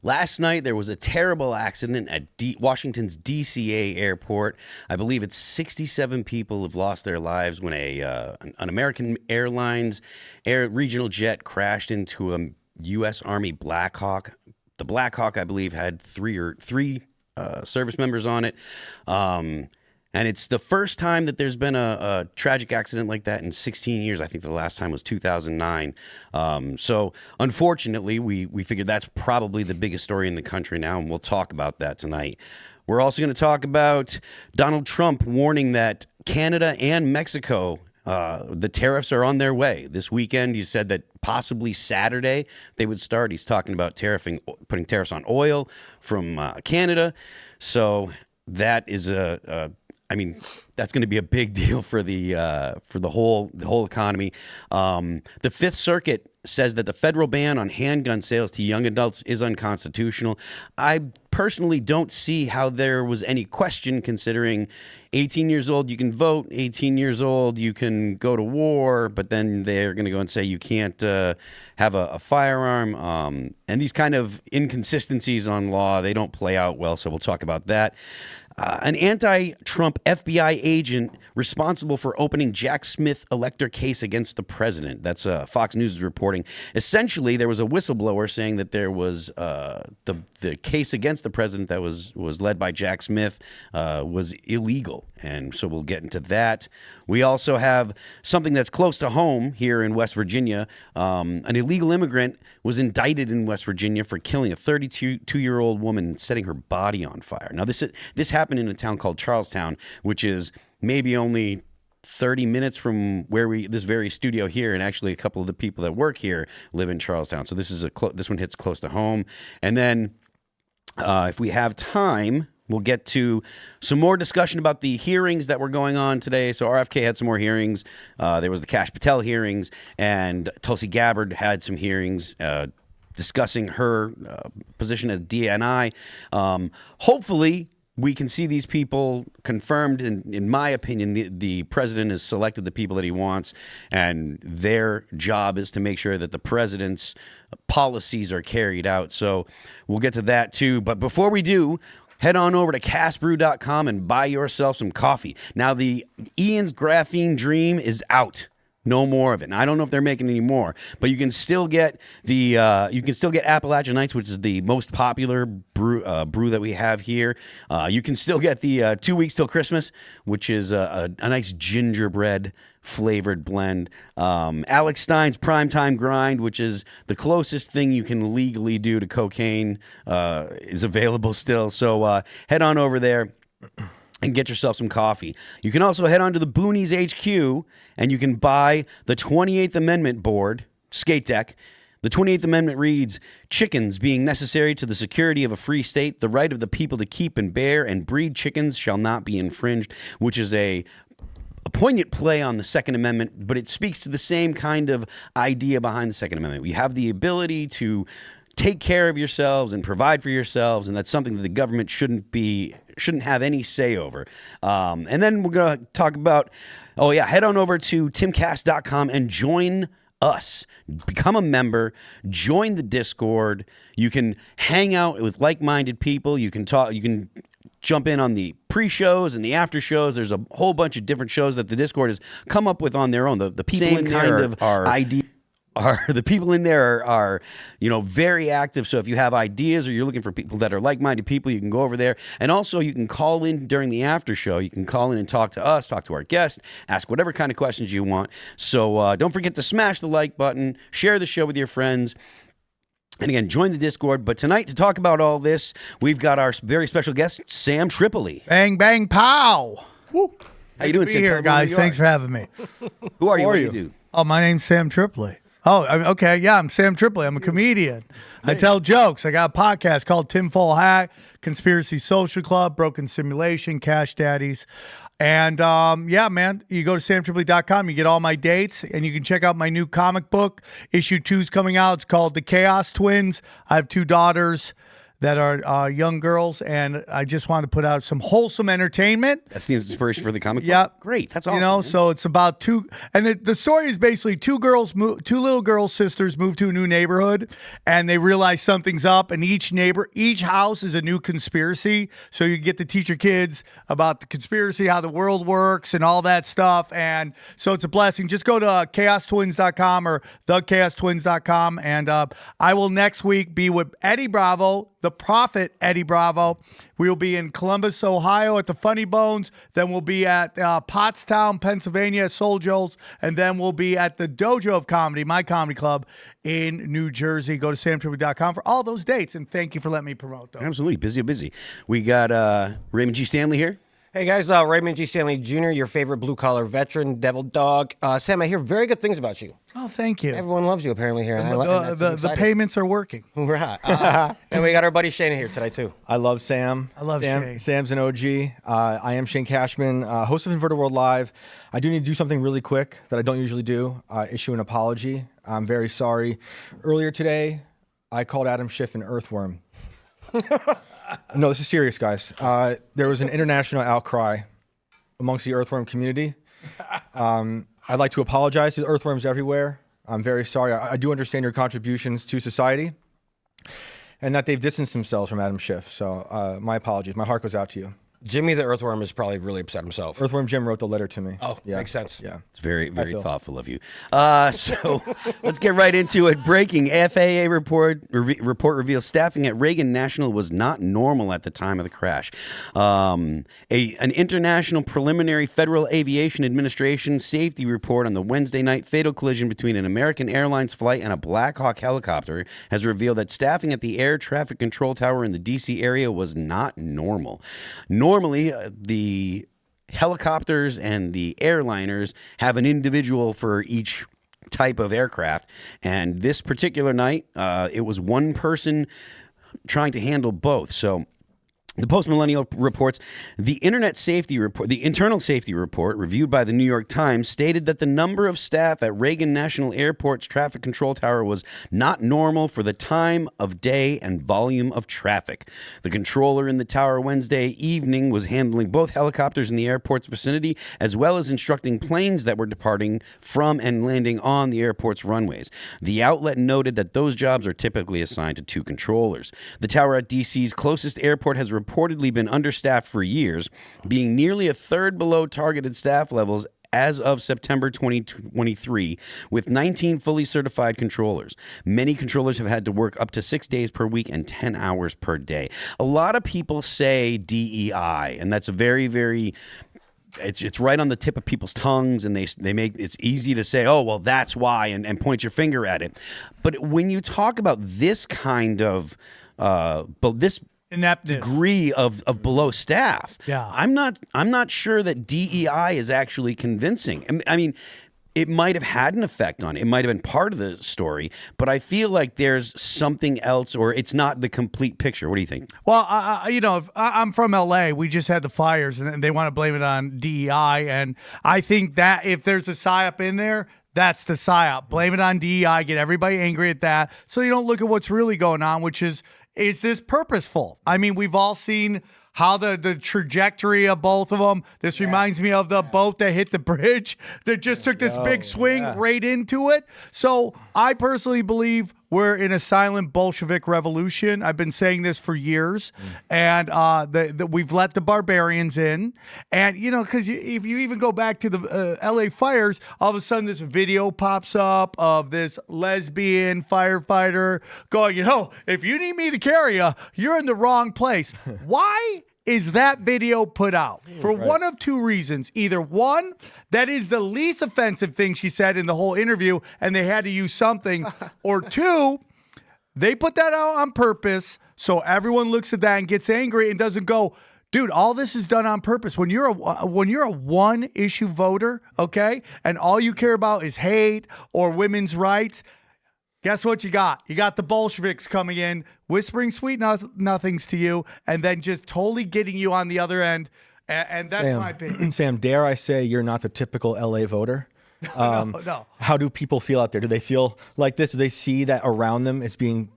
Last night, there was a terrible accident at Washington's DCA airport. I believe it's 67 people have lost their lives when an American Airlines regional jet crashed into a U.S. Army Black Hawk. The Black Hawk, I believe, had three service members on it. And it's the first time that there's been a tragic accident like that in 16 years. I think the last time was 2009. So unfortunately, we figured that's probably the biggest story in the country now, and we'll talk about that tonight. We're also going to talk about Donald Trump warning that Canada and Mexico, the tariffs are on their way. This weekend, he said that possibly Saturday they would start. He's talking about putting tariffs on oil from Canada. So that is that's going to be a big deal for the whole economy. The Fifth Circuit says that the federal ban on handgun sales to young adults is unconstitutional. I personally don't see how there was any question, considering 18 years old you can vote, 18 years old you can go to war, but then they're going to go and say you can't have a firearm. And these kind of inconsistencies on law, they don't play out well, so we'll talk about that. An anti-Trump FBI agent responsible for opening Jack Smith elector case against the president. That's Fox News is reporting. Essentially, there was a whistleblower saying that there was the case against the president that was led by Jack Smith was illegal. And so we'll get into that. We also have something that's close to home here in West Virginia. An illegal immigrant was indicted in West Virginia for killing a 32-year-old woman and setting her body on fire. Now, this happened in a town called Charlestown, which is maybe only 30 minutes from where this very studio here, and actually a couple of the people that work here live in Charlestown. So this one hits close to home. And then if we have time, we'll get to some more discussion about the hearings that were going on today. So RFK had some more hearings. There was the Patel hearings, and Tulsi Gabbard had some hearings discussing her position as DNI. Hopefully, we can see these people confirmed. In my opinion, the president has selected the people that he wants, and their job is to make sure that the president's policies are carried out. So we'll get to that too. But before we do, head on over to castbrew.com and buy yourself some coffee. Now, the Ian's Graphene Dream is out. No more of it. And I don't know if they're making any more, but you can still get Appalachian Nights, which is the most popular brew that we have here. You can still get the 2 weeks till Christmas, which is a nice gingerbread flavored blend. Alex Stein's Primetime Grind, which is the closest thing you can legally do to cocaine, is available still. So head on over there and get yourself some coffee. You can also head on to the Boonies HQ, and you can buy the 28th Amendment board, skate deck. The 28th Amendment reads, "Chickens being necessary to the security of a free state, the right of the people to keep and bear and breed chickens shall not be infringed," which is a poignant play on the Second Amendment, but it speaks to the same kind of idea behind the Second Amendment. We have the ability to take care of yourselves and provide for yourselves, and that's something that the government shouldn't have any say over. And then we're going to talk about, head on over to timcast.com and join us. Become a member, join the Discord. You can hang out with like-minded people. You can talk, you can jump in on the pre-shows and the after-shows. There's a whole bunch of different shows that the Discord has come up with on their own. The people Same in kind there of idea. The people in there are very active. So if you have ideas or you're looking for people that are like-minded people, you can go over there. And also you can call in during the after show. You can call in and talk to us, talk to our guests, ask whatever kind of questions you want. So don't forget to smash the like button, share the show with your friends. And again, join the Discord. But tonight, to talk about all this, we've got our very special guest, Sam Tripoli. Bang, bang, pow. Woo. How you doing, Sam? Here, guys. Thanks for having me. Who are you? What do you do? Oh, my name's Sam Tripoli. Oh, okay. Yeah, I'm Sam Tripoli. I'm a comedian. I tell jokes. I got a podcast called Tinfoil Hat, Conspiracy Social Club, Broken Simulation, Cash Daddies. And man, you go to samtripoli.com, you get all my dates, and you can check out my new comic book. Issue 2's coming out. It's called The Chaos Twins. I have 2 daughters that are young girls, and I just wanted to put out some wholesome entertainment. That's the inspiration for the comic book? Yep. Great. That's awesome. You know, man. so it's about two, and the story is basically two little girls, sisters move to a new neighborhood, and they realize something's up, and each house is a new conspiracy. So you get to teach your kids about the conspiracy, how the world works, and all that stuff. And so it's a blessing. Just go to chaostwins.com or thechaostwins.com, and I will next week be with Eddie Bravo, the prophet Eddie Bravo. We'll be in Columbus, Ohio at the Funny Bones. Then we'll be at Pottstown, Pennsylvania at Soul Joel's. And then we'll be at the Dojo of Comedy, my comedy club in New Jersey. Go to samtribute.com for all those dates. And thank you for letting me promote those. Absolutely. Busy. We got Raymond G. Stanley here. Hey guys, Raymond G. Stanley Jr., your favorite blue-collar veteran, devil dog. Sam, I hear very good things about you. Oh, thank you. Everyone loves you apparently here. The payments are working. Right. And we got our buddy Shane here today too. I love Sam. I love Shane. Sam's an OG. I am Shane Cashman, host of Inverted World Live. I do need to do something really quick that I don't usually do, issue an apology. I'm very sorry. Earlier today, I called Adam Schiff an earthworm. No, this is serious, guys. There was an international outcry amongst the earthworm community. I'd like to apologize to the earthworms everywhere. I'm very sorry. I do understand your contributions to society and that they've distanced themselves from Adam Schiff. So my apologies. My heart goes out to you. Jimmy the Earthworm is probably really upset himself. Earthworm Jim wrote the letter to me. Oh, yeah. Makes sense. Yeah. It's very thoughtful of you. So let's get right into it. Breaking FAA report reveals staffing at Reagan National was not normal at the time of the crash. An international preliminary Federal Aviation Administration safety report on the Wednesday night fatal collision between an American Airlines flight and a Black Hawk helicopter has revealed that staffing at the air traffic control tower in the D.C. area was not normal. Normally, the helicopters and the airliners have an individual for each type of aircraft. And this particular night, it was one person trying to handle both. So the Post-Millennial reports the internal safety report reviewed by the New York Times stated that the number of staff at Reagan National Airport's traffic control tower was not normal for the time of day and volume of traffic. The controller in the tower Wednesday evening was handling both helicopters in the airport's vicinity, as well as instructing planes that were departing from and landing on the airport's runways. The outlet noted that those jobs are typically assigned to two controllers. The tower at D.C.'s closest airport has reportedly been understaffed for years, being nearly a third below targeted staff levels as of September 2023, with 19 fully certified controllers. Many controllers have had to work up to 6 days per week and 10 hours per day. A lot of people say DEI, and that's a very, very... It's right on the tip of people's tongues, and they make it's easy to say, oh, well, that's why, and point your finger at it. But when you talk about this kind of... this ineptness, degree of below staff. Yeah. I'm not sure that DEI is actually convincing. I mean, it might have had an effect on it. It might have been part of the story, but I feel like there's something else, or it's not the complete picture. What do you think? Well, I'm from LA. We just had the fires, and they want to blame it on DEI. And I think that if there's a PSYOP in there, that's the PSYOP. Blame it on DEI, get everybody angry at that, so you don't look at what's really going on, which is this purposeful? I mean, we've all seen how the trajectory of both of them. This reminds me of the boat that hit the bridge that just took this big swing right into it. So I personally believe we're in a silent Bolshevik revolution. I've been saying this for years. And we've let the barbarians in. And, because if you even go back to the LA fires, all of a sudden this video pops up of this lesbian firefighter going, if you need me to carry you, you're in the wrong place. Why is that video put out? For one of two reasons. Either one, that is the least offensive thing she said in the whole interview, and they had to use something. Or two, they put that out on purpose so everyone looks at that and gets angry and doesn't go, dude, all this is done on purpose. When you're a one-issue voter, okay, and all you care about is hate or women's rights, guess what you got? You got the Bolsheviks coming in, whispering sweet nothings to you, and then just totally getting you on the other end. And that's my opinion. Sam, dare I say you're not the typical LA voter? No. How do people feel out there? Do they feel like this? Do they see that around them it's being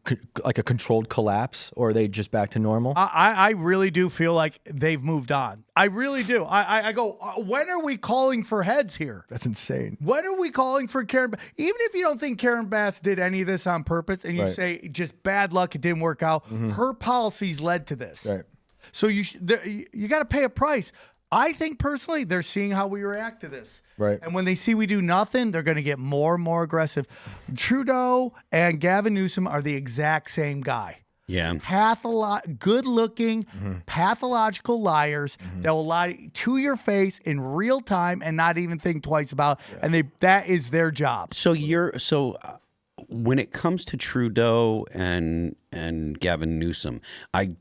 like a controlled collapse, or are they just back to normal? I really do feel like they've moved on. I really do. I go, when are we calling for heads here? That's insane. When are we calling for Karen? Even if you don't think Karen Bass did any of this on purpose, and you Right. say just bad luck, it didn't work out. Her policies led to this. Right. So you got to pay a price. I think personally, they're seeing how we react to this. Right. And when they see we do nothing, they're going to get more and more aggressive. Trudeau and Gavin Newsom are the exact same guy. Yeah. Good-looking, pathological liars that will lie to your face in real time and not even think twice about it. And that is their job. So when it comes to Trudeau and Gavin Newsom, I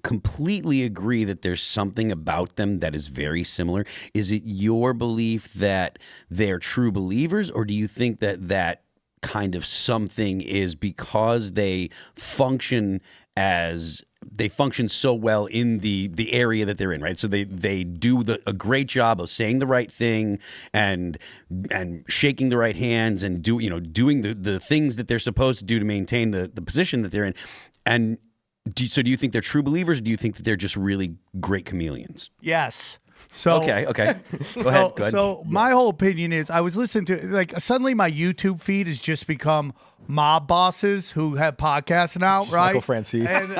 completely agree that there's something about them that is very similar. Is it your belief that they're true believers, or do you think that kind of something is because they function so well in the area that they're in, right? So they do a great job of saying the right thing and shaking the right hands and doing the things that they're supposed to do to maintain the position that they're in. And do you think they're true believers, or do you think that they're just really great chameleons? Yes. So Okay. Go ahead. So my whole opinion is, I was listening to suddenly my YouTube feed has just become mob bosses who have podcasts now, right? Michael Francis. And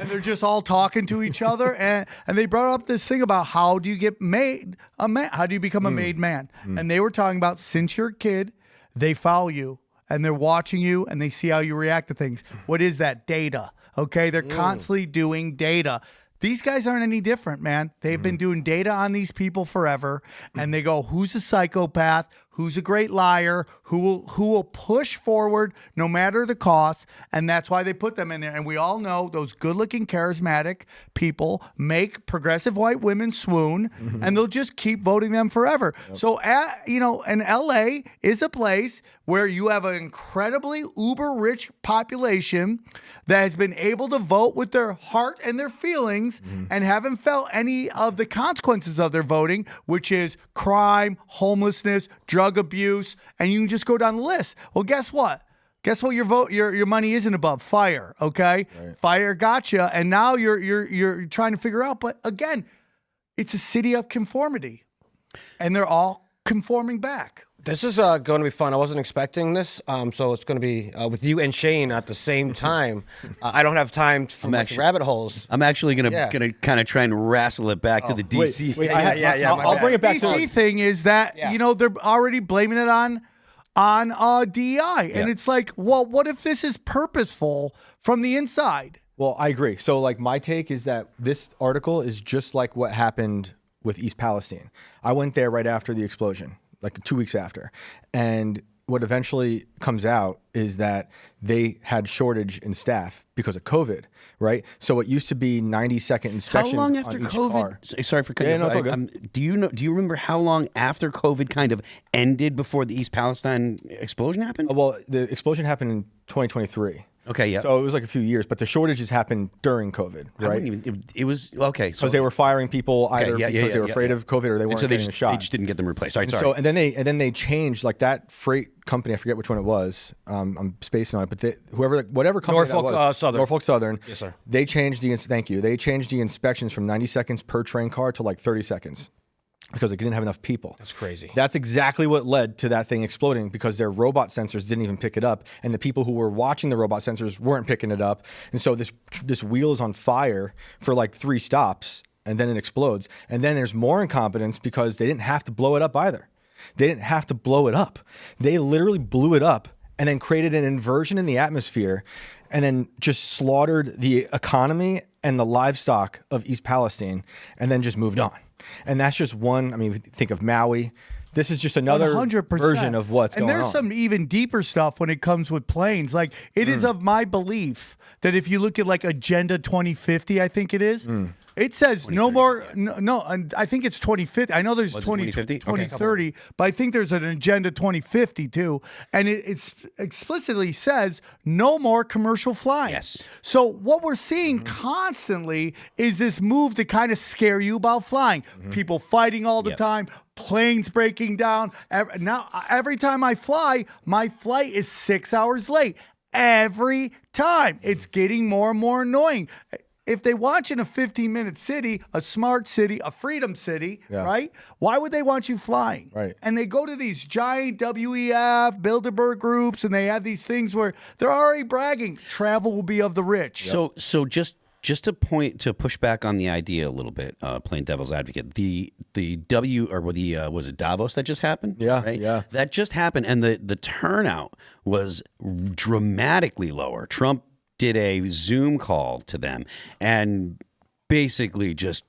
they're just all talking to each other, and they brought up this thing about how do you get made a man? How do you become a made man? And they were talking about, since you're a kid, they follow you and they're watching you and they see how you react to things. What is that? Data. Okay, they're constantly doing data. These guys aren't any different, man. They've been doing data on these people forever, and they go, who's a psychopath? Who's a great liar? Who will push forward no matter the cost? And that's why they put them in there. And we all know those good-looking, charismatic people make progressive white women swoon, and they'll just keep voting them forever. So, and LA is a place where you have an incredibly uber-rich population that has been able to vote with their heart and their feelings and haven't felt any of the consequences of their voting, which is crime, homelessness, drug abuse, and you can just go down the list. Well, guess what? Your money isn't above fire, okay? Right. Fire gotcha, and now you're trying to figure out. But again, it's a city of conformity, and they're all conforming back. This is going to be fun. I wasn't expecting this, so it's going to be with you and Shane at the same time. I don't have time for rabbit holes. I'm actually gonna kind of try and wrestle it back to the DC. Wait, I'll bring it back to DC thing is that they're already blaming it on DEI, and it's like, well, what if this is purposeful from the inside? Well, I agree. So, my take is that this article is just like what happened with East Palestine. I went there right after the explosion, like 2 weeks after. And what eventually comes out is that they had shortage in staff because of COVID, right? So it used to be 90-second inspections. How long after on each COVID? car. Sorry for cutting you off. Do you remember how long after COVID kind of ended before the East Palestine explosion happened? Well, the explosion happened in 2023. Okay, yeah. So it was like a few years, but the shortages happened during COVID, right? It was okay. Because they were firing people either because they were afraid of COVID or they weren't getting a shot. They just didn't get them replaced. All right, sorry. So and then they changed, like that freight company. I forget which one it was. I'm spacing on it, but whatever company Norfolk that was, Southern. Norfolk Southern. Yes, sir. They changed They changed the inspections from 90 seconds per train car to like 30 seconds. Because they didn't have enough people. That's crazy. That's exactly what led to that thing exploding, because their robot sensors didn't even pick it up, and the people who were watching the robot sensors weren't picking it up. And so this wheel is on fire for like 3 stops, and then it explodes. And then there's more incompetence because they didn't have to blow it up either. They didn't have to blow it up. They literally blew it up and then created an inversion in the atmosphere, and then just slaughtered the economy and the livestock of East Palestine, and then just moved on. And that's just one. I mean, think of Maui. This is just another 100%. version of what's going on. And there's some even deeper stuff when it comes with planes. Like, it is of my belief that if you look at like Agenda 2050, I think it is, It says no more. No, and I think it's 2050. I know there's 2050? 2030, but I think there's an agenda 2050 too, and it explicitly says no more commercial flying. Yes. So what we're seeing constantly is this move to kind of scare you about flying. People fighting all the time. Planes breaking down. Now, every time I fly, my flight is 6 hours late. Every time. It's getting more and more annoying. If they want you in a 15-minute city, a smart city, a freedom city, right? Why would they want you flying? Right. And they go to these giant WEF, Bilderberg groups, and they have these things where they're already bragging, travel will be of the rich. So just to push back on the idea a little bit, playing devil's advocate, the was it Davos that just happened? Yeah, right? yeah. That just happened, and the turnout was dramatically lower. Trump did a Zoom call to them and basically just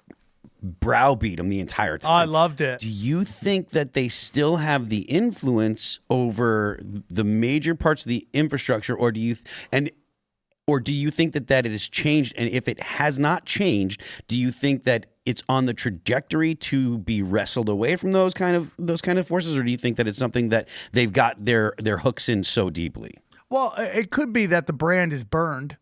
browbeat them the entire time. I loved it. Do you think that they still have the influence over the major parts of the infrastructure, or do you think that it has changed? And if it has not changed, do you think that it's on the trajectory to be wrestled away from those kind of forces, or do you think that it's something that they've got their hooks in so deeply? Well, it could be that the brand is burned.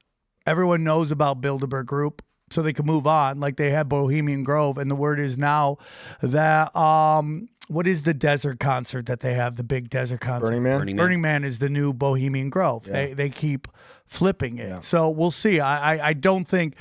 Everyone knows about Bilderberg Group, so they can move on. Like they had Bohemian Grove, and the word is now that what is the desert concert that they have? The big desert concert. Burning Man. Burning Man is the new Bohemian Grove. Yeah. They keep flipping it. Yeah. So we'll see. I don't think.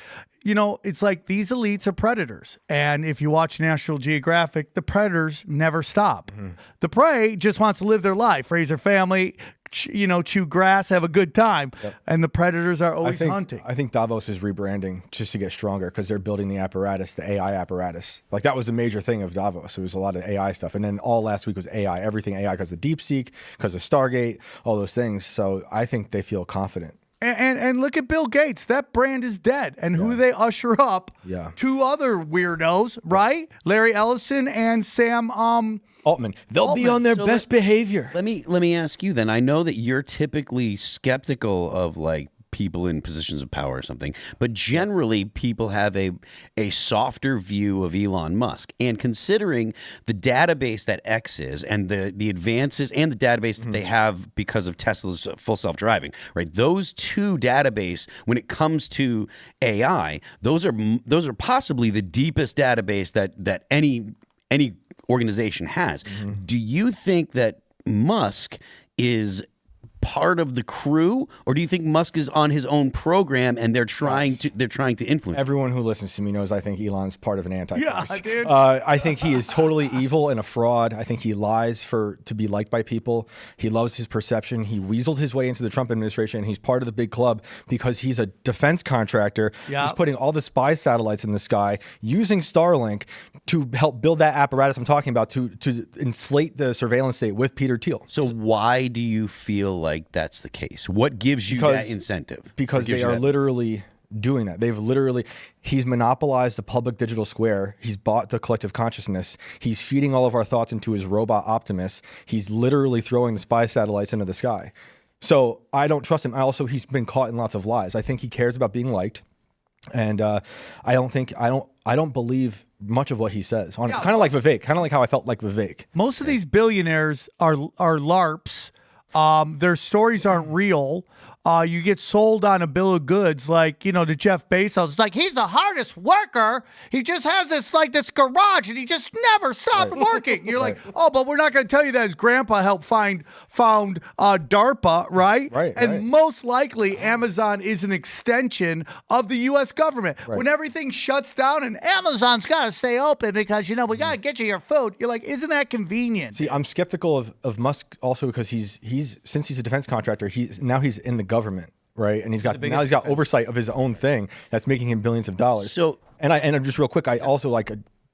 It's like these elites are predators. And if you watch National Geographic, the predators never stop. The prey just wants to live their life, raise their family, chew grass, have a good time. Yep. And the predators are always hunting. I think Davos is rebranding just to get stronger because they're building the apparatus, the AI apparatus. Like that was the major thing of Davos. It was a lot of AI stuff. And then all last week was AI, everything AI because of DeepSeek, because of Stargate, all those things. So I think they feel confident. And look at Bill Gates. That brand is dead. And who they usher up? Yeah. Two other weirdos, right? Larry Ellison and Sam Altman. They'll be on their best behavior. Let me ask you then. I know that you're typically skeptical of like people in positions of power or something, but generally people have a softer view of Elon Musk. And considering the database that X is and the advances and the database that they have because of Tesla's full self-driving, right? Those two database, when it comes to AI, those are possibly the deepest database that any organization has. Do you think that Musk is part of the crew, or do you think Musk is on his own program and they're trying to influence? Everyone who listens to me knows I think Elon's part of an antichrist. Yeah, dude. I think he is totally evil and a fraud. I think he lies to be liked by people. He loves his perception. He weaseled his way into the Trump administration. He's part of the big club because he's a defense contractor. Yeah. He's putting all the spy satellites in the sky, using Starlink to help build that apparatus I'm talking about to inflate the surveillance state with Peter Thiel. So why do you feel like that's the case? What gives you that incentive? Because they are literally doing that. He's monopolized the public digital square. He's bought the collective consciousness. He's feeding all of our thoughts into his robot Optimus. He's literally throwing the spy satellites into the sky. So I don't trust him. He's been caught in lots of lies. I think he cares about being liked. And I don't believe much of what he says. Kind of like Vivek, kind of like how I felt like Vivek. Most of these billionaires are LARPs. Their stories aren't real. You get sold on a bill of goods, like, to Jeff Bezos. It's like, he's the hardest worker. He just has this garage and he just never stopped working. You're like, oh, but we're not going to tell you that his grandpa helped found DARPA, right? Right. And most likely Amazon is an extension of the U.S. government. Right. When everything shuts down and Amazon's got to stay open because, we got to get you your food. You're like, isn't that convenient? See, I'm skeptical of Musk also because since he's a defense contractor, he's in the government, right? And he's got oversight of his own thing that's making him billions of dollars. So, and just real quick, I also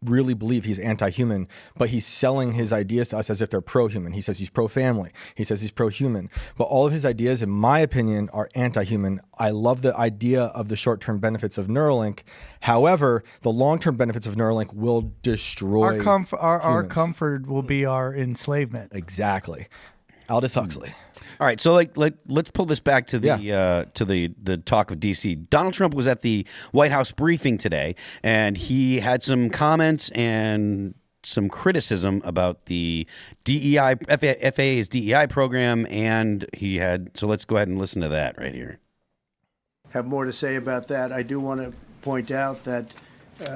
really believe he's anti-human, but he's selling his ideas to us as if they're pro-human. He says he's pro-family. He says he's pro-human. But all of his ideas, in my opinion, are anti-human. I love the idea of the short-term benefits of Neuralink. However, the long-term benefits of Neuralink will destroy our comfort will be our enslavement. Exactly. Aldous Huxley. All right, so let's pull this back to the talk of D.C. Donald Trump was at the White House briefing today, and he had some comments and some criticism about the DEI FAA's DEI program, and he had. So let's go ahead and listen to that right here. Have more to say about that. I do want to point out that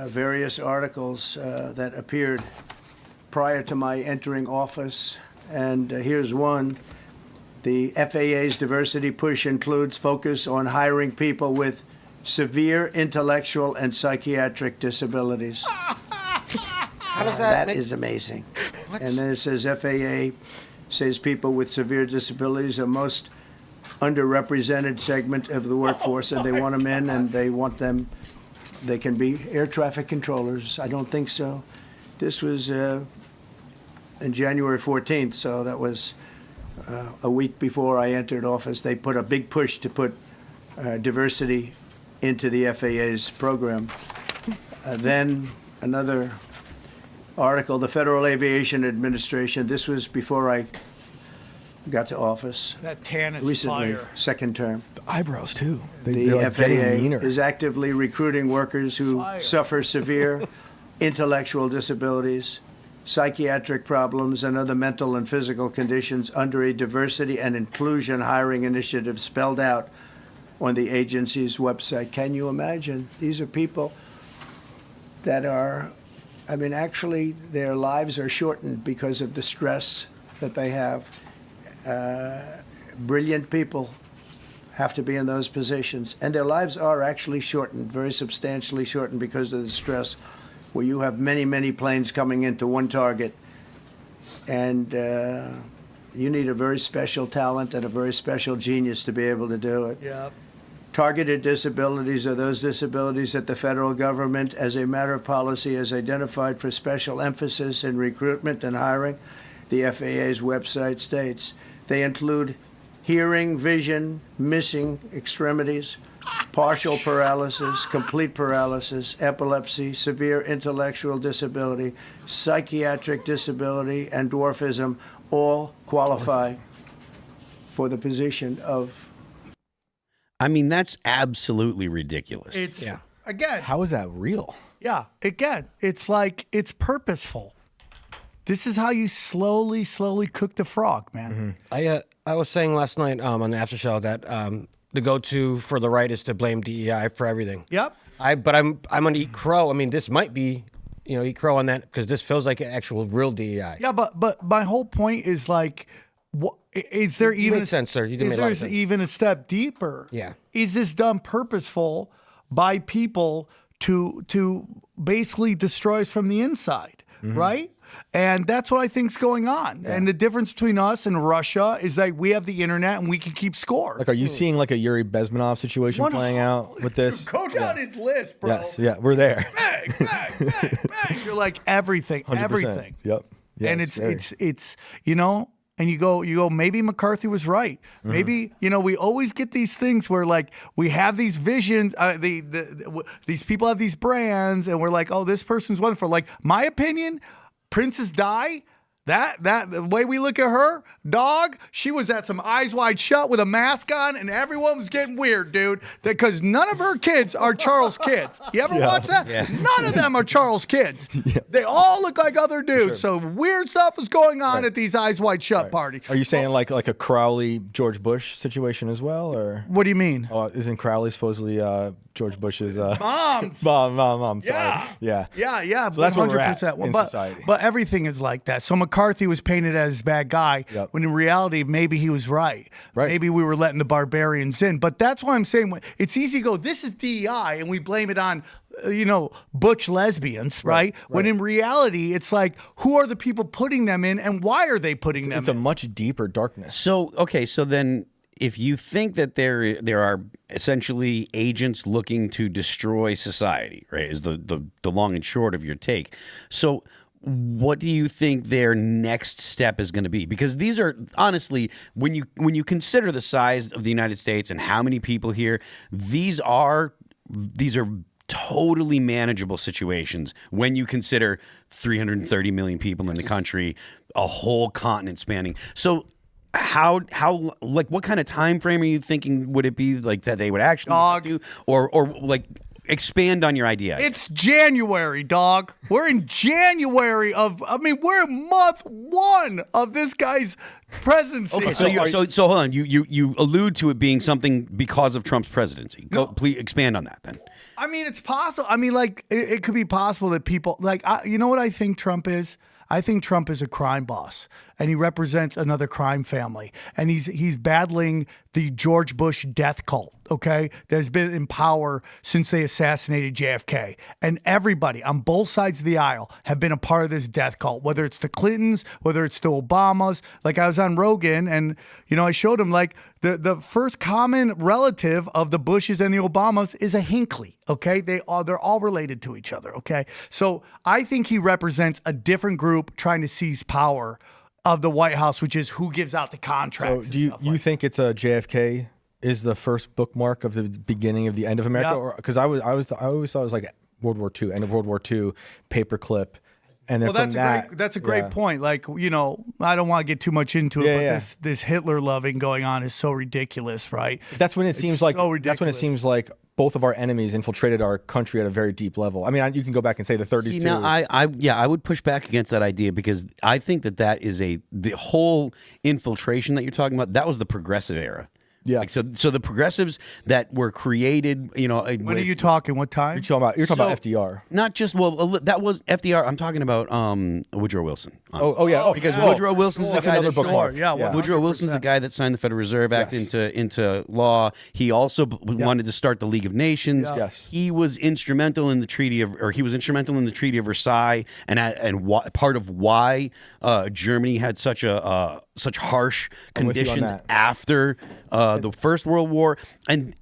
various articles that appeared prior to my entering office, and here's one. The FAA's diversity push includes focus on hiring people with severe intellectual and psychiatric disabilities. How does that make... is amazing. And then it says FAA says people with severe disabilities are most underrepresented segment of the workforce, and they want them in, and they can be air traffic controllers. I don't think so. This was in January 14th, so that was a week before I entered office. They put a big push to put diversity into the FAA's program. Then another article, the Federal Aviation Administration, this was before I got to office. That tan is recently, fire. second term. The eyebrows, too. The they're like getting FAA meaner. is actively recruiting workers who suffer severe intellectual disabilities, psychiatric problems, and other mental and physical conditions under a diversity and inclusion hiring initiative spelled out on the agency's website. Can you imagine? These are people that are, I mean, actually, their lives are shortened because of the stress that they have. Brilliant people have to be in those positions, and their lives are actually shortened, very substantially shortened because of the stress, where you have many, many planes coming into one target, and you need a very special talent and a very special genius to be able to do it. Yep. Targeted disabilities are those disabilities that the federal government, as a matter of policy, has identified for special emphasis in recruitment and hiring. The FAA's website states they include hearing, vision, missing extremities, partial paralysis, complete paralysis, epilepsy, severe intellectual disability, psychiatric disability, and dwarfism all qualify for the position of. I mean, that's absolutely ridiculous. It's again. How is that real? Yeah, again, it's like it's purposeful. This is how you slowly cook the frog, man. I was saying last night on the after show that the go-to for the right is to blame DEI for everything. Yep. But I'm gonna eat crow. I mean, this might be, eat crow on that because this feels like an actual real DEI. Yeah, but my whole point is like, what is there even? Makes sense, sir. You did is make a lot of there sense. even a step deeper? Yeah. Is this done purposeful by people to basically destroy us from the inside, right? And that's what I think's going on. And the difference between us and Russia is that we have the internet and we can keep score. Like, are you seeing like a Yuri Bezmenov situation playing out with this? Go down his list, bro. Yes, yeah, we're there. Bang. You're like everything, 100%. everything. Yep. Yeah, And scary. it's and you go, maybe McCarthy was right. Maybe, we always get these things where like we have these visions, these people have these brands and we're like, oh, this person's wonderful. Like my opinion, Princess Di, that the way we look at her, dog, she was at some Eyes Wide Shut with a mask on and everyone was getting weird, dude. Because none of her kids are Charles kids. You ever watch that? Yeah. None of them are Charles kids. They all look like other dudes. So weird stuff is going on at these Eyes Wide Shut parties. Are you saying like a Crowley George Bush situation as well, or What do you mean? isn't Crowley supposedly George Bush's Moms. mom? Sorry. Yeah. So that's where we're at 100%. in society. But everything is like that. So McCarthy was painted as a bad guy, when in reality, maybe he was right. Maybe we were letting the barbarians in. But that's why I'm saying it's easy to go, this is DEI, and we blame it on, butch lesbians, right? When in reality, it's like, who are the people putting them in, and why are they putting them It's in? a much deeper darkness. So then if you think that there are essentially agents looking to destroy society, right, is the long and short of your take. So what do you think their next step is going to be? Because these are honestly, when you consider the size of the United States and how many people here, these are totally manageable situations when you consider 330 million people in the country, a whole continent spanning. So how like what kind of time frame are you thinking would it be like that they would actually do, or like expand on your idea? It's January, dog. We're in January we're in month 1 of this guy's presidency. Okay, so hold on. You allude to it being something because of Trump's presidency. Please expand on that then. I mean, it's possible. I mean, like, it could be possible that people, like, you know what I think Trump is? I think Trump is a crime boss, and he represents another crime family, and he's battling the George Bush death cult, okay, that's been in power since they assassinated JFK. And everybody on both sides of the aisle have been a part of this death cult, whether it's the Clintons, whether it's the Obamas. Like, I was on Rogan, and, you know, I showed him, like, the first common relative of the Bushes and the Obamas is a Hinckley, okay? They're all related to each other, okay? So I think he represents a different group trying to seize power of the White House, which is who gives out the contracts. So do you think it's a JFK is the first bookmark of the beginning of the end of America? Because I always thought it was like World War II, end of World War II, paperclip. And then that's a great point. Like, you know, I don't want to get too much into it, but this Hitler loving going on is so ridiculous, right? That's when it seems like both of our enemies infiltrated our country at a very deep level. I mean, you can go back and say the 30s too. Now, I would push back against that idea, because I think that is the whole infiltration that you're talking about. That was the progressive era. Yeah. Like, so the progressives that were created, you know. When are you talking? What time? You're talking about FDR. Not just, that was FDR. I'm talking about Woodrow Wilson. Because Woodrow Wilson's the guy that Woodrow Wilson's the guy that signed the Federal Reserve Act into law. He also wanted to start the League of Nations. Yes. He was instrumental in the Treaty of Versailles, and part of why Germany had such harsh conditions after the First World War, and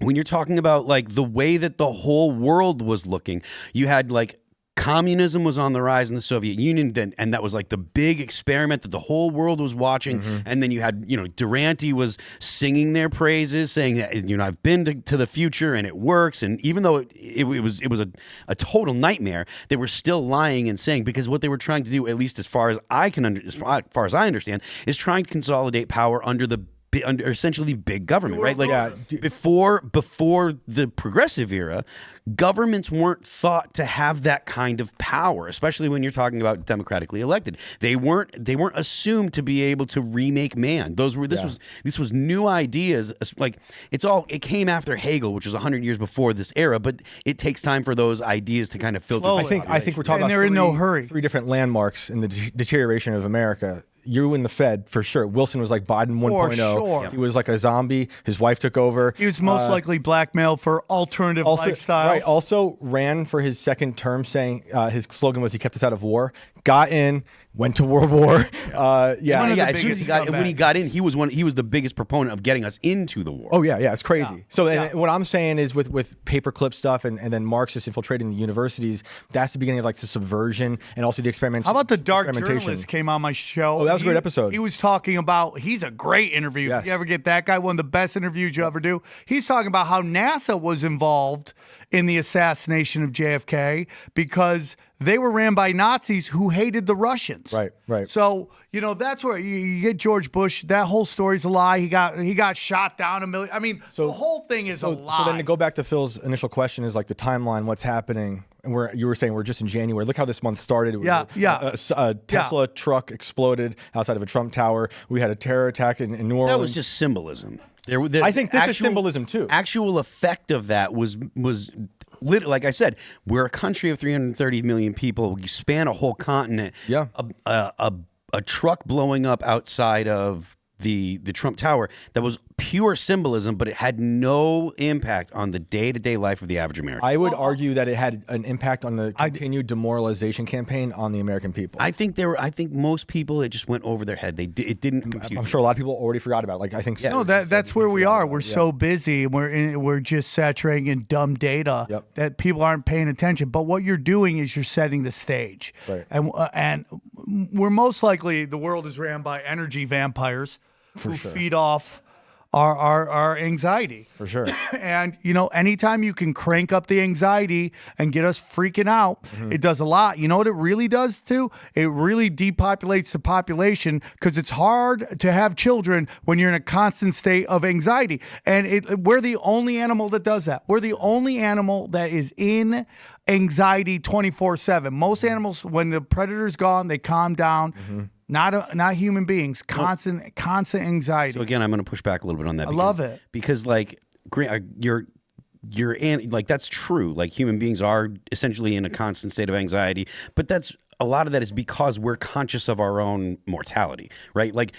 when you're talking about like the way that the whole world was looking, you had like communism was on the rise in the Soviet Union, and that was like the big experiment that the whole world was watching. And then you had, you know, Durante was singing their praises, saying that, you know, I've been to the future and it works. And even though it was a total nightmare, they were still lying and saying, because what they were trying to do, at least as far as I understand, is trying to consolidate power under essentially big government, right? Like before the progressive era, governments weren't thought to have that kind of power, especially when you're talking about democratically elected. They weren't assumed to be able to remake man. This was new ideas. Like it came after Hegel, which was 100 years before this era, but it takes time for those ideas to kind of filter. I think we're talking about they're in no hurry. 3 different landmarks in the deterioration of America. You and the Fed, for sure. Wilson was like Biden 1.0. Sure. He was like a zombie. His wife took over. He was most likely blackmailed for alternative lifestyles. Right. Also ran for his second term, saying his slogan was, he kept us out of war. Got in, went to World War. As soon as he got, when he got in, he was the biggest proponent of getting us into the war. Oh yeah, it's crazy. Yeah. So what I'm saying is with paperclip stuff and then Marxists infiltrating the universities, that's the beginning of like the subversion and also the experimentation. How about the dark journalist came on my show? Oh, that was a great episode. He was talking about, he's a great interview. Yes. If you ever get that guy, one of the best interviews you ever do. He's talking about how NASA was involved in the assassination of JFK because they were ran by Nazis who hated the Russians. Right. So, you know, that's where you get George Bush. That whole story's a lie. He got shot down 1 million. I mean, the whole thing is a lie. So then to go back to Phil's initial question is like the timeline, what's happening. And you were saying we're just in January. Look how this month started. A Tesla truck exploded outside of a Trump tower. We had a terror attack in New Orleans. That was just symbolism. I think this is symbolism too. Actual effect of that was like I said, we're a country of 330 million people. You span a whole continent. Yeah. A truck blowing up outside of the Trump Tower, that was pure symbolism, but it had no impact on the day-to-day life of the average American. I would argue that it had an impact on the continued demoralization campaign on the American people. I think most people, it just went over their head. It didn't compute. I'm sure a lot of people already forgot about it. Like I think that's where we are. We're so busy. We're just saturating in dumb data that people aren't paying attention. But what you're doing is you're setting the stage. Right. And we're most likely, the world is ran by energy vampires who feed off our anxiety. For sure. And, anytime you can crank up the anxiety and get us freaking out, it does a lot. You know what it really does too? It really depopulates the population because it's hard to have children when you're in a constant state of anxiety. And we're the only animal that does that. We're the only animal that is in anxiety 24/7. Most animals, when the predator's gone, they calm down. Not human beings. Constant anxiety. So again, I'm going to push back a little bit on that. I love it because you're that's true. Like human beings are essentially in a constant state of anxiety, but a lot of that is because we're conscious of our own mortality, right? Like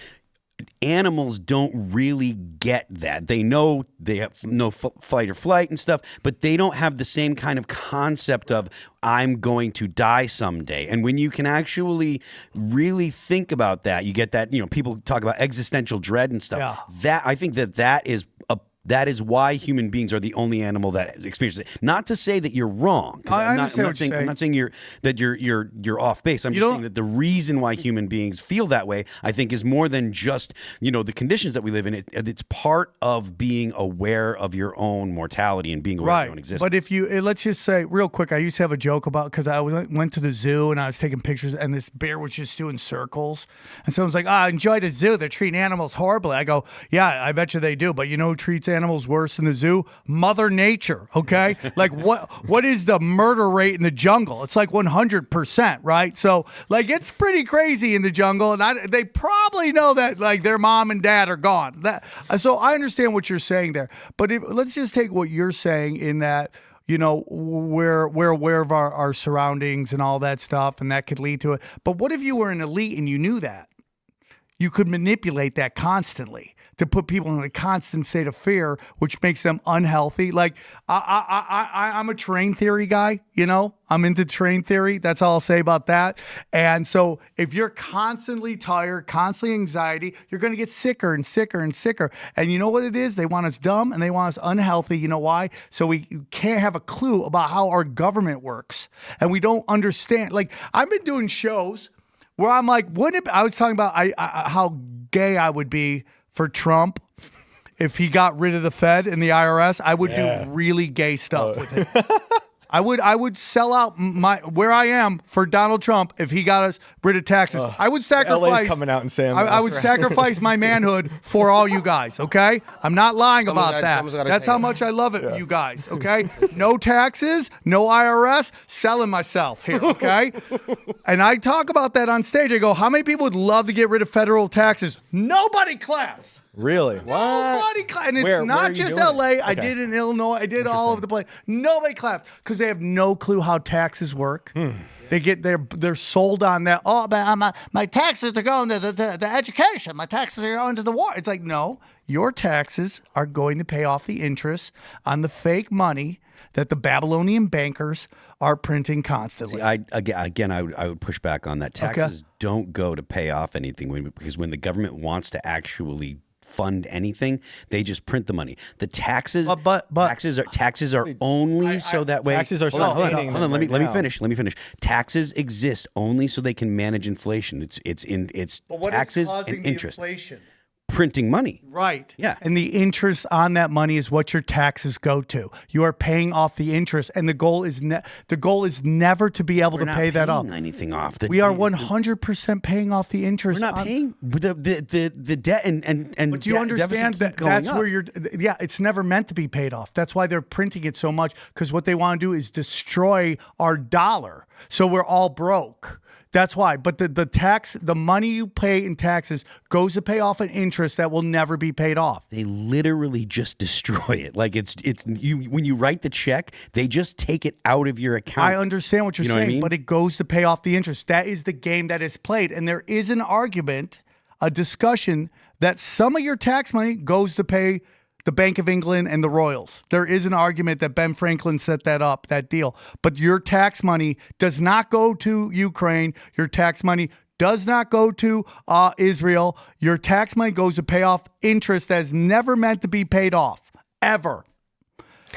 animals don't really get that. They know they have no fight or flight and stuff, but they don't have the same kind of concept of I'm going to die someday. And when you can actually really think about that, you get that, people talk about existential dread and stuff. Yeah. That I think that is why human beings are the only animal that experiences it. Not to say that you're wrong. I understand what you're saying. I'm not saying you're off base. I'm just saying that the reason why human beings feel that way, I think, is more than just the conditions that we live in. It's part of being aware of your own mortality and being aware of your own existence. But if let's just say real quick, I used to have a joke about because I went to the zoo and I was taking pictures and this bear was just doing circles and someone's like, I enjoy the zoo. They're treating animals horribly. I go, yeah, I bet you they do. But you know who treats animals worse in the zoo? Mother Nature. Okay. Like what is the murder rate in the jungle? It's like 100%, right? So like it's pretty crazy in the jungle, and they probably know that like their mom and dad are gone. So I understand what you're saying there, but let's just take what you're saying in that we're aware of our surroundings and all that stuff, and that could lead to it. But what if you were an elite and you knew that? You could manipulate that constantly to put people in a constant state of fear, which makes them unhealthy. Like I'm a terrain theory guy, I'm into terrain theory. That's all I'll say about that. And so if you're constantly tired, constantly anxiety, you're going to get sicker and sicker and sicker. And you know what it is? They want us dumb and they want us unhealthy. You know why? So we can't have a clue about how our government works. And we don't understand. Like I've been doing shows where I'm like, I was talking about how gay I would be for Trump if he got rid of the Fed and the IRS. I would do really gay stuff with it. I would sell out where I am for Donald Trump if he got us rid of taxes. I would sacrifice. LA's coming out and saying I would sacrifice my manhood for all you guys. Okay, I'm not lying about that. That's how much I love it, you guys. Okay, no taxes, no IRS, selling myself here. Okay, and I talk about that on stage. I go, how many people would love to get rid of federal taxes? Nobody claps. Really? Nobody claps. And it's not just LA. I did in Illinois. I did all over the place. Nobody claps because they have no clue how taxes work. They're sold on that. Oh, my taxes are going to the education. My taxes are going to the war. It's like, no, your taxes are going to pay off the interest on the fake money that the Babylonian bankers are printing constantly. See, I would push back on that. Taxes don't go to pay off anything because when the government wants to actually fund anything, they just print the money. The taxes, taxes are only so that way. Taxes are hold on. Let me finish. Taxes exist only so they can manage inflation. It's taxes and interest. Inflation? Printing money. Right. Yeah. And the interest on that money is what your taxes go to. You are paying off the interest, and the goal is never to be able to pay that off. We're not paying anything off. We are 100% paying off the interest. We're not paying the debt and But do you understand that that's where it's never meant to be paid off. That's why they're printing it so much, because what they want to do is destroy our dollar. So we're all broke. That's why. But the money you pay in taxes goes to pay off an interest that will never be paid off. They literally just destroy it. Like it's you when you write the check, they just take it out of your account. I understand what you're saying, what I mean? But it goes to pay off the interest. That is the game that is played. And there is an argument, a discussion that some of your tax money goes to pay the Bank of England and the Royals. There is an argument that Ben Franklin set that deal. But your tax money does not go to Ukraine. Your tax money does not go to Israel. Your tax money goes to pay off interest that is never meant to be paid off, ever.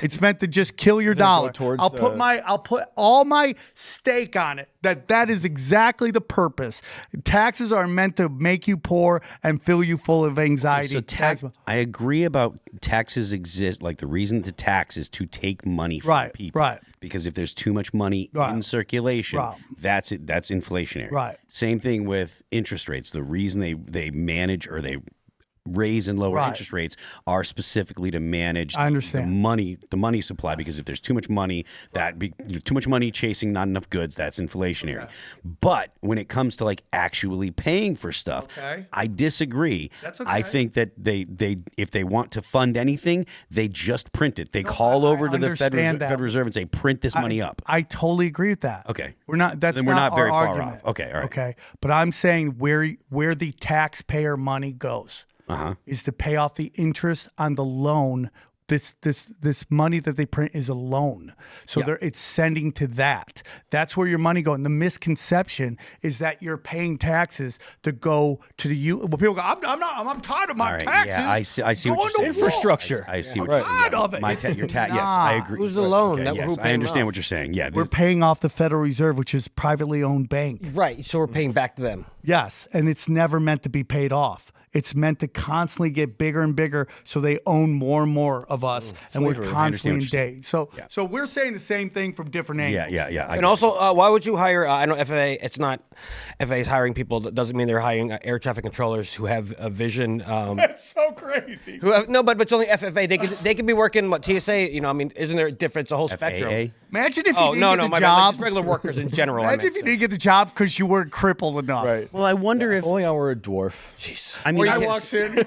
It's meant to just kill your dollar. towards, I'll put all my stake on it that is exactly the purpose. Taxes are meant to make you poor and fill you full of anxiety. So I agree about taxes exist. Like the reason to tax is to take money from people. Right. Because if there's too much money in circulation, that's it. That's inflationary. Right. Same thing with interest rates. The reason they manage or they raise and lower interest rates are specifically to manage the money supply, because if there's too much money, too much money chasing not enough goods, that's inflationary. But when it comes to like actually paying for stuff, I disagree. That's okay. I think that they if they want to fund anything, they just print it. They call over to the Federal Reserve and say, print this money up. I totally agree with that. Okay. We're not very far argument. off. Okay, all right. Okay. But I'm saying where the taxpayer money goes is to pay off the interest on the loan. This money that they print is a loan, so it's sending to that. That's where your money goes. And the misconception is that you're paying taxes to go to the U. Well, people go, I'm tired of my taxes. Yeah, I see what you're saying. Infrastructure. I see what I'm you're saying. tired of it. Yes, I agree. Who's the loan? Okay, yes, I understand what you're saying. Yeah, We're paying off the Federal Reserve, which is a privately owned bank. Right. So we're paying back to them. Yes, and it's never meant to be paid off. It's meant to constantly get bigger and bigger, so they own more and more of us, and we're constantly in debt. So we're saying the same thing from different angles. Yeah. And also, why would you hire? I know FAA. It's not FAA is hiring people. That doesn't mean they're hiring air traffic controllers who have a vision. That's so crazy. But it's only FFA. They could be working TSA. You know, I mean, isn't there a difference? A whole spectrum. FAA? Imagine if you didn't get the job. Just regular workers in general. Imagine if you didn't get the job because you weren't crippled enough. Right. Well, I wonder if Only I were a dwarf. Jeez. I mean, Guy walks in.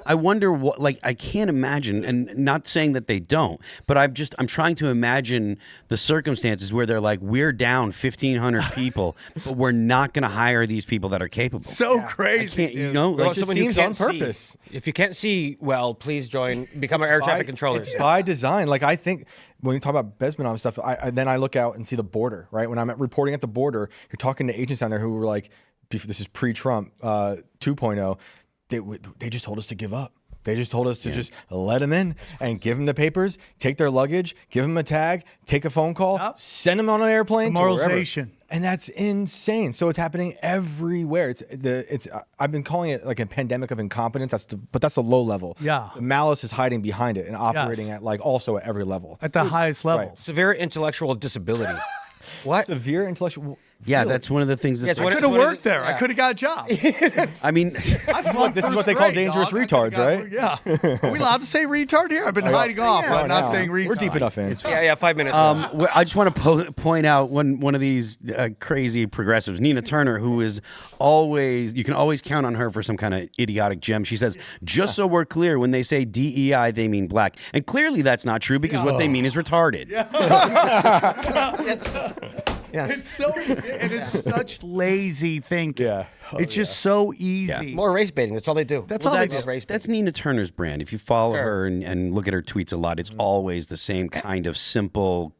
I wonder what, like, I can't imagine, and not saying that they don't, but I'm trying to imagine the circumstances where they're like, we're down 1,500 people, but we're not going to hire these people that are capable. So I crazy. can't, you know, like, Someone seems who on purpose. If you can't see well, please become our air traffic controllers. It's by design. Like, I think when you talk about Besman stuff, then I look out and see the border, right? When I'm reporting at the border, you're talking to agents down there who were like, this is pre-Trump 2.0, they just told us to give up. They just told us to just let them in and give them the papers, take their luggage, give them a tag, take a phone call, send them on an airplane. Demoralization. And that's insane. So it's happening everywhere. I've been calling it like a pandemic of incompetence. But that's a low level. Yeah. The malice is hiding behind it and operating at like also at every level. At the highest level. Right. Severe intellectual disability. What? Severe intellectual. yeah, that's one of the things that I could have worked there. I could have got a job. I mean, This is what they call dangerous retards, right? Yeah. Are we allowed to say retard here? I've been hiding off. I'm not saying retard. We're deep enough in. 5 minutes. I just want to point out one of these crazy progressives, Nina Turner, who is you can always count on her for some kind of idiotic gem. She says, just so we're clear, when they say DEI, they mean black. And clearly that's not true, because what they mean is retarded. It's so, and it's such lazy thinking. Yeah. It's just so easy. More race baiting. That's all they do. That's all they do. That's Nina Turner's brand. If you follow her and look at her tweets a lot, it's always the same kind of simple.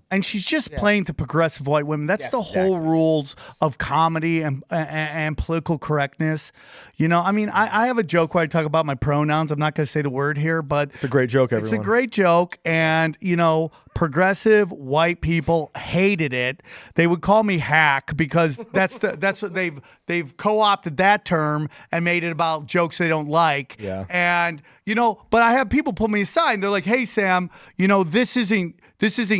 And she's just playing to progressive white women. That's the whole rules of comedy and political correctness. You know, I mean, I have a joke where I talk about my pronouns. I'm not going to say the word here, but It's a great joke, everyone. it's a great joke. And, you know, progressive white people hated it. They would call me hack because that's what they've co-opted that term and made it about jokes they don't like. Yeah. And, you know, but I have people pull me aside and they're like, hey, Sam, you know, this isn't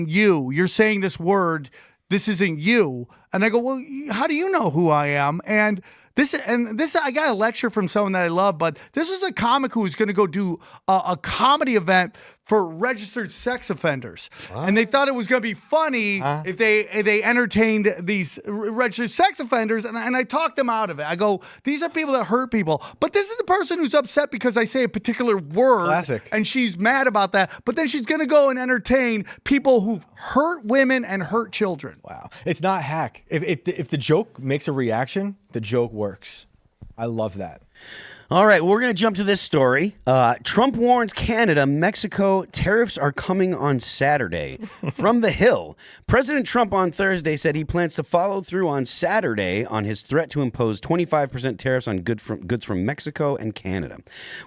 you. You're saying this word. This isn't you. And I go, well, how do you know who I am? And this, I got a lecture from someone that I love, but this is a comic who was going to go do a comedy event for registered sex offenders. And they thought it was going to be funny if they entertained these registered sex offenders. And I talked them out of it. I go, these are people that hurt people. But this is the person who's upset because I say a particular word. Classic. And she's mad about that. But then she's going to go and entertain people who've hurt women and hurt children. Wow. It's not hack. If the joke makes a reaction, the joke works. I love that. All right, we're going to jump to this story. Trump warns Canada, Mexico, tariffs are coming on Saturday. From the Hill, President Trump on Thursday said he plans to follow through on Saturday on his threat to impose 25% tariffs on goods from Mexico and Canada.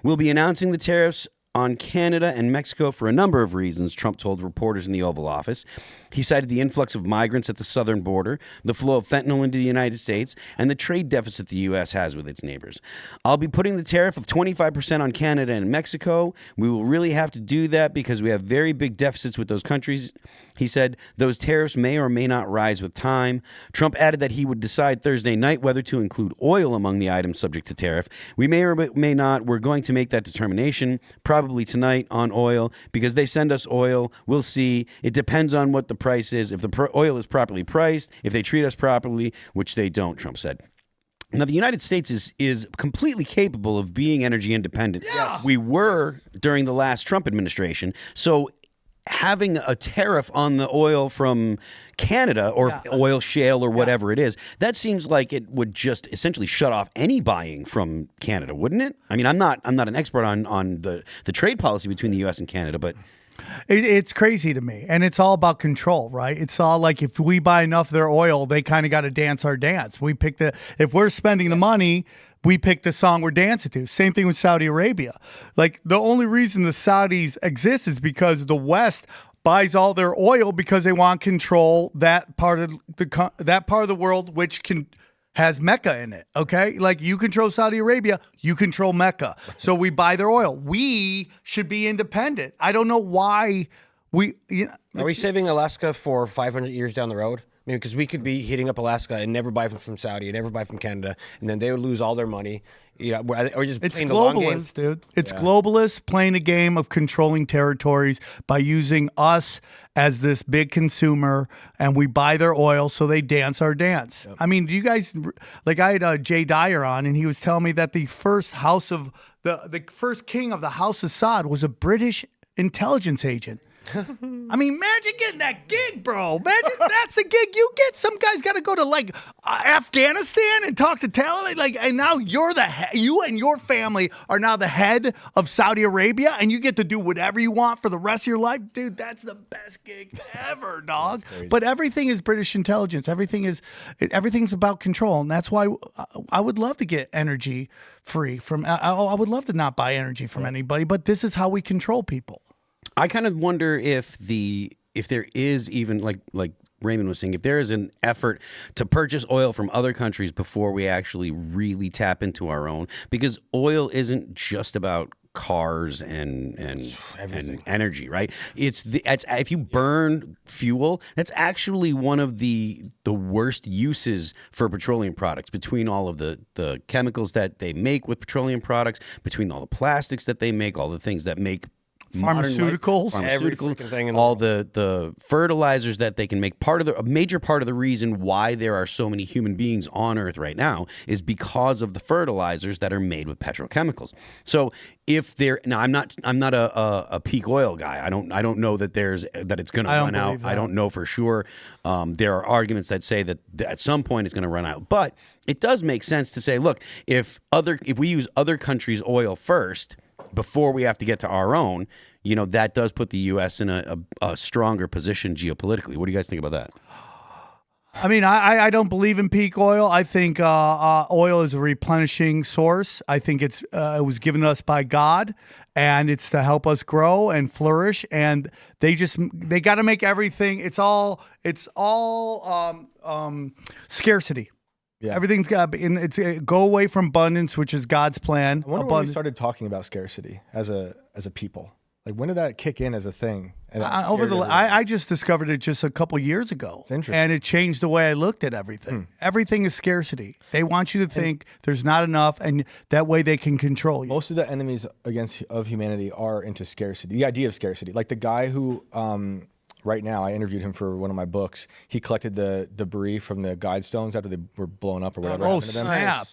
We'll be announcing the tariffs on Canada and Mexico for a number of reasons, Trump told reporters in the Oval Office. He cited the influx of migrants at the southern border, the flow of fentanyl into the United States, and the trade deficit the U.S. has with its neighbors. I'll be putting the tariff of 25% on Canada and Mexico. We will really have to do that because we have very big deficits with those countries. He said those tariffs may or may not rise with time. Trump added that he would decide Thursday night whether to include oil among the items subject to tariff. We may or may not. We're going to make that determination probably tonight on oil because they send us oil. We'll see. It depends on what the price is. If the oil is properly priced, if they treat us properly, which they don't, Trump said. Now, the United States is completely capable of being energy independent. Yes. We were during the last Trump administration. So having a tariff on the oil from Canada or oil shale or whatever it is, that seems like it would just essentially shut off any buying from Canada, wouldn't it? I mean, I'm not an expert on the trade policy between the U.S. and Canada, but it's crazy to me. And it's all about control, right? It's all like if we buy enough of their oil, they kind of got to dance our dance. If we're spending the money, we pick the song we're dancing to. Same thing with Saudi Arabia. Like the only reason the Saudis exist is because the West buys all their oil because they want to control that part of the world which has Mecca in it. Okay, like you control Saudi Arabia, you control Mecca. So we buy their oil. We should be independent. I don't know why Are we saving Alaska for 500 years down the road? I mean, because we could be hitting up Alaska and never buy from Saudi and never buy from Canada, and then they would lose all their money. Yeah, or just it's playing the long game. Globalists, dude. It's globalists playing a game of controlling territories by using us as this big consumer, and we buy their oil, so they dance our dance. Yep. I mean, do you guys like? I had Jay Dyer on, and he was telling me that the first the first king of the House of Saud was a British intelligence agent. I mean, imagine getting that gig, bro. Imagine that's the gig you get. Some guy's got to go to like Afghanistan and talk to Taliban. Like, and now you and your family are now the head of Saudi Arabia, and you get to do whatever you want for the rest of your life, dude. That's the best gig ever, dog. But everything is British intelligence. Everything's about control, and that's why I would love to get energy free from. I would love to not buy energy from anybody, but this is how we control people. I kind of wonder if there is even like Raymond was saying, if there is an effort to purchase oil from other countries before we actually really tap into our own, because oil isn't just about cars and energy, right? It's if you burn fuel, that's actually one of the worst uses for petroleum products. Between all of the chemicals that they make with petroleum products, between all the plastics that they make, all the things that make pharmaceuticals, every freaking thing in all the fertilizers that they can make. A major part of the reason why there are so many human beings on Earth right now is because of the fertilizers that are made with petrochemicals. So I'm not a peak oil guy. I don't know that it's going to run out. I don't know for sure. There are arguments that say that at some point it's going to run out, but it does make sense to say, look, if we use other countries' oil first before we have to get to our own, that does put the U.S. in a stronger position geopolitically. What do you guys think about that? I mean, I don't believe in peak oil. I think oil is a replenishing source. I think it was given to us by God, and it's to help us grow and flourish. And they got to make everything. It's all scarcity. Yeah. Everything's got to go away from abundance, which is God's plan. I wonder when we started talking about scarcity as a people. Like, when did that kick in as a thing? And I just discovered it just a couple years ago. It's interesting. And it changed the way I looked at everything. Everything is scarcity. They want you to think there's not enough, and that way they can control you. Most of the enemies of humanity are into scarcity, the idea of scarcity. Like the guy who... right now, I interviewed him for one of my books. He collected the debris from the guide stones after they were blown up or whatever happened to them. Snap.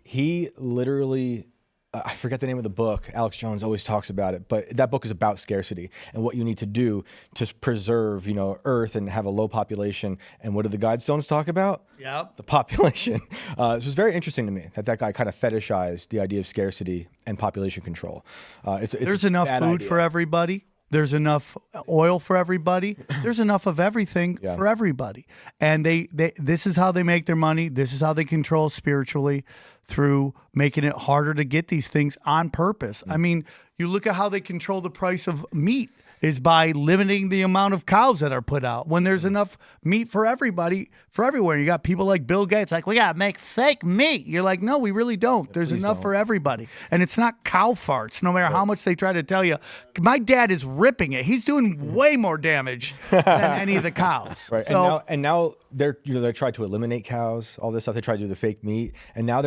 He literally, I forget the name of the book. Alex Jones always talks about it, but that book is about scarcity and what you need to do to preserve, Earth and have a low population. And what do the guide stones talk about? Yep. The population. So it's very interesting to me that guy kind of fetishized the idea of scarcity and population control. There's enough food for everybody. There's enough oil for everybody. There's enough of everything for everybody. And this is how they make their money. This is how they control spiritually, through making it harder to get these things on purpose. I mean, You look at how they control the price of meat is by limiting the amount of cows that are put out when there's enough meat for everybody, for everywhere. You got people like Bill Gates, like, we got to make fake meat. You're like, no, we really don't. There's enough for everybody. And it's not cow farts, no matter how much they try to tell you. My dad is ripping it. He's doing way more damage than any of the cows. Right. So, And now they're, they tried to eliminate cows, all this stuff. They tried to do the fake meat. And now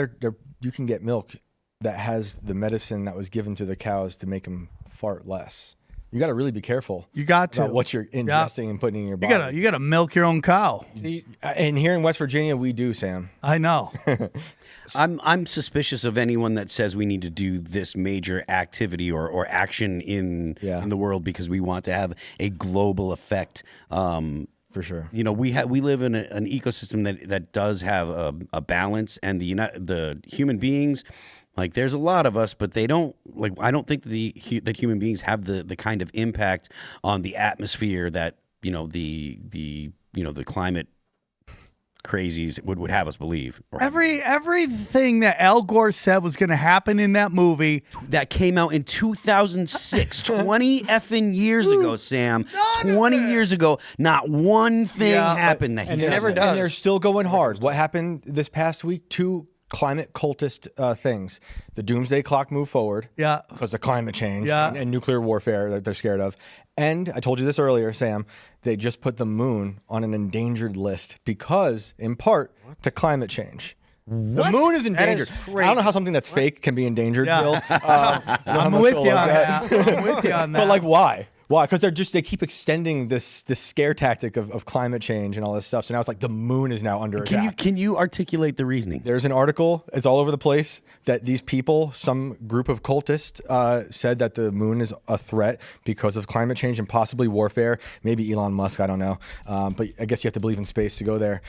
you can get milk that has the medicine that was given to the cows to make them fart less. You got to really be careful. You got to. About what you're ingesting and putting in your body. You gotta milk your own cow. And here in West Virginia, we do, Sam. I know. I'm suspicious of anyone that says we need to do this major activity or action in the world because we want to have a global effect. For sure. You know, we live in an ecosystem that does have a balance, and the human beings. Like, there's a lot of us, but they don't, like, I don't think that human beings have the kind of impact on the atmosphere that, you know, the climate crazies would have us believe. Everything that Al Gore said was going to happen in that movie that came out in 2006, 20 effing years ago, Sam. 20 years ago, not one thing happened that he said. never does. And they're still going hard. What happened this past week? 2 climate cultist things. The doomsday clock moved forward because of climate change and nuclear warfare that they're scared of. And I told you this earlier, Sam, they just put the moon on an endangered list because, in part, to climate change. The moon is endangered. I don't know how something that's fake can be endangered, Bill. I'm with you on that. I'm with you on that. But like, why? Why? Because they keep extending this scare tactic of climate change and all this stuff. So now it's like the moon is now under attack. Can you articulate the reasoning? There's an article, it's all over the place, that these people, some group of cultists, said that the moon is a threat because of climate change and possibly warfare. Maybe Elon Musk, I don't know. But I guess you have to believe in space to go there.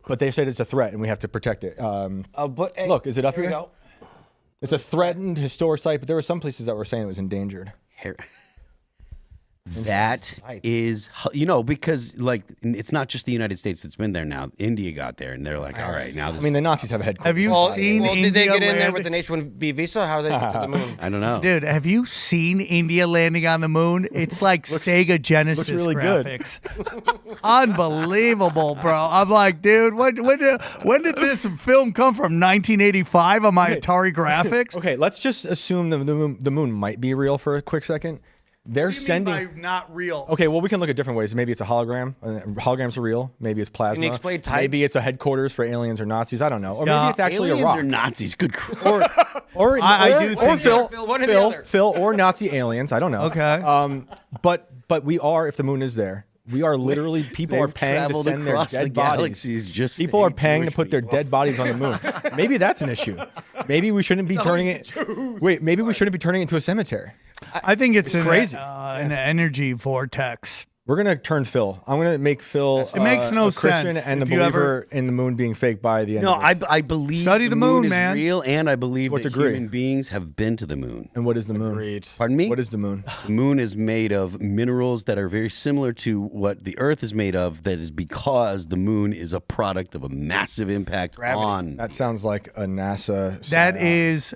But they said it's a threat and we have to protect it. But hey, look, is it up here? We go. It's a threatened historic site, but there were some places that were saying it was endangered. That is, you know, because like it's not just the United States that's been there now. India got there, and they're like, all right, now this. I mean, the Nazis have a headquarters. Have you seen India did they get in there land- with an H-1B visa? How did they get to the moon? I don't know. Dude, have you seen India landing on the moon? It's like Sega Genesis really good. graphics. Unbelievable, bro. I'm like, dude, when did this film come from? 1985 on my Atari graphics? Okay, let's just assume the moon might be real for a quick second. They're sending. Not real. Okay, well, we can look at different ways. Maybe it's a hologram. Holograms are real. Maybe it's plasma. Can you explain types? Maybe it's a headquarters for aliens or Nazis. I don't know. Or maybe it's actually Aliens a rock. or Nazis? Good Christ. Or I do think- Phil, one or the other. Phil, or Nazi aliens. I don't know. Okay. But we are, if the moon is there, we are literally, people are paying to traveled send their across the dead bodies. galaxies just People to are hate paying to Jewish put their people. dead bodies on the moon. Maybe that's an issue. Maybe we shouldn't be turning it. Wait, maybe we shouldn't be turning it into a cemetery. I think it's crazy. An energy vortex. We're gonna turn Phil. I'm gonna make Phil. It makes no a Christian sense and a if you believer in the moon being fake by the end. No, of this. I believe Study the moon, is man. real, and I believe What that degree? human beings have been to the moon. And what is the moon? Pardon me? What is the moon? The moon is made of minerals that are very similar to what the Earth is made of. That is because the moon is a product of a massive impact on. That sounds like a NASA. That psyop. is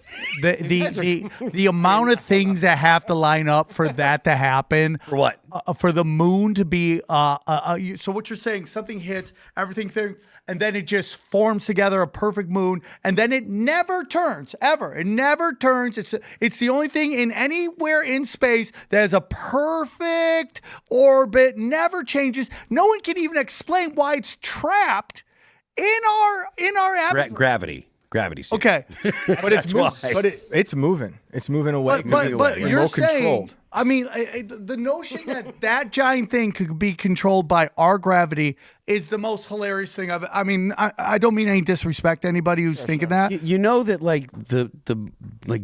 the amount of things that have to line up for that to happen. For what? For the moon to be so what you're saying, something hits, everything and then it just forms together a perfect moon, and then it never turns, ever. It never turns. It's the only thing in anywhere in space that has a perfect orbit, never changes. No one can even explain why it's trapped in our atmosphere. Gravity. Sam. Okay. But it's it's moving. It's moving away. But Remote you're saying, controlled. I mean, the notion that giant thing could be controlled by our gravity is the most hilarious thing I've. I mean, I don't mean any disrespect to anybody who's thinking that. You know that like the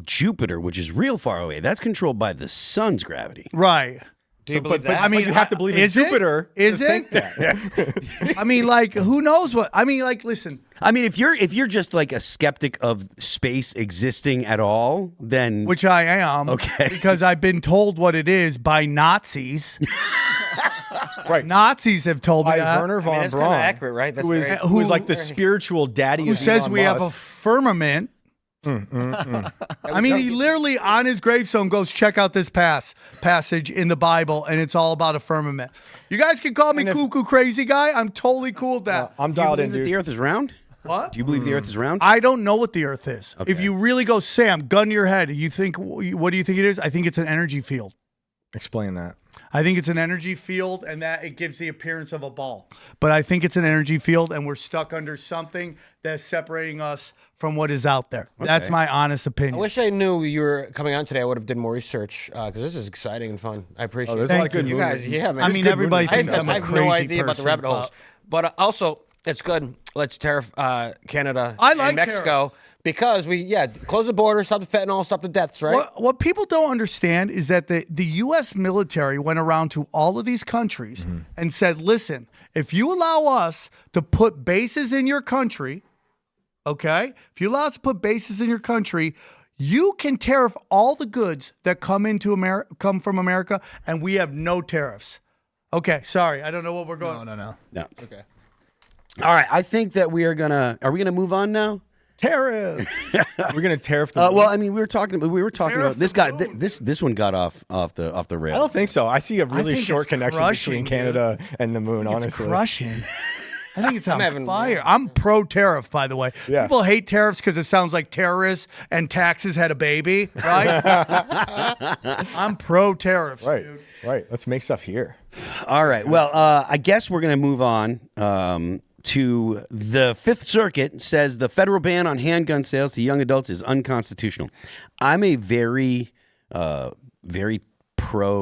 Jupiter, which is real far away, that's controlled by the sun's gravity. Right. Do you believe that? I mean, you have to believe in is it? Jupiter. Is to it? think that. I mean, like, who knows what? I mean, like, listen. I mean, if you're just like a skeptic of space existing at all, then Which I am. Okay. Because I've been told what it is by Nazis. Right. Nazis have told me By that. Werner von that's Braun, kinda accurate, right? That's who is very- who is like the spiritual daddy Who of says Elon we have a Musk. firmament I mean, he literally on his gravestone goes, check out this passage in the Bible, and it's all about a firmament. You guys can call me cuckoo crazy guy. I'm totally cool with that. I'm Do you dialed believe in, that dude. the Earth is round? What? Do you believe the Earth is round? I don't know what the Earth is. Okay. If you really go, Sam, gun to your head, you think, what do you think it is? I think it's an energy field. Explain that. I think it's an energy field, and that it gives the appearance of a ball. But I think it's an energy field, and we're stuck under something that's separating us from what is out there. That's my honest I opinion. wish I knew you were coming on today. I would have done more research because this is exciting and fun. I appreciate there's it. a lot of Thank good you. You movies. guys, yeah, man. I It's mean, good everybody movies. thinks I'm a I have crazy no idea about the person, rabbit holes. But also, it's good. Let's tariff Canada I like and Mexico tariffs. because close the border, stop the fentanyl, stop the deaths, right? What people don't understand is that the U.S. military went around to all of these countries and said, listen, if you allow us to put bases in your country, okay, if you allow us to put bases in your country, you can tariff all the goods that come from America, and we have no tariffs. Okay, sorry, I don't know what we're going. No. No. Okay. All right. I think that we are gonna move on now? Tariff. We're gonna tariff the. Well, I mean, we were talking Tariff about this the guy. moon. This one got off the rails. I don't think so. I see a really think short it's connection crushing, between Canada and the moon. It's Honestly, crushing. I think it's on having- fire. I'm pro tariff, by the way. Yeah. People hate tariffs because it sounds like terrorists and taxes had a baby, right? I'm pro tariffs, Right, dude. right. Let's make stuff here. All right. Well, I guess we're going to move on to the Fifth Circuit says the federal ban on handgun sales to young adults is unconstitutional. I'm a very pro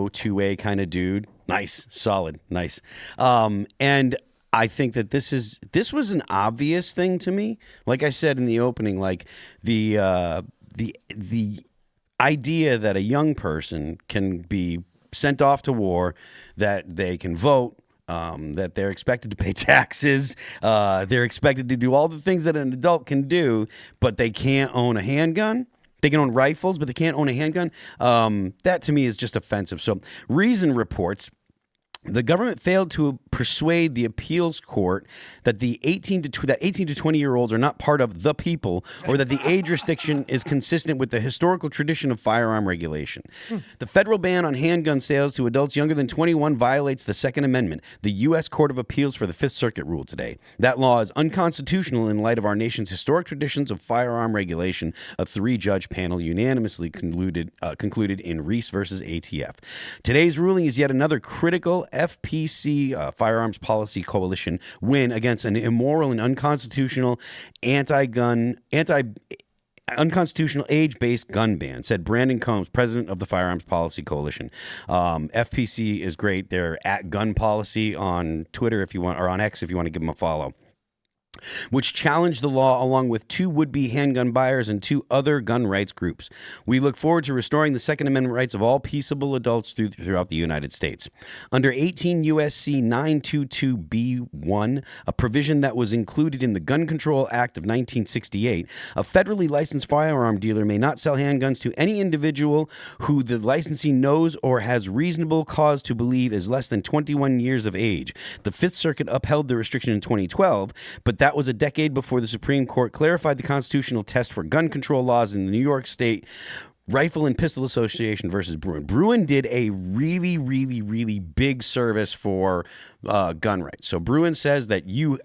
2A kind of dude. Nice, solid, nice. And I think that this was an obvious thing to me. Like I said in the opening, like the idea that a young person can be sent off to war, that they can vote, that they're expected to pay taxes, they're expected to do all the things that an adult can do, but they can't own a handgun. They can own rifles, but they can't own a handgun. That to me is just offensive. So Reason reports the government failed to persuade the appeals court that the 18 to 20-year-olds are not part of the people, or that the age restriction is consistent with the historical tradition of firearm regulation. The federal ban on handgun sales to adults younger than 21 violates the Second Amendment. The U.S. Court of Appeals for the Fifth Circuit ruled today. That law is unconstitutional in light of our nation's historic traditions of firearm regulation. A 3-judge panel unanimously concluded in Reese versus ATF. Today's ruling is yet another critical FPC Firearms Policy Coalition win against an immoral and unconstitutional unconstitutional age-based gun ban, said Brandon Combs, president of the Firearms Policy Coalition. FPC is great. They're at Gun Policy on Twitter if you want, or on X if you want to give them a follow, which challenged the law along with 2 would-be handgun buyers and 2 other gun rights groups. We look forward to restoring the Second Amendment rights of all peaceable adults throughout the United States. Under 18 U.S.C. 922B1, a provision that was included in the Gun Control Act of 1968, a federally licensed firearm dealer may not sell handguns to any individual who the licensee knows or has reasonable cause to believe is less than 21 years of age. The Fifth Circuit upheld the restriction in 2012, but that was a decade before the Supreme Court clarified the constitutional test for gun control laws in the New York State Rifle and Pistol Association versus Bruin. Bruin did a really, really, really big service for gun rights. So Bruin says that you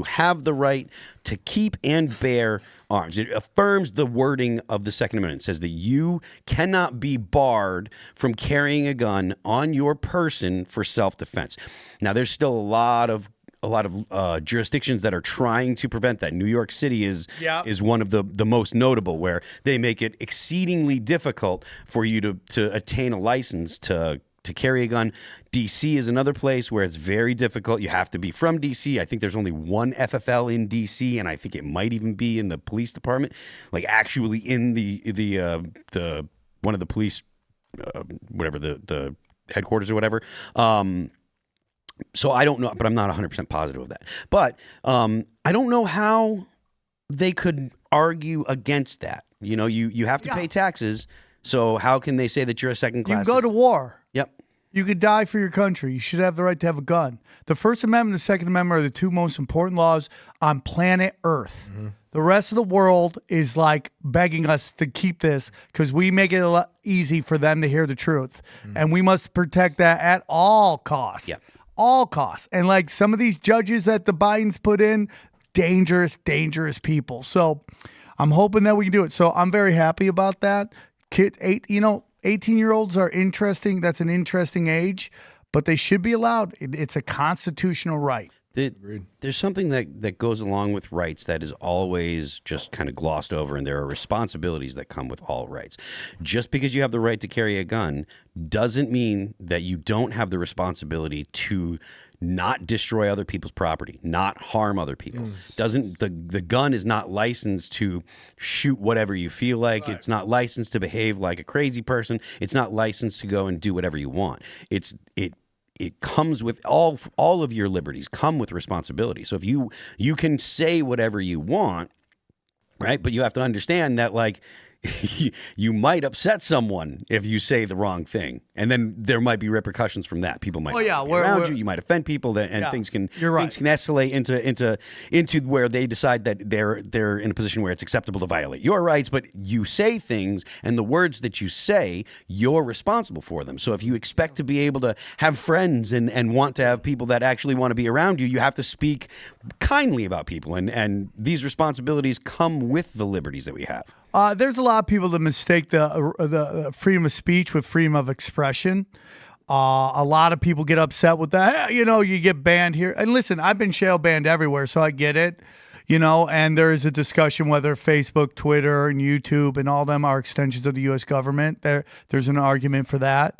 have the right to keep and bear arms. It affirms the wording of the Second Amendment. It says that you cannot be barred from carrying a gun on your person for self-defense. Now, there's still a lot of jurisdictions that are trying to prevent that. New York City is one of the most notable, where they make it exceedingly difficult for you to attain a license to carry a gun. DC is another place where it's very difficult. You have to be from DC. I think there's only one FFL in DC, and I think it might even be in the police department, like actually in the one of the police, whatever the headquarters or whatever. So I don't know, but I'm not 100% positive of that. But I don't know how they could argue against that. You know, you have to pay taxes, so how can they say that you're a second class? You go to war. Yep. You could die for your country. You should have the right to have a gun. The First Amendment and the Second Amendment are the 2 most important laws on planet Earth. The rest of the world is like begging us to keep this because we make it a lot easy for them to hear the truth. And we must protect that at all costs. Yeah. All costs. And like some of these judges that the Bidens put in, dangerous, dangerous people. So I'm hoping that we can do it. So I'm very happy about that. 18-year-olds are interesting. That's an interesting age, but they should be allowed. It's a constitutional right. There's something that goes along with rights that is always just kind of glossed over, and there are responsibilities that come with all rights. Just because you have the right to carry a gun doesn't mean that you don't have the responsibility to not destroy other people's property, not harm other people. The gun is not licensed to shoot whatever you feel like. Right. It's not licensed to behave like a crazy person. It's not licensed to go and do whatever you want. It comes with all of your liberties come with responsibility. So if you can say whatever you want, right? But you have to understand that like you might upset someone if you say the wrong thing, and then there might be repercussions from that. People might be around you. You might offend people, and things can escalate into where they decide that they're in a position where it's acceptable to violate your rights. But you say things, and the words that you say, you're responsible for them. So if you expect to be able to have friends and want to have people that actually want to be around you, you have to speak kindly about people, and these responsibilities come with the liberties that we have. There's a lot of people that mistake the freedom of speech with freedom of expression. A lot of people get upset with that. You get banned here. And listen, I've been shadow banned everywhere, so I get it. And there is a discussion whether Facebook, Twitter, and YouTube and all them are extensions of the U.S. government. There's an argument for that.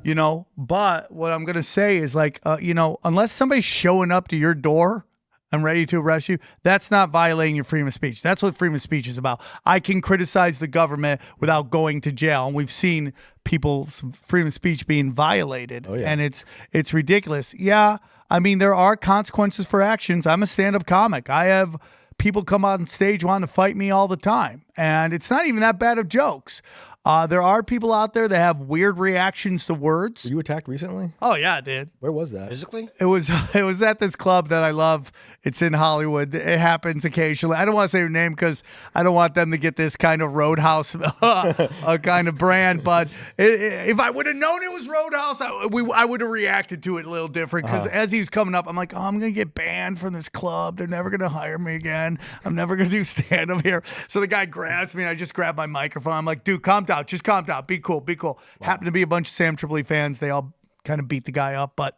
But what I'm going to say is like, unless somebody's showing up to your door, I'm ready to arrest you. That's not violating your freedom of speech. That's what freedom of speech is about. I can criticize the government without going to jail. And we've seen people's freedom of speech being violated. Oh, yeah. And it's ridiculous. Yeah, I mean, there are consequences for actions. I'm a stand-up comic. I have people come on stage wanting to fight me all the time. And it's not even that bad of jokes. There are people out there that have weird reactions to words. Were you attacked recently? Oh, yeah, I did. Where was that? Physically? It was at this club that I love. It's in Hollywood. It happens occasionally. I don't want to say your name because I don't want them to get this kind of Roadhouse kind of brand. But if I would have known it was Roadhouse, I would have reacted to it a little different. Because as he was coming up, I'm like, I'm going to get banned from this club. They're never going to hire me again. I'm never going to do stand-up here. So the guy grabs me, and I just grab my microphone. I'm like, dude, calm down. Just calm down. Be cool. Be cool. Wow. Happened to be a bunch of Sam Tripoli fans. They all kind of beat the guy up. But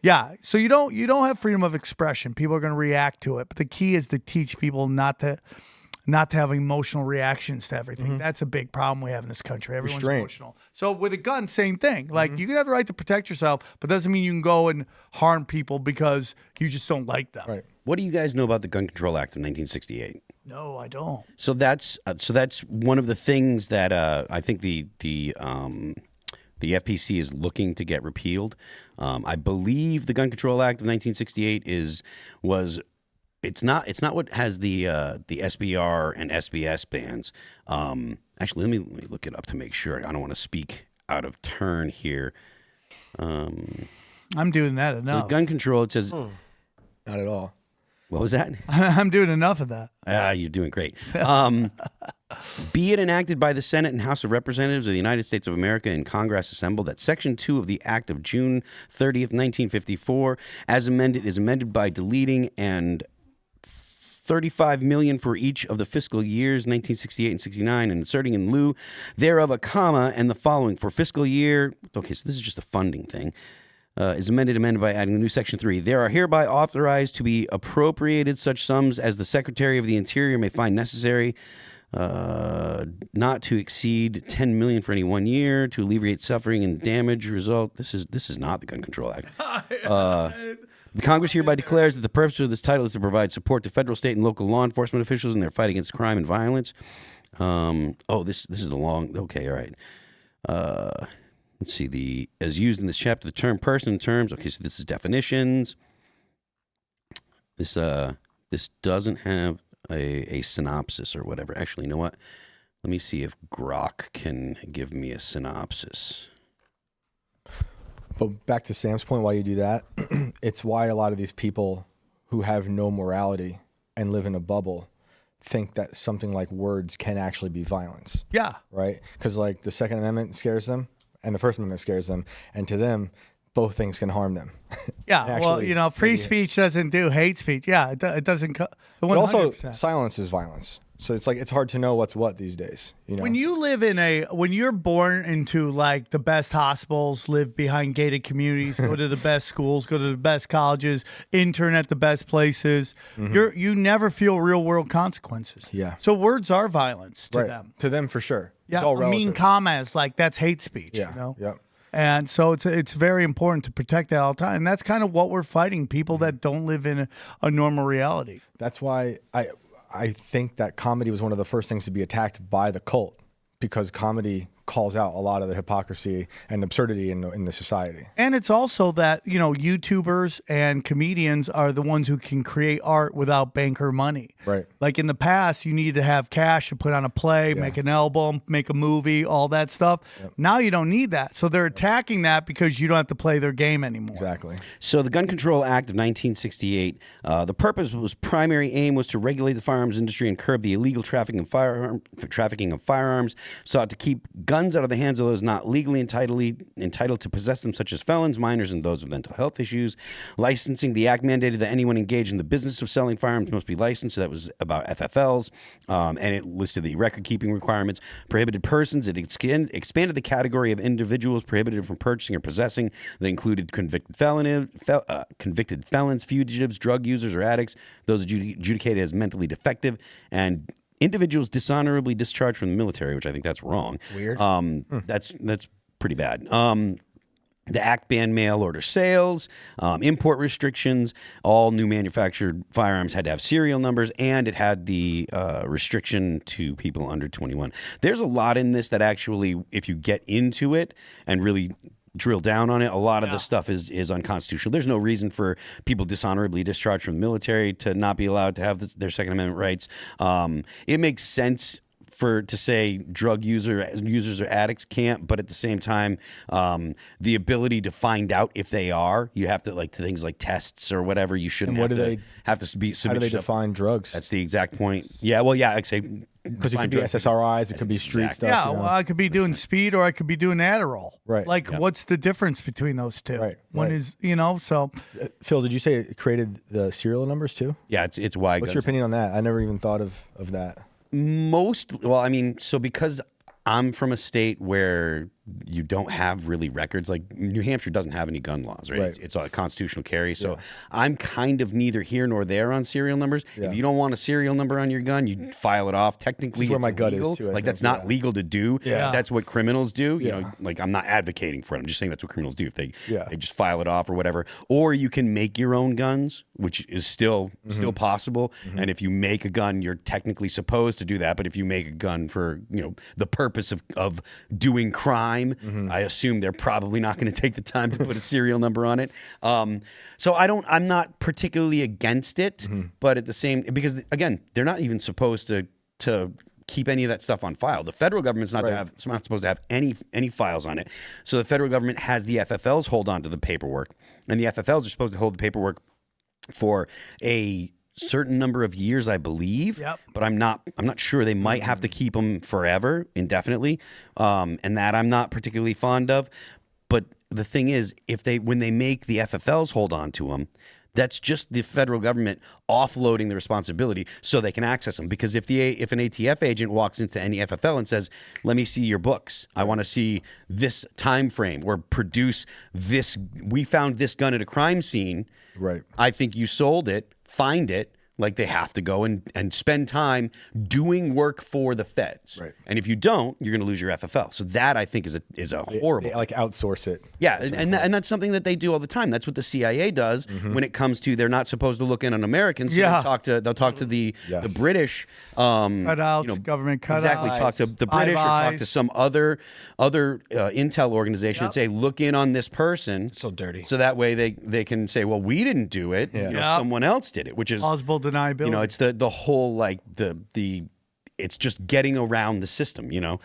yeah, so you don't have freedom of expression. People are going to react to it. But the key is to teach people not to have emotional reactions to everything. Mm-hmm. That's a big problem we have in this country. Everyone's emotional. So with a gun, same thing. Like you can have the right to protect yourself, but doesn't mean you can go and harm people because you just don't like them. Right. What do you guys know about the Gun Control Act of 1968? No, I don't. So that's one of the things that I think the FPC is looking to get repealed. I believe the Gun Control Act of 1968 it's not what has the SBR and SBS bans. Actually, let me look it up to make sure. I don't want to speak out of turn here. I'm doing that enough. So gun control, it says not at all. What was that? I'm doing enough of that. You're doing great. Be it enacted by the Senate and House of Representatives of the United States of America and Congress assembled that Section 2 of the Act of June 30th, 1954, as amended, is amended by deleting and $35 million for each of the fiscal years 1968 and 69, and inserting in lieu thereof a comma and the following for fiscal year. Okay, so this is just a funding thing. Is amended by adding the new Section 3. There are hereby authorized to be appropriated such sums as the Secretary of the Interior may find necessary, not to exceed $10 million for any 1 year, to alleviate suffering and damage result. This is not the Gun Control Act. Congress hereby declares that the purpose of this title is to provide support to federal, state, and local law enforcement officials in their fight against crime and violence. This is the long. Okay, all right. Let's see, as used in this chapter, the term person in terms. Okay, so this is definitions. This doesn't have a synopsis or whatever. Actually, you know what? Let me see if Grok can give me a synopsis. But back to Sam's point, why you do that, it's why a lot of these people who have no morality and live in a bubble think that something like words can actually be violence. Yeah. Right? Because like the Second Amendment scares them and the First Amendment scares them, and to them, both things can harm them. Yeah. Well, Actually, you know, free speech doesn't do hate speech. Yeah. It doesn't. But also, 100%. silence is violence. So it's like it's hard to know what's what these days. You know, When you live when you're born into like the best hospitals, live behind gated communities, go to the best schools, go to the best colleges, intern at the best places, you never feel real world consequences. Yeah. So words are violence to right. them. To them, for sure. Yeah. It's all A mean relative. comma is like that's hate speech. Yeah. You know? Yep. And so it's very important to protect that all the time. And that's kind of what we're fighting, people that don't live in a normal reality. That's why I think that comedy was one of the first things to be attacked by the cult, because comedy calls out a lot of the hypocrisy and absurdity in the society. And it's also that, you know, YouTubers and comedians are the ones who can create art without banker money. Right. Like in the past, you needed to have cash to put on a play, make an album, make a movie, all that stuff. Now you don't need that. So they're attacking that because you don't have to play their game anymore. Exactly. So the Gun Control Act of 1968, the primary aim was to regulate the firearms industry and curb the illegal trafficking of firearms, sought to keep guns out of the hands of those not legally entitled to possess them, such as felons, minors, and those with mental health issues. Licensing, the act mandated that anyone engaged in the business of selling firearms must be licensed. So that was about FFLs, and it listed the record-keeping requirements. Prohibited persons, it expanded the category of individuals prohibited from purchasing or possessing. That included convicted felons, fugitives, drug users, or addicts, those adjudicated as mentally defective, and individuals dishonorably discharged from the military, which I think that's wrong. Weird. That's pretty bad. The act banned mail order sales, import restrictions. All new manufactured firearms had to have serial numbers, and it had the restriction to people under 21. There's a lot in this that actually, if you get into it and really drill down on it, a lot of the stuff is unconstitutional. There's no reason for people dishonorably discharged from the military to not be allowed to have their Second Amendment rights. It makes sense to say drug users or addicts can't, but at the same time, the ability to find out if they are, you have to, like, things like tests or whatever. You shouldn't And have to be. How do they define drugs? That's the exact point. Yeah, well, yeah, I'd say Because it could be SSRIs, it could be street Exactly. stuff. Yeah, you know? well, I could be doing speed or I could be doing Adderall. Right. Like, what's the difference between those two? Right, One right. is, you know, so Phil, did you say it created the serial numbers too? Yeah, it's why. What's your opinion on that? I never even thought of that. So because I'm from a state where you don't have really records, like New Hampshire doesn't have any gun laws, right? Right. It's a constitutional carry. So I'm kind of neither here nor there on serial numbers. Yeah. If you don't want a serial number on your gun, you file it off. Technically, This is where it's my gut is, illegal. too, I Like, think, that's not yeah. legal to do. Yeah. That's what criminals do. You Yeah. know, like, I'm not advocating for it. I'm just saying that's what criminals do. If they Yeah. they just file it off or whatever. Or you can make your own guns, which is still possible. And if you make a gun, you're technically supposed to do that. But if you make a gun for, you know, the purpose of doing crime, I assume they're probably not going to take the time to put a serial number on it. So I'm not particularly against it, but at the same, because again, they're not even supposed to keep any of that stuff on file. The federal government's not it's not supposed to have any files on it. So the federal government has the FFLs hold on to the paperwork, and the FFLs are supposed to hold the paperwork for a certain number of years, I believe. Yep. But I'm not sure. They might have to keep them forever, indefinitely, and that I'm not particularly fond of. But the thing is, when they make the FFLs hold on to them, that's just the federal government offloading the responsibility so they can access them. Because if an ATF agent walks into any FFL and says, "Let me see your books. I want to see this time frame or produce this. We found this gun at a crime scene. Right. I think you sold it. Find it." Like, they have to go and spend time doing work for the feds. Right. And if you don't, you're going to lose your FFL. So that, I think, is a horrible. They like outsource it. Yeah, and that's something that they do all the time. That's what the CIA does when it comes to, they're not supposed to look in on Americans. So Yeah. they'll talk to the British. cutouts, government cutouts. Exactly. Talk to the British or talk to some other intel organization and say, look in on this person. So dirty. So that way they can say, well, we didn't do it. You know, Yep. someone else did it, which is Plausible deniability. you know, it's the whole, like, the it's just getting around the system, you know.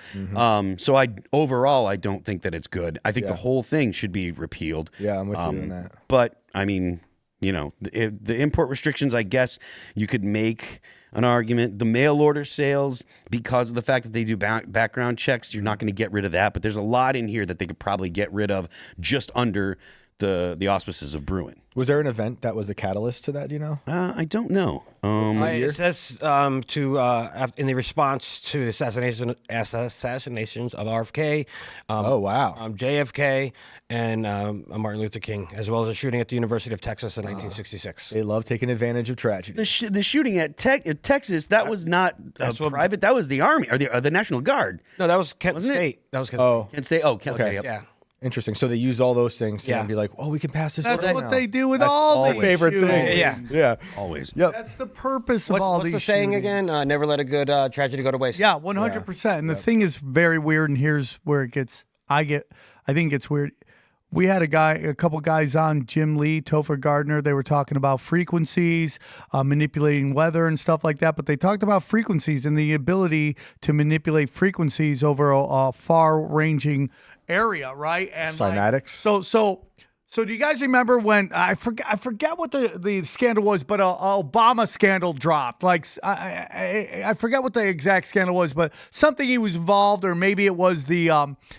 So I don't think that it's good. I think the whole thing should be repealed. Yeah, I'm with you on that. But I mean, you know, the import restrictions, I guess you could make an argument. The mail order sales, because of the fact that they do background checks, you're not going to get rid of that. But there's a lot in here that they could probably get rid of just under the auspices of Bruin. Was there an event that was the catalyst to that? Do you know? I don't know. It says in the response to assassinations of RFK, Oh, wow. JFK, and Martin Luther King, as well as a shooting at the University of Texas in 1966. They love taking advantage of tragedy. The shooting at Texas, that was not private. That was the Army or the National Guard. No, that was Kent Wasn't it? State. That was Kent Oh, Kent State. Oh, Kent. Okay. Okay. Yep. State. Yeah. interesting. So they use all those things to Yeah. be like, oh, we can pass this. That's right what now. they do with That's all my these favorite thing. shootings. Yeah. Yeah. Always. Yep. That's the purpose of What's, all what's these the saying shootings. again? Never let a good tragedy go to waste. Yeah, 100%. And the thing is very weird, and here's where it gets. I think it's weird. We had a couple guys on, Jim Lee, Topher Gardner. They were talking about frequencies, manipulating weather and stuff like that. But they talked about frequencies and the ability to manipulate frequencies over a far-ranging area, right? And Cymatics. So do you guys remember when I forget what the scandal was, but a Obama scandal dropped? Like I forget what the exact scandal was, but something he was involved, or maybe it was the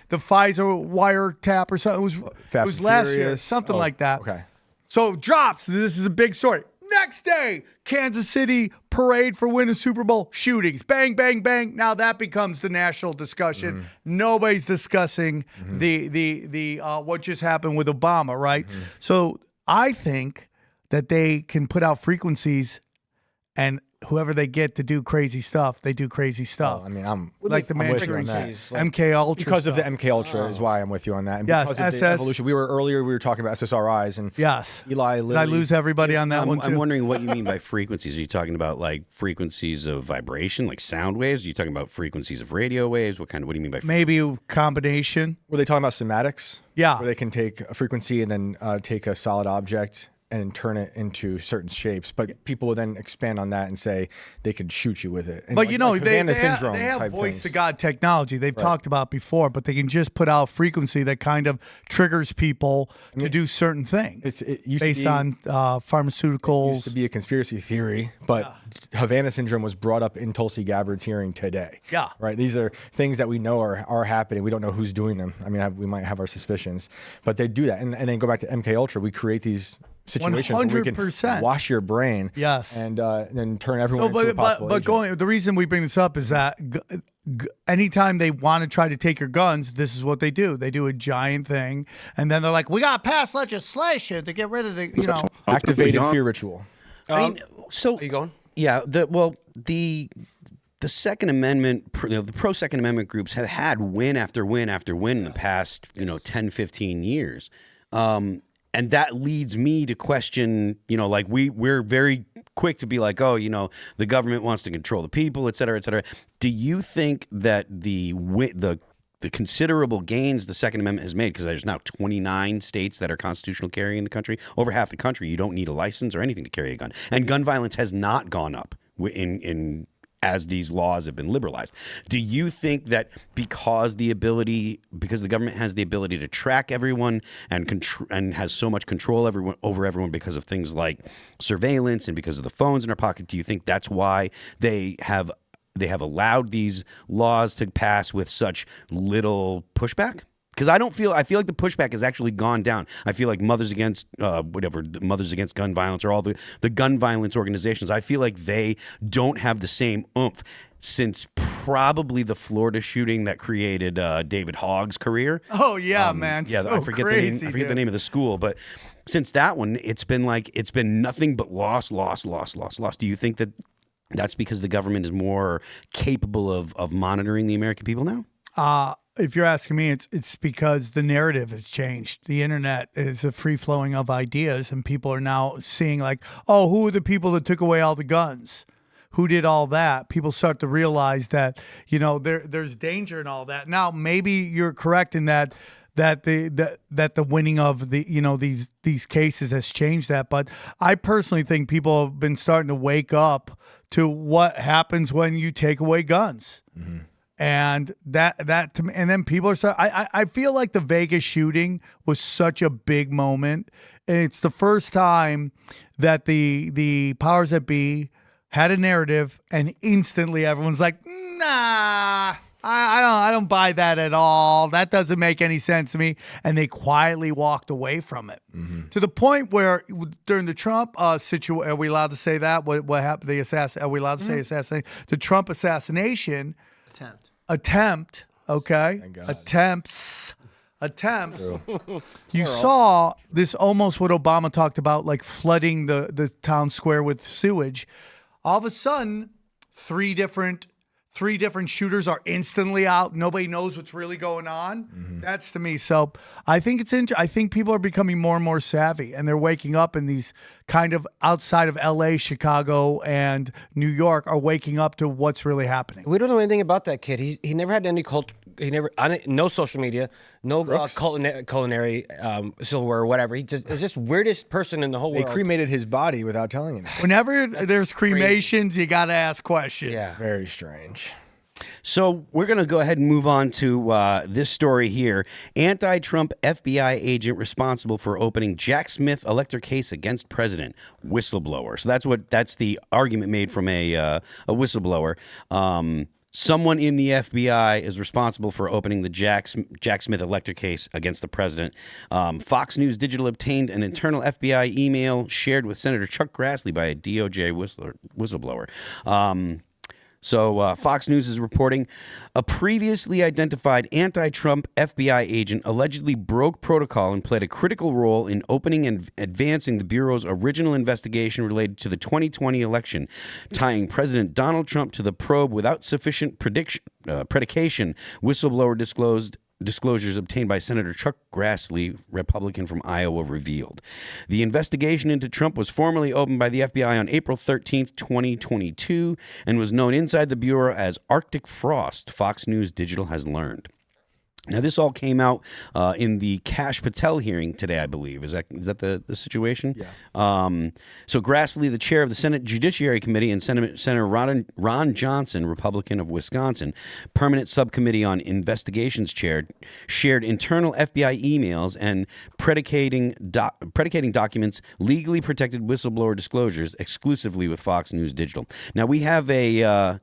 Pfizer wiretap or something. It was last year, Furious. something Oh, like that. okay. So it drops. This is a big story. Next day, Kansas City parade for winning Super Bowl, shootings, bang, bang, bang. Now that becomes the national discussion. Nobody's discussing the what just happened with Obama, right? So I think that they can put out frequencies, and whoever they get to do crazy stuff, they do crazy stuff. I mean, I'm like the I'm with you on that. frequencies, like- MK Ultra Because of the stuff. MK Ultra is why I'm with you on that. And Yes, because of SS. the evolution. We were talking about SSRIs and Yes. Eli Did Lilly. I lose everybody on that one too? I'm wondering what you mean by frequencies. Are you talking about like frequencies of vibration, like sound waves? Are you talking about frequencies of radio waves? What do you mean by Maybe a combination. Were they talking about cymatics? Yeah. Where they can take a frequency and then take a solid object and turn it into certain shapes. But people will then expand on that and say they could shoot you with it. And But like- you know, like they Havana have syndrome type voice things. to God technology. They've talked about before, but they can just put out frequency that kind of triggers people to do certain things It used based to be, on pharmaceuticals. used to be a conspiracy theory, but Havana syndrome was brought up in Tulsi Gabbard's hearing today. Yeah. Right. These are things that we know are happening. We don't know who's doing them. I mean, we might have our suspicions, but they do that. And then go back to MK Ultra. We create these situations where we can 100%. wash your brain. Yes. And then turn everyone So, into a possible agent. the reason we bring this up is that anytime they want to try to take your guns, this is what they do. They do a giant thing, and then they're like, "We got to pass legislation to get rid of the," Activated fear ritual. I mean, so Are you going? yeah, the Second Amendment, the pro-Second Amendment groups have had win after win after win in the past, 10, 15 years. And that leads me to question, like we're very quick to be like, oh, the government wants to control the people, et cetera, et cetera. Do you think that the considerable gains the Second Amendment has made, because there's now 29 states that are constitutional carry in the country, over half the country, you don't need a license or anything to carry a gun, and gun violence has not gone up as these laws have been liberalized. Do you think that because the government has the ability to track everyone and has so much control over everyone because of things like surveillance and because of the phones in our pocket, do you think that's why they have allowed these laws to pass with such little pushback? Because I feel like the pushback has actually gone down. I feel like Mothers Against Gun Violence, or all the gun violence organizations, I feel like they don't have the same oomph since probably the Florida shooting that created David Hogg's career. Oh yeah, man. Yeah, so I forget crazy, the name of the school, but since that one, it's been nothing but loss. Do you think that that's because the government is more capable of monitoring the American people now? If you're asking me, it's because the narrative has changed. The internet is a free flowing of ideas, and people are now seeing like, oh, who are the people that took away all the guns? Who did all that? People start to realize that there's danger in all that. Now, maybe you're correct in that the winning of these cases has changed that, but I personally think people have been starting to wake up to what happens when you take away guns. Mm-hmm. And that to me, and then people are I feel like the Vegas shooting was such a big moment. It's the first time that the powers that be had a narrative, and instantly everyone's like, nah, I don't buy that at all. That doesn't make any sense to me. And they quietly walked away from it to the point where during the Trump situation, are we allowed to say that? What happened? Are we allowed to say assassination? The Trump assassination attempt. Okay, attempts. You saw this almost what Obama talked about, like flooding the town square with sewage. All of a sudden, three different shooters are instantly out. Nobody knows what's really going on. That's to me. So I think I think people are becoming more and more savvy, and they're waking up in these kind of outside of LA, Chicago, and New York are waking up to what's really happening. We don't know anything about that kid. He never had any cult. He never no social media, no culinary silverware or whatever. He just is just weirdest person in the whole They world. cremated his body without telling him. Whenever there's cremations, you got to ask questions. Yeah. Very strange. So we're going to go ahead and move on to this story here. Anti-Trump FBI agent responsible for opening Jack Smith elector case against president. Whistleblower. So that's the argument made from a whistleblower. Someone in the FBI is responsible for opening the Jack Smith elector case against the president. Fox News Digital obtained an internal FBI email shared with Senator Chuck Grassley by a DOJ whistleblower. So Fox News is reporting a previously identified anti-Trump FBI agent allegedly broke protocol and played a critical role in opening and advancing the Bureau's original investigation related to the 2020 election, tying President Donald Trump to the probe without sufficient predication. Whistleblower disclosures obtained by Senator Chuck Grassley, Republican from Iowa, revealed. The investigation into Trump was formally opened by the FBI on April 13th, 2022, and was known inside the Bureau as Arctic Frost, Fox News Digital has learned. Now, this all came out in the Patel hearing today, I believe. Is that the situation? Yeah. So Grassley, the chair of the Senate Judiciary Committee, and Senator Ron Johnson, Republican of Wisconsin, permanent subcommittee on investigations shared internal FBI emails and predicating documents legally protected whistleblower disclosures exclusively with Fox News Digital. Now, we have a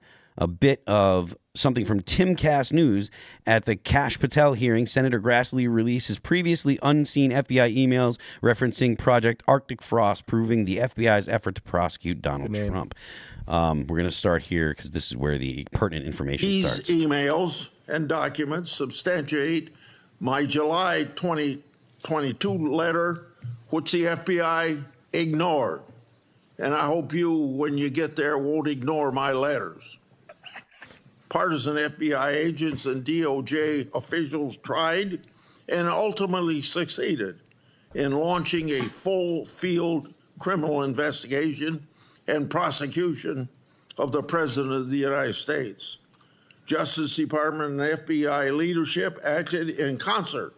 bit of something from Timcast News. At the Patel hearing, Senator Grassley releases previously unseen FBI emails referencing Project Arctic Frost, proving the FBI's effort to prosecute Donald Trump. We're going to start here because this is where the pertinent information starts. These emails and documents substantiate my July 2022 letter, which the FBI ignored. And I hope you, when you get there, won't ignore my letters. Partisan FBI agents and DOJ officials tried and ultimately succeeded in launching a full field criminal investigation and prosecution of the President of the United States. Justice Department and FBI leadership acted in concert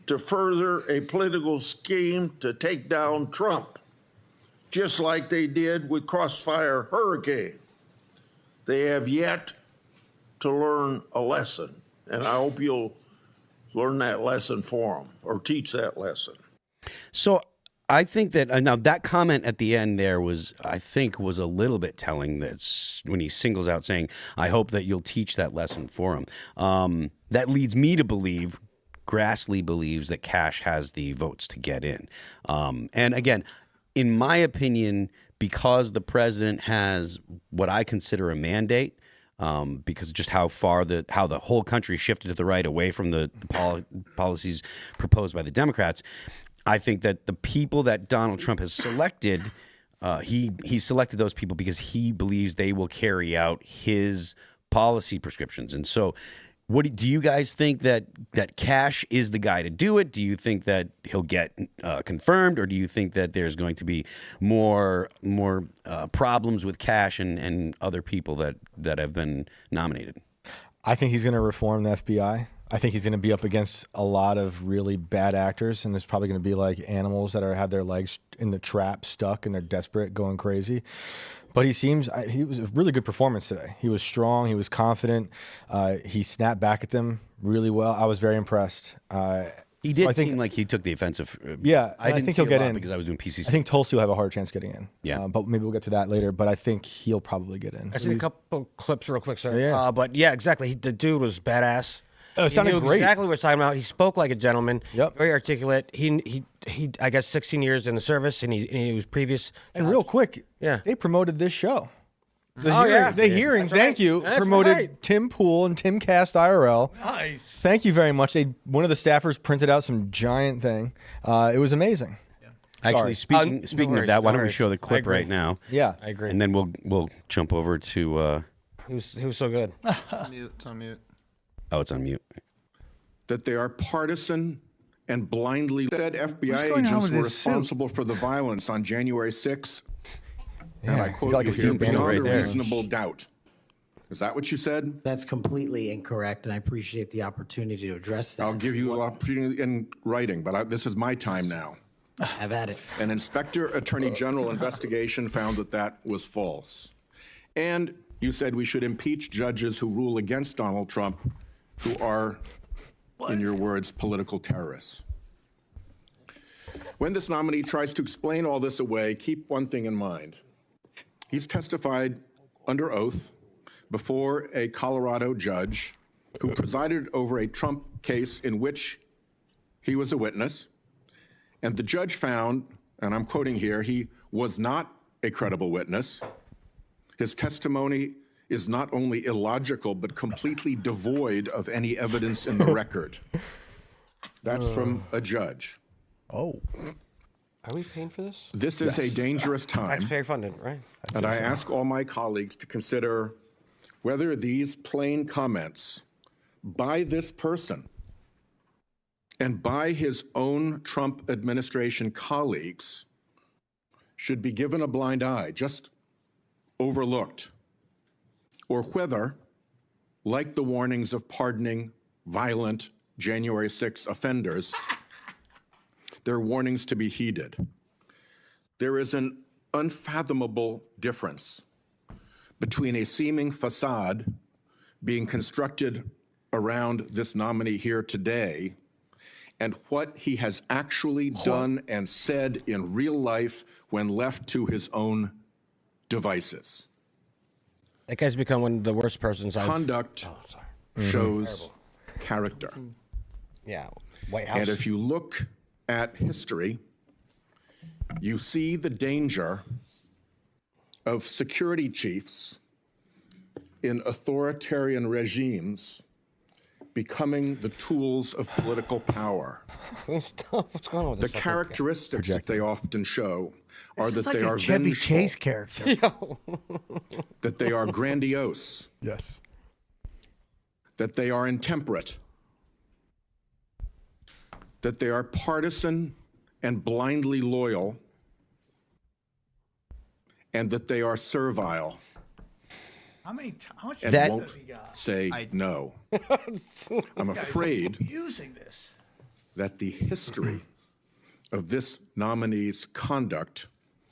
to further a political scheme to take down Trump, just like they did with Crossfire Hurricane. They have yet to learn a lesson, and I hope you'll learn that lesson for them or teach that lesson. So I think that now that comment at the end there was a little bit telling. That's when he singles out saying, "I hope that you'll teach that lesson for him." That leads me to believe Grassley believes that Cash has the votes to get in. And again, in my opinion, because the president has what I consider a mandate. Because of just how the whole country shifted to the right away from the policies proposed by the Democrats, I think that the people that Donald Trump has selected, he selected those people because he believes they will carry out his policy prescriptions. And so, what do you guys think that Cash is the guy to do it? Do you think that he'll get confirmed, or do you think that there's going to be more problems with Cash and other people that have been nominated? I think he's going to reform the FBI. I think he's going to be up against a lot of really bad actors, and there's probably going to be like animals that have their legs in the trap stuck and they're desperate, going crazy. But he was a really good performance today. He was strong. He was confident. He snapped back at them really well. I was very impressed. He did So I think- seem like he took the offensive. Yeah, I and didn't think see he'll a get lot in because I was doing PCC. I think Tulsi will have a hard chance getting in. Yeah. But maybe we'll get to that later. But I think he'll probably get in. I seen a couple clips real quick, sir. Yeah. But yeah, exactly. The dude was badass. Oh, it He sounded knew great. exactly what he was talking about. He spoke like a gentleman. Yep. Very articulate. He I guess 16 years in the service, and he was previous. And real quick, Yeah. they promoted this show. The Oh, yeah. The hearing, That's thank right. you, That's promoted right. Tim Pool and Timcast IRL. Nice. Thank you very much. One of the staffers printed out some giant thing. It was amazing. Actually, Sorry. speaking worries, of that, why no don't we worries. show the I clip agree. right now? Yeah. I agree. And then we'll jump over to. He was so good. It's on mute. Oh, it's on mute. That they are partisan and blindly said FBI going on agents with were this suit? responsible for the violence on January 6th. And I he's quote like you a here, student bandit beyond right a there. reasonable doubt. Is that what you said? That's completely incorrect, and I appreciate the opportunity to address that. I'll give you an opportunity in writing, but this is my time now. Have at it. An Inspector Attorney General investigation found that that was false. And you said we should impeach judges who rule against Donald Trump, who are, in your words, political terrorists. When this nominee tries to explain all this away, keep one thing in mind. He's testified under oath before a Colorado judge who presided over a Trump case in which he was a witness. And the judge found, and I'm quoting here, he was not a credible witness. His testimony is not only illogical, but completely devoid of any evidence in the record. That's from a judge. Oh. Are we paying for this? This is a dangerous time, Taxpayer funded, right? and I ask all my colleagues to consider whether these plain comments by this person and by his own Trump administration colleagues should be given a blind eye, just overlooked, or whether, like the warnings of pardoning violent January 6 offenders, they're warnings to be heeded. There is an unfathomable difference between a seeming facade being constructed around this nominee here today and what he has actually done and said in real life when left to his own devices. That guy's become one of the worst persons I've. Conduct shows character. Yeah, White House. And if you look at history, you see the danger of security chiefs in authoritarian regimes becoming the tools of political power. Stop. What's going on with The this? characteristics that they often show are It's that like they a are Chevy vengeful, Chase character. that they are grandiose, Yes. that they are intemperate, that they are partisan and blindly loyal, and that they are servile How much and That- won't say no. I'm afraid using this? that the history of this nominee's conduct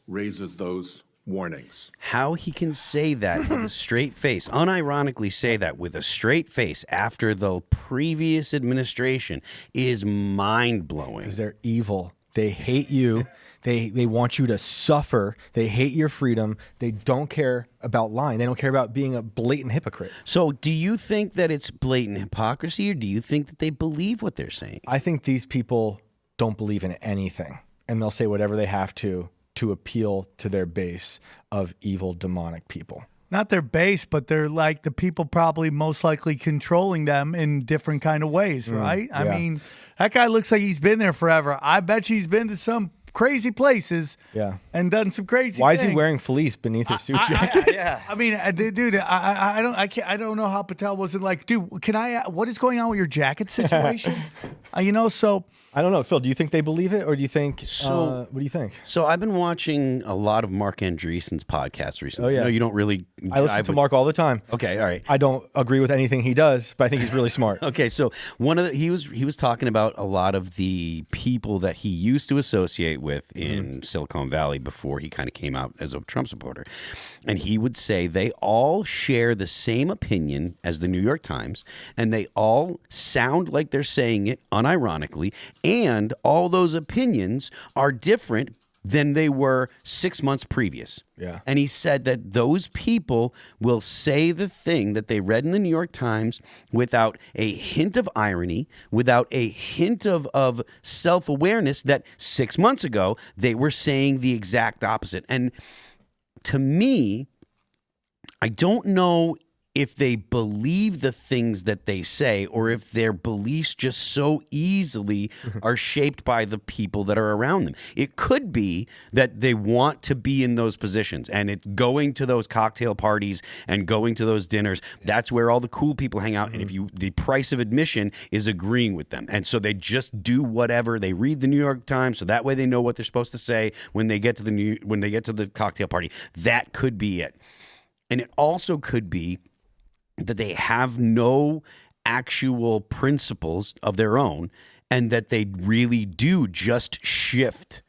raises those warnings. How he can say that with a straight face, unironically say that with a straight face after the previous administration is mind-blowing. Because they're evil. They hate you. They want you to suffer. They hate your freedom. They don't care about lying. They don't care about being a blatant hypocrite. So do you think that it's blatant hypocrisy, or do you think that they believe what they're saying? I think these people don't believe in anything, and they'll say whatever they have to appeal to their base of evil, demonic people. Not their base, but they're like the people probably most likely controlling them in different kind of ways, right? I yeah. mean, that guy looks like he's been there forever. I bet you he's been to some crazy places Yeah. and done some crazy Why is things. he wearing fleece beneath his suit jacket? Yeah. I mean, dude, I don't know how Patel wasn't like, dude, what is going on with your jacket situation? So I don't know, Phil. Do you think they believe it, or do you think? So- what do you think? So I've been watching a lot of Mark Andreessen's podcasts recently. Oh, yeah. No, you don't really. I listen to Mark all the time. Okay, all right. I don't agree with anything he does, but I think he's really smart. Okay, so he was talking about a lot of the people that he used to associate with in Silicon Valley before he kind of came out as a Trump supporter. And he would say they all share the same opinion as the New York Times, and they all sound like they're saying it unironically, and all those opinions are different than they were 6 months previous. Yeah. And he said that those people will say the thing that they read in the New York Times without a hint of irony, without a hint of self-awareness that 6 months ago they were saying the exact opposite. And to me, I don't know if they believe the things that they say or if their beliefs just so easily are shaped by the people that are around them. It could be that they want to be in those positions, and it's going to those cocktail parties and going to those dinners. That's where all the cool people hang out. And if the price of admission is agreeing with them. And so they just do whatever. They read the New York Times so that way they know what they're supposed to say when they get to the cocktail party. That could be it. And it also could be that they have no actual principles of their own, and that they really do just shift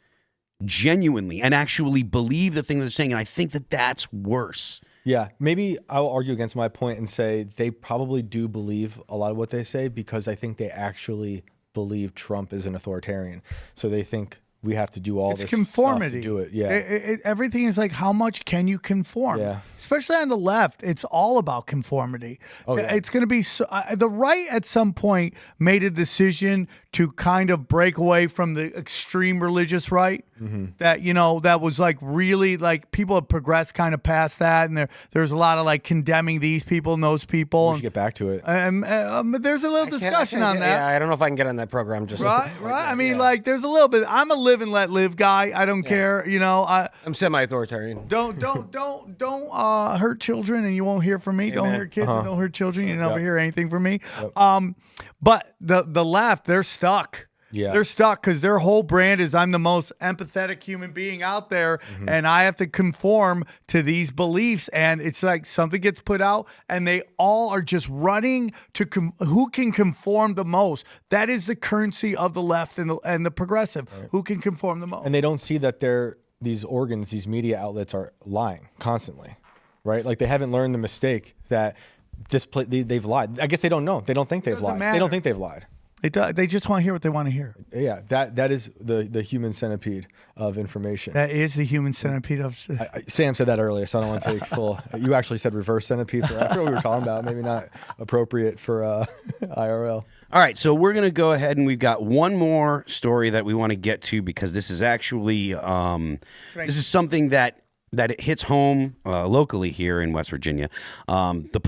genuinely and actually believe the thing that they're saying. And I think that that's worse. Yeah, maybe I'll argue against my point and say they probably do believe a lot of what they say because I think they actually believe Trump is an authoritarian. So they think we have to do all this conformity. stuff to do it. Yeah. Everything is like, how much can you conform? Yeah. Especially on the left, it's all about conformity. Oh, yeah. It's going to be the right at some point made a decision to kind of break away from the extreme religious right. That, you know, that was like really like people have progressed kind of past that, and there's a lot of like condemning these people and those people. We should get back to it. There's a little discussion on that. Yeah, I don't know if I can get on that program. Just Right. I mean, like, there's a little bit. I'm a live and let live guy. I don't care. You know, I'm semi-authoritarian. don't hurt children, and you won't hear from me. Don't hurt kids, and don't hurt children. You never hear anything from me. But the left, they're stuck. Yeah. They're stuck because their whole brand is I'm the most empathetic human being out there, and I have to conform to these beliefs. And it's like something gets put out, and they all are just running to who can conform the most. That is the currency of the left and the progressive. Right. Who can conform the most? And they don't see that these organs, these media outlets are lying constantly, right? Like they haven't learned the mistake that they've lied. I guess they don't know. They don't think they've lied. Matter. They don't think they've lied. They just want to hear what they want to hear. Yeah, that is the human centipede of information. That is the human centipede of. Sam said that earlier, so I don't want to take full. You actually said reverse centipede. I forgot what we were talking about. Maybe not appropriate for IRL. All right, so we're going to go ahead, and we've got one more story that we want to get to because this is actually this is something that it hits home locally here in West Virginia. The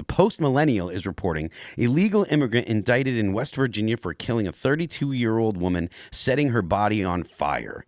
Post-Millennial is reporting illegal immigrant indicted in West Virginia for killing a 32-year-old woman, setting her body on fire.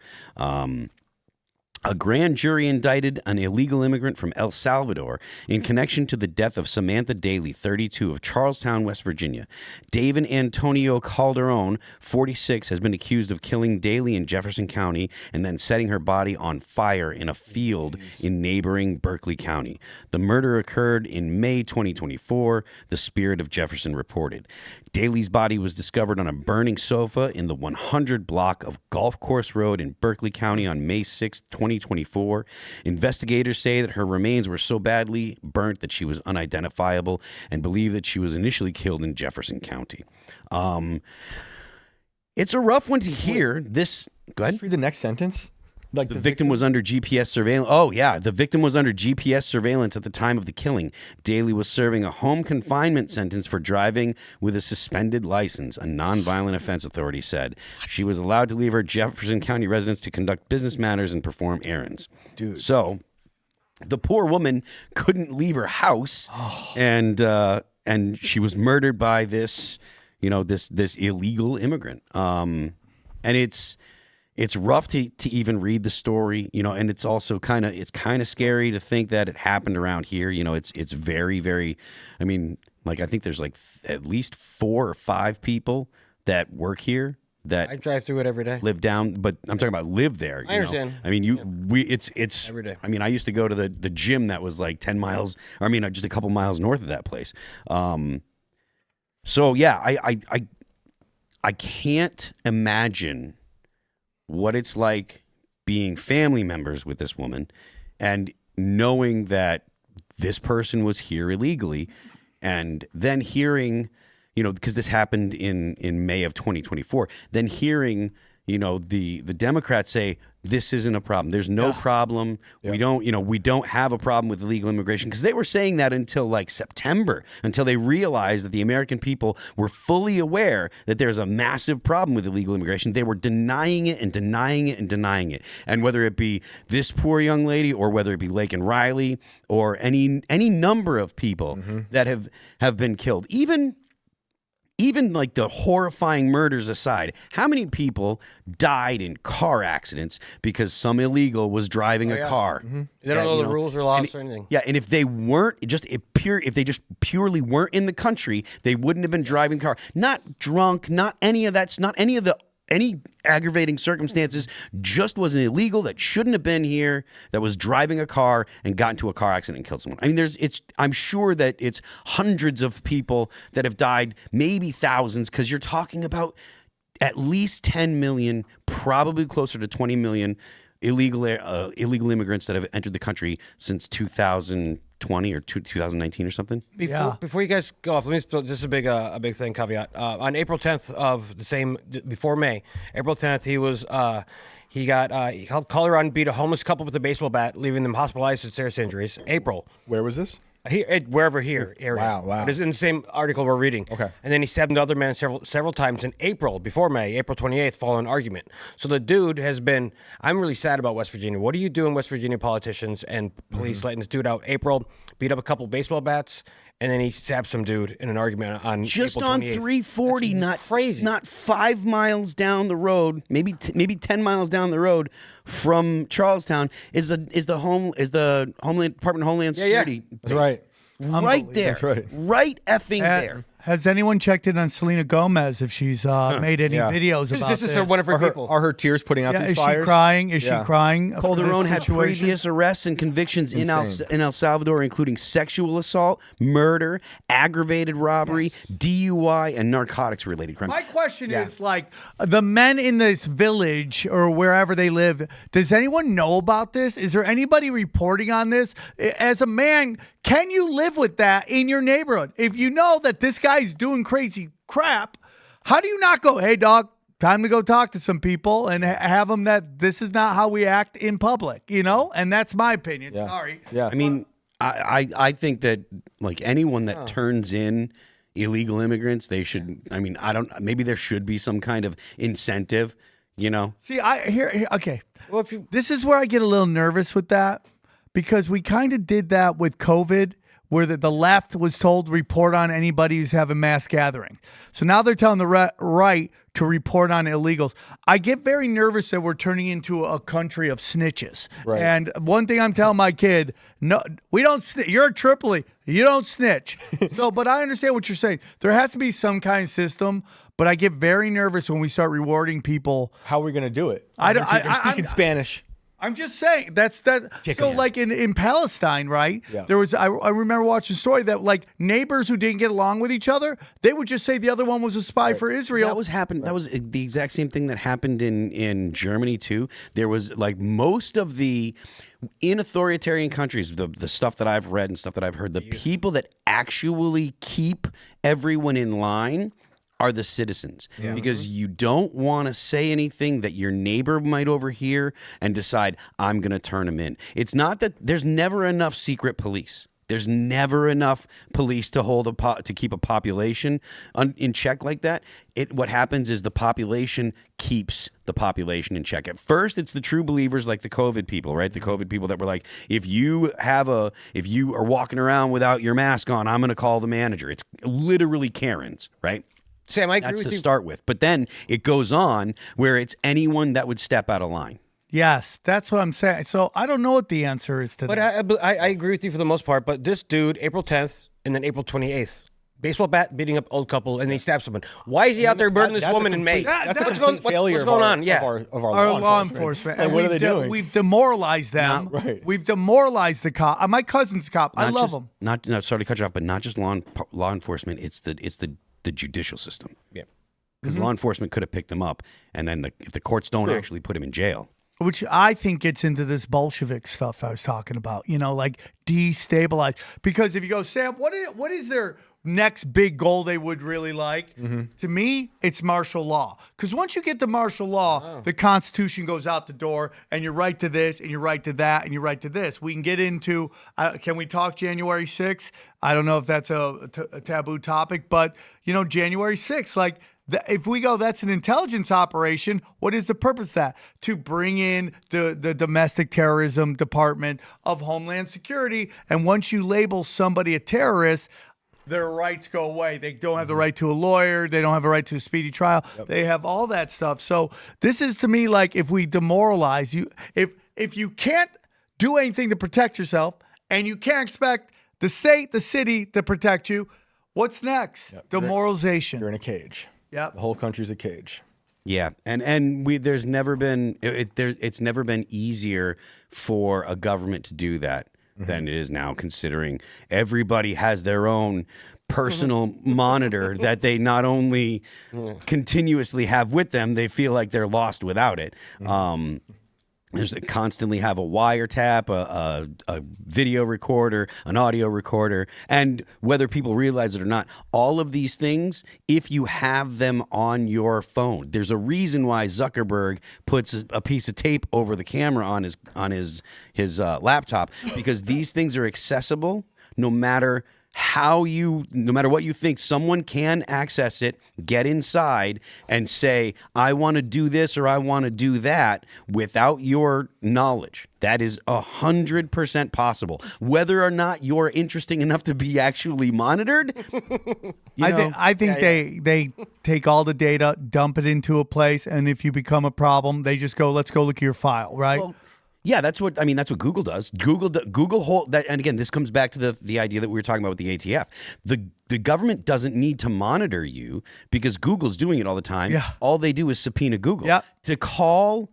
A grand jury indicted an illegal immigrant from El Salvador in connection to the death of Samantha Daly, 32, of Charlestown, West Virginia. David Antonio Calderon, 46, has been accused of killing Daly in Jefferson County and then setting her body on fire in a field in neighboring Berkeley County. The murder occurred in May 2024, the Spirit of Jefferson reported. Daly's body was discovered on a burning sofa in the 100 block of Golf Course Road in Berkeley County on May 6, 2024. Investigators say that her remains were so badly burnt that she was unidentifiable and believe that she was initially killed in Jefferson County. It's a rough one to hear. Go ahead. Read the next sentence. Like the victim was under GPS surveillance. Oh, yeah. The victim was under GPS surveillance at the time of the killing. Daly was serving a home confinement sentence for driving with a suspended license, a nonviolent offense, authorities said. She was allowed to leave her Jefferson County residence to conduct business matters and perform errands. Dude. So the poor woman couldn't leave her house, and she was murdered by this illegal immigrant. And it's rough to even read the story, and it's also kind of scary to think that it happened around here. It's very, very, I think there's like at least 4 or 5 people that work here that I drive through it every day. Live down, but I'm talking about live there. I understand. It's every day. I used to go to the gym that was like 10 miles, just a couple miles north of that place. So yeah, I can't imagine what it's like being family members with this woman and knowing that this person was here illegally, and then hearing, because this happened in May of 2024, then hearing, the Democrats say this isn't a problem. There's no problem. Yeah. We don't have a problem with illegal immigration, because they were saying that until like September, until they realized that the American people were fully aware that there's a massive problem with illegal immigration. They were denying it and denying it and denying it. And whether it be this poor young lady, or whether it be Lake and Riley, or any number of people that have been killed, even like the horrifying murders aside, how many people died in car accidents because some illegal was driving a car? They don't know the rules or laws or anything. Yeah, and if they weren't if they just purely weren't in the country, they wouldn't have been driving the car. Not drunk, not any of that's not any aggravating circumstances, just was an illegal that shouldn't have been here, that was driving a car and got into a car accident and killed someone. I mean, I'm sure that it's hundreds of people that have died, maybe thousands, because you're talking about at least 10 million, probably closer to 20 million illegal immigrants that have entered the country since 2020 or 2019 or something. Before you guys go off, let me throw this is a big thing caveat. On April 10th of before May, April 10th, he helped Colorado beat a homeless couple with a baseball bat, leaving them hospitalized with serious injuries. April. Where was this? Wherever here area. Wow. It is in the same article we're reading. Okay. And then he stabbed another man several times in April, before May, April 28th, following an argument. So the dude has been. I'm really sad about West Virginia. What are you doing, West Virginia politicians and police, letting this dude out? April, beat up a couple baseball bats, and then he stabbed some dude in an argument on just April on 28th. 340, not crazy, not 5 miles down the road, maybe 10 miles down the road from Charlestown is the Department of Homeland Security. Yeah. That's right. Right there. That's right. Right effing there. Has anyone checked in on Selena Gomez if she's made any videos about this? This is one of her people. Are her tears putting out these is fires? She crying? Is she crying? Calderon had previous arrests and convictions in El Salvador, including sexual assault, murder, aggravated robbery, DUI, and narcotics-related crimes. My question is, like, the men in this village or wherever they live, does anyone know about this? Is there anybody reporting on this? As a man, can you live with that in your neighborhood? If you know that this guy's doing crazy crap, how do you not go, hey, dog, time to go talk to some people and have them that this is not how we act in public, And that's my opinion. Yeah. Sorry. Yeah. I mean, I think that, like, anyone that turns in illegal immigrants, they should, maybe there should be some kind of incentive, See, okay. Well, this is where I get a little nervous with that, because we kind of did that with COVID, where the left was told to report on anybody who's having mass gatherings. So now they're telling the right to report on illegals. I get very nervous that we're turning into a country of snitches. Right. And one thing I'm telling my kid, no, we don't snitch. You're at Tripoli. You don't snitch. But I understand what you're saying. There has to be some kind of system, but I get very nervous when we start rewarding people. How are we going to do it? They're speaking Spanish. I'm just saying that's so like in Palestine, right? Yeah. There was I remember watching a story that, like, neighbors who didn't get along with each other, they would just say the other one was a spy for Israel. That was happened. That was the exact same thing that happened in Germany too. There was, like, most of in authoritarian countries, the stuff that I've read and stuff that I've heard, the people that actually keep everyone in line are the citizens, because you don't want to say anything that your neighbor might overhear and decide, I'm going to turn them in. It's not that there's never enough secret police. There's never enough police to to keep a population in check like that. What happens is the population keeps the population in check. At first, it's the true believers, like the COVID people, right? The COVID people that were like, if you are walking around without your mask on, I'm going to call the manager. It's literally Karens, right? Sam, I agree with you. That's to start with. But then it goes on where it's anyone that would step out of line. Yes, that's what I'm saying. So I don't know what the answer is to that. But I agree with you for the most part. But this dude, April 10th and then April 28th, baseball bat beating up old couple, and then he stabs someone. Why is he out there burning this woman in May? That's what's a going failure on? of our law enforcement. And what are they doing? We've demoralized them. Right. We've demoralized the cop. My cousin's a cop. I love him. Sorry to cut you off, but not just law enforcement. It's the judicial system. Yeah. because law enforcement could have picked him up, and then if the courts don't actually put him in jail. Which I think gets into this Bolshevik stuff I was talking about, like destabilize. Because if you go, Sam, what is their next big goal they would really like? To me, it's martial law. Because once you get the martial law, the Constitution goes out the door, and you're right to this, and you're right to that, and you're right to this. We can get into, can we talk January 6th? I don't know if that's a taboo topic, but, January 6th, like, if we go, that's an intelligence operation. What is the purpose of that? To bring in the domestic terrorism department of Homeland Security. And once you label somebody a terrorist, their rights go away. They don't have the right to a lawyer. They don't have a right to a speedy trial. They have all that stuff. So this is, to me, like if we demoralize you, if you can't do anything to protect yourself and you can't expect the state, the city to protect you, what's next? Demoralization. You're in a cage. Yeah, The whole country's a cage. Yeah, and there's never been it's never been easier for a government to do that than it is now, considering everybody has their own personal monitor that they not only continuously have with them, they feel like they're lost without it. There's constantly have a wiretap, a video recorder, an audio recorder, and whether people realize it or not, all of these things, if you have them on your phone, there's a reason why Zuckerberg puts a piece of tape over the camera on his laptop, because these things are accessible no matter what you think. Someone can access it, get inside, and say, I want to do this or I want to do that without your knowledge. That is 100% possible. Whether or not you're interesting enough to be actually monitored, I think they take all the data, dump it into a place, and if you become a problem, they just go, let's go look at your file, right? Well, yeah, that's what Google does. Google hold that, and again, this comes back to the idea that we were talking about with the ATF. The government doesn't need to monitor you because Google's doing it all the time. Yeah. All they do is subpoena Google. Yeah. To call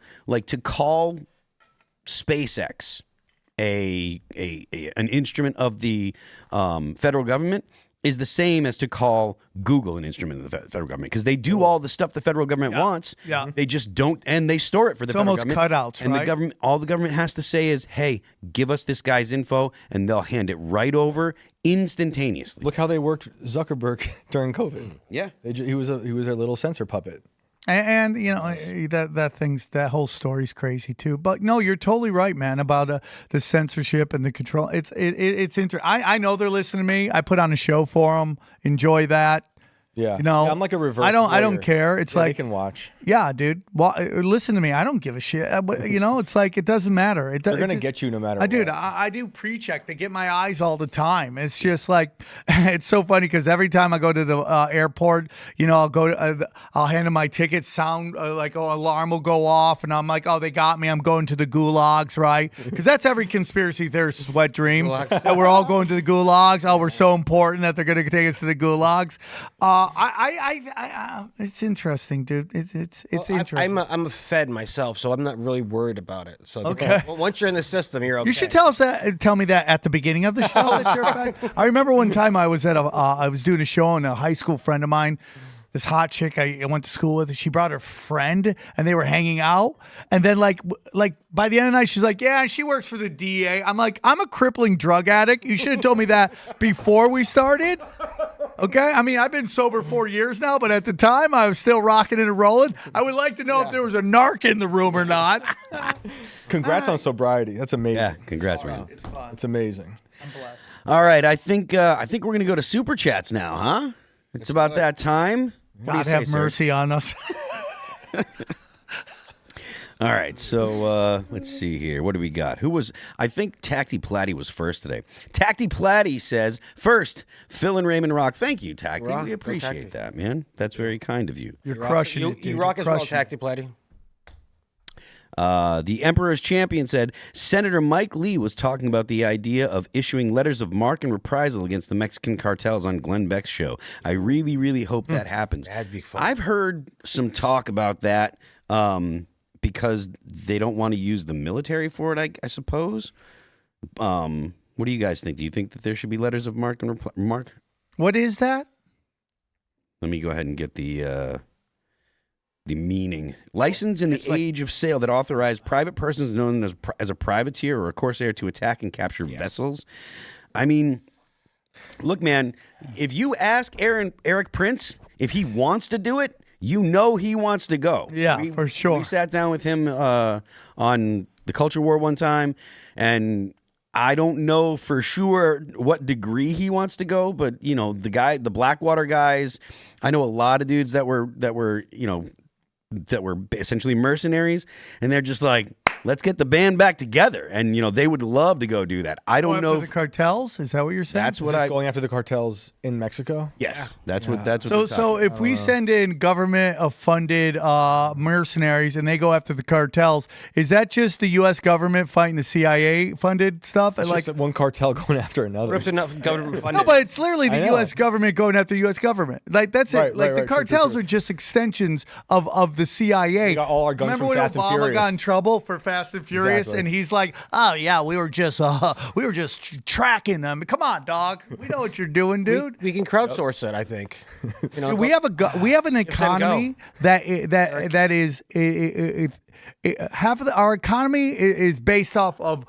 SpaceX an instrument of the federal government is the same as to call Google an instrument of the federal government, because they do all the stuff the federal government wants. Yeah. They just don't, and they store it for the federal almost government. cutouts, and right? all the government has to say is, hey, give us this guy's info, and they'll hand it right over instantaneously. Look how they worked Zuckerberg during COVID. Yeah. He was their little censor puppet. And that whole story's crazy too. But no, you're totally right, man, about the censorship and the control. It's interesting. I know they're listening to me. I put on a show for them. Enjoy that. Yeah. Yeah, I'm like a reverse. I don't lawyer. care. It's Yeah, like they can watch. Yeah, dude. Well, listen to me. I don't give a shit. But, it's like it doesn't matter. They're gonna get you no matter what. Dude, I do pre-check. They get my eyes all the time. It's just like it's so funny because every time I go to the airport, I'll hand them my ticket. Sound alarm will go off, and I'm like, oh, they got me. I'm going to the gulags, right? Because that's every conspiracy theorist's wet dream that we're all going to the gulags. Oh, we're so important that they're gonna take us to the gulags. It's interesting, dude. It's interesting. I'm a Fed myself, so I'm not really worried about it. So Okay. once you're in the system, you're okay. You should tell me that at the beginning of the show. That you're a Fed. I remember one time I was I was doing a show, and a high school friend of mine, this hot chick I went to school with, she brought her friend, and they were hanging out. And then like by the end of the night, she's like, yeah, she works for the DEA. I'm like, I'm a crippling drug addict. You should have told me that before we started. Okay, I mean, I've been sober 4 years now, but at the time, I was still rocking and rolling. I would like to know if there was a narc in the room or not. Congrats on sobriety. That's amazing. Yeah, congrats, man. It's fun. That's amazing. I'm blessed. All right, I think we're gonna go to super chats now, huh? It's about that time. What do you God say, have Serge? mercy on us. All right, so let's see here. What do we got? I think Tacty Platty was first today. Tacty Platty says, first, Phil and Raymond rock. Thank you, Tacty. Rock. We Go appreciate Tacty. that, man. That's very kind of you. You're crushing it, dude. You rock You're as well, crushing it. Tacty Platty. The Emperor's Champion said, Senator Mike Lee was talking about the idea of issuing letters of marque and reprisal against the Mexican cartels on Glenn Beck's show. I really, really hope that happens. That'd be fun. I've heard some talk about that because they don't want to use the military for it, I suppose. What do you guys think? Do you think that there should be letters of marque and marque? What is that? Let me go ahead and get the the meaning. License in the age of sale that authorized private persons known as a privateer or a corsair to attack and capture vessels. I mean, look, man, if you ask Eric Prince if he wants to do it, you know he wants to go. Yeah, for sure. We sat down with him on the Culture War one time, and I don't know for sure what degree he wants to go, but you know, the Blackwater guys, I know a lot of dudes that were essentially mercenaries, and they're just like, let's get the band back together, and you know, they would love to go do that. I don't know the cartels. Is that what you're saying? That's what going after the cartels in Mexico. Yes, that's what. That's what. So, they're so talking if we send in government-funded mercenaries and they go after the cartels, is that just the U.S. government fighting the CIA-funded stuff? It's Like, just one cartel going after another. What if it's enough government funded? no, but it's literally the I know. U.S. government going after the U.S. government. Like that's Right, it. Like right, the right. True, cartels true. are just extensions of the CIA. We got all our guns Remember from when Fast and Obama Furious. got in trouble for Fast and Furious, Exactly. and he's like, "Oh yeah, we were just tracking them. Come on, dog. We know what you're doing, dude." we can crowdsource it, I think. You know, We have we have an Give them go. economy that is half of our economy is based off of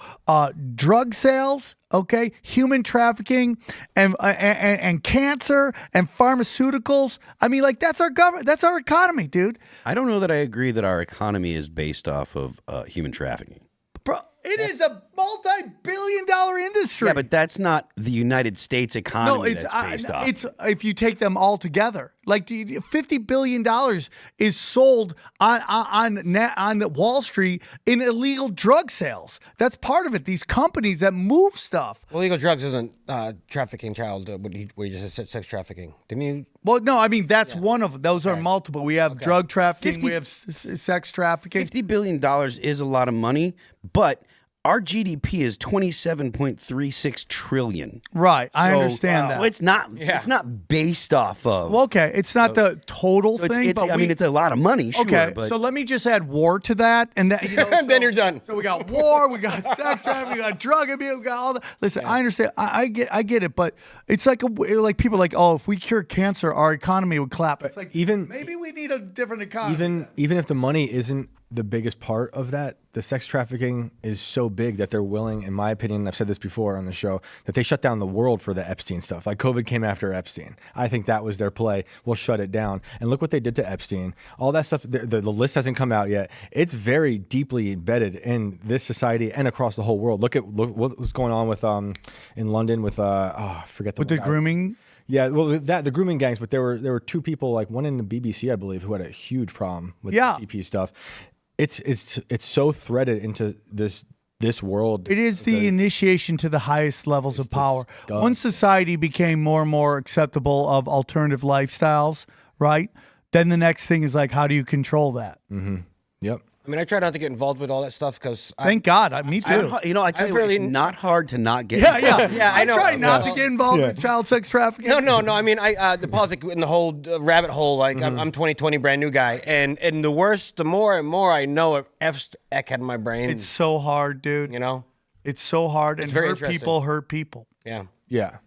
drug sales, okay, human trafficking, and cancer and pharmaceuticals. I mean, like that's our government, that's our economy, dude. I don't know that I agree that our economy is based off of human trafficking. Bro, it is a multi-billion-dollar industry. Yeah, but that's not the United States economy. no, it's that's based off. it's if you take them all together, like $50 billion is sold on Wall Street in illegal drug sales. That's part of it. These companies that move stuff. illegal drugs isn't trafficking child. What you just said, sex trafficking. Didn't you? Well, no, I mean that's one of them. Those are multiple. We have drug trafficking. We have sex trafficking. $50 billion is a lot of money, but our GDP is $27.36 trillion. Right, I So, understand that. So it's not based off of. Well, okay, it's not the total so thing. but I mean, it's a lot of money. Sure, okay, but so let me just add war to that, and that, you know, And then you're done. So we got war, we got sex trafficking, we got drug abuse, we got all that. Listen, I understand, I get it, but it's like like people are like, oh, if we cure cancer, our economy would clap. It's like maybe we need a different economy. Even if the money isn't the biggest part of that, the sex trafficking is so big that they're willing, in my opinion, I've said this before on the show, that they shut down the world for the Epstein stuff. Like COVID came after Epstein. I think that was their play. We'll shut it down. And look what they did to Epstein. All that stuff, the list hasn't come out yet. It's very deeply embedded in this society and across the whole world. Look what was going on with in London with I forget With the grooming. Yeah, well, the grooming gangs, but there were two people, like one in the BBC, I believe, who had a huge problem with the CP stuff. It's so threaded into this world. It is the initiation to the highest levels of power. Once society became more and more acceptable of alternative lifestyles, right? Then the next thing is like, how do you control that? Mm-hmm. Yep. I mean, I try not to get involved with all that stuff because Thank God, me too. I tell you what, it's not hard to not get. Yeah, I know. try not to get involved in child sex trafficking. No. I mean, the politics in the whole rabbit hole. Like I'm 2020 brand new guy, and the more and more I know, it f's the heck out of my brain. It's so hard, dude. You know, it's so hard, and very hurt interesting. people hurt people. yeah. Yeah,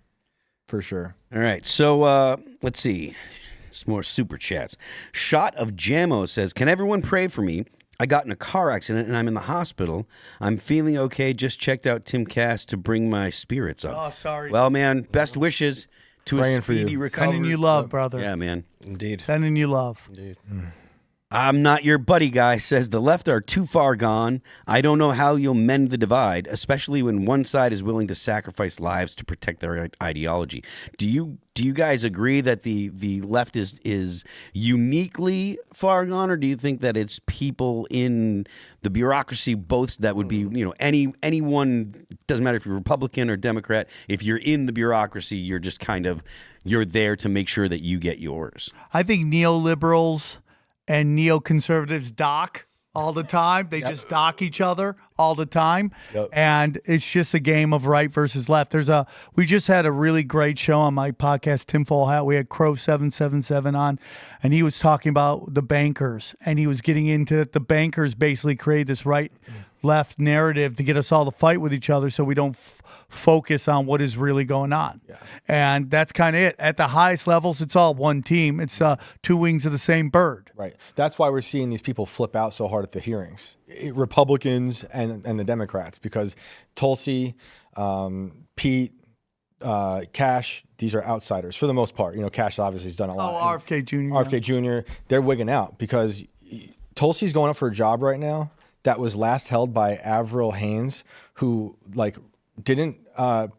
for sure. All right, so let's see. Some more super chats. Shot of Jamo says, "Can everyone pray for me? I got in a car accident and I'm in the hospital. I'm feeling okay. Just checked out Timcast to bring my spirits up." Oh, sorry. Well, man, best wishes to Praying a for you. speedy recovery. Sending you love, brother. Yeah, man. Indeed. Sending you love. Indeed. I'm not your buddy guy, says the left are too far gone. I don't know how you'll mend the divide, especially when one side is willing to sacrifice lives to protect their ideology. Do you guys agree that the left is uniquely far gone, or do you think that it's people in the bureaucracy both that would be, anyone, doesn't matter if you're Republican or Democrat, if you're in the bureaucracy, you're just you're there to make sure that you get yours? I think neoliberals and neoconservatives dock all the time. They just dock each other all the time. Yep. And it's just a game of right versus left. We just had a really great show on my podcast, Tinfoil Hat. We had Crow 777 on, and he was talking about the bankers, and he was getting into the bankers basically created this right left narrative to get us all to fight with each other so we don't focus on what is really going on. Yeah. And that's kind of it. At the highest levels, it's all one team. It's two wings of the same bird. Right. That's why we're seeing these people flip out so hard at the hearings, Republicans and the Democrats, because Tulsi, Pete, Cash, these are outsiders for the most part. Cash obviously has done a lot. Oh, RFK Jr. RFK Jr., they're wigging out because Tulsi's going up for a job right now that was last held by Avril Haines, who didn't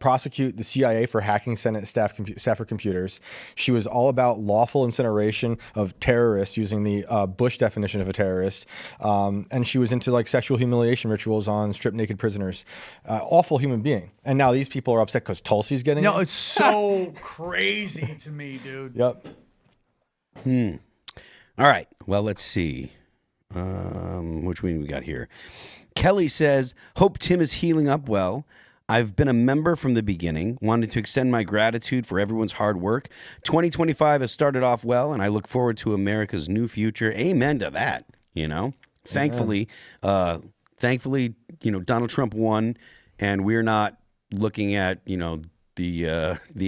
prosecute the CIA for hacking Senate staffer computers. She was all about lawful incineration of terrorists using the Bush definition of a terrorist. And she was into sexual humiliation rituals on stripped naked prisoners. Awful human being. And now these people are upset because Tulsi's getting it. It's so crazy to me, dude. Yep. All right. Well, let's see. Which one we got here? Kelly says, hope Tim is healing up well. I've been a member from the beginning, wanted to extend my gratitude for everyone's hard work. 2025 has started off well, and I look forward to America's new future. Amen to that, Thankfully, Donald Trump won, and we're not looking at, the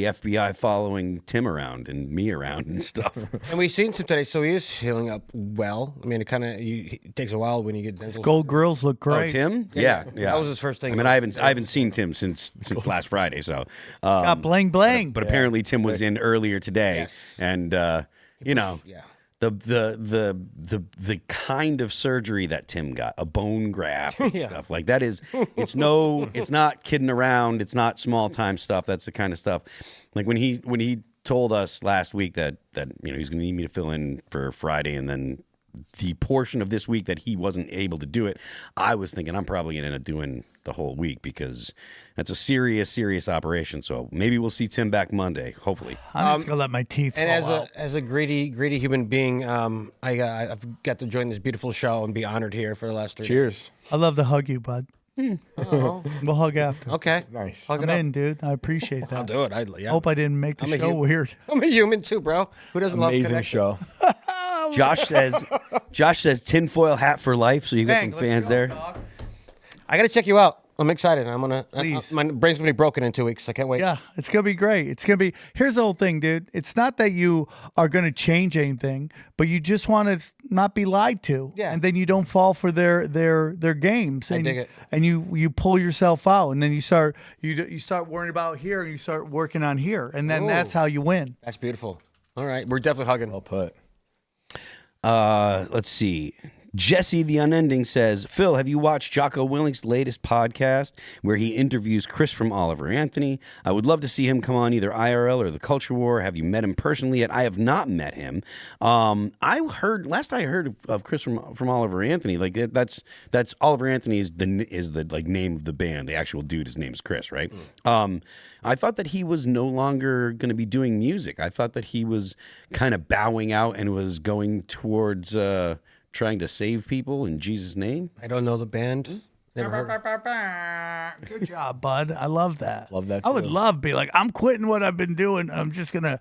FBI following Tim around and me around and stuff. And we've seen Tim today, so he is healing up well. I mean, it takes a while when you get dental. Gold grills look Oh, great. Tim? Yeah. That was his first thing. I mean, I haven't seen Tim since last Friday, so Got bling bling. but apparently Tim was in earlier today, Yes. and Yeah. the kind of surgery that Tim got, a bone graft and stuff like that it's not kidding around. It's not small time stuff. That's the kind of stuff. Like when he told us last week that he's going to need me to fill in for Friday, and then the portion of this week that he wasn't able to do it, I was thinking I'm probably going to end up doing the whole week because that's a serious operation. So maybe we'll see Tim back Monday, hopefully. I'm just gonna let my teeth And fall out. as a greedy human being, I've got to join this beautiful show and be honored here for the last 3 days. Cheers. I love to hug you, bud. We'll hug after. Okay. Nice. Hug I'm it up. in, dude. I appreciate that. I'll do it. Hope I didn't make the I'm a show human. weird. I'm a human too, bro. Who doesn't love Amazing connection? show. Josh says tinfoil hat for life. So you got some fans there. I got to check you out. I'm excited. I'm gonna. Please. My brain's gonna be broken in 2 weeks. I can't wait. Yeah, it's gonna be great. It's gonna be. Here's the whole thing, dude. It's not that you are gonna change anything, but you just want to not be lied to. Yeah. And then you don't fall for their games. And, dig it. And you pull yourself out, and then you start worrying about here, and you start working on here, and then that's how you win. That's beautiful. All right, we're definitely hugging. Well put. Let's see. Jesse the Unending says, Phil, have you watched Jocko Willink's latest podcast where he interviews Chris from Oliver Anthony? I would love to see him come on either IRL or The Culture War. Have you met him personally yet? I have not met him. Last I heard of Chris from Oliver Anthony, that's Oliver Anthony is the name of the band. The actual dude, his name is Chris, right? I thought that he was no longer going to be doing music. I thought that he was kind of bowing out and was going towards trying to save people in Jesus' name. I don't know the band. Never heard. Good job, bud. I love that. Love that, I would too. love to be like, I'm quitting what I've been doing. I'm just gonna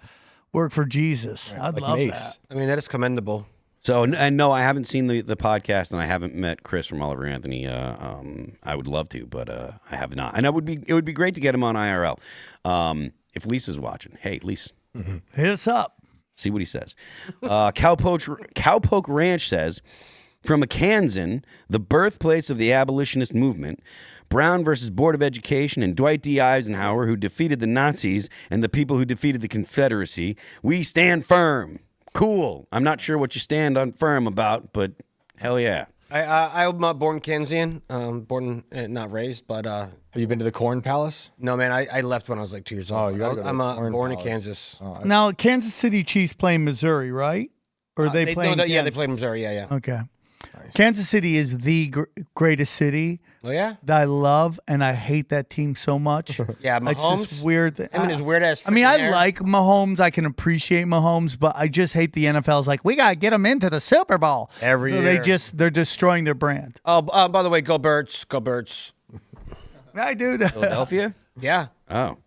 work for Jesus. I'd Like love Mace. that. I mean, that is commendable. So, and no, I haven't seen the podcast, and I haven't met Chris from Oliver Anthony. I would love to, but I have not. And it would be great to get him on IRL. If Lisa's watching, hey, Lisa, Hit us up. see what he says. Cowpoke Ranch says, from a Kansan, the birthplace of the abolitionist movement, Brown versus Board of Education and Dwight D. Eisenhower, who defeated the Nazis, and the people who defeated the Confederacy, we stand firm. Cool. I'm not sure what you stand on firm about, but hell yeah. I'm not born Kansian, born not raised, but Have you been to the Corn Palace? no, man, I left when I was like 2 years old. Oh, you gotta go to I'm the Corn born in Palace. Kansas. Now, Kansas City Chiefs play in Missouri, right? Or are they playing? yeah, they Kansas? played in Missouri. Yeah. Okay. Kansas City is the greatest city Oh yeah. that I love, and I hate that team so much. Yeah, It's Mahomes. this weird. Him and his weird ass. I mean, freaking I hair. like Mahomes. I can appreciate Mahomes, but I just hate the NFL's like, we got to get them into the Super Bowl. Every so year. they're destroying their brand. Oh, by the way, go Birds. Go Birds. Hi, dude. Philadelphia? Yeah. Oh.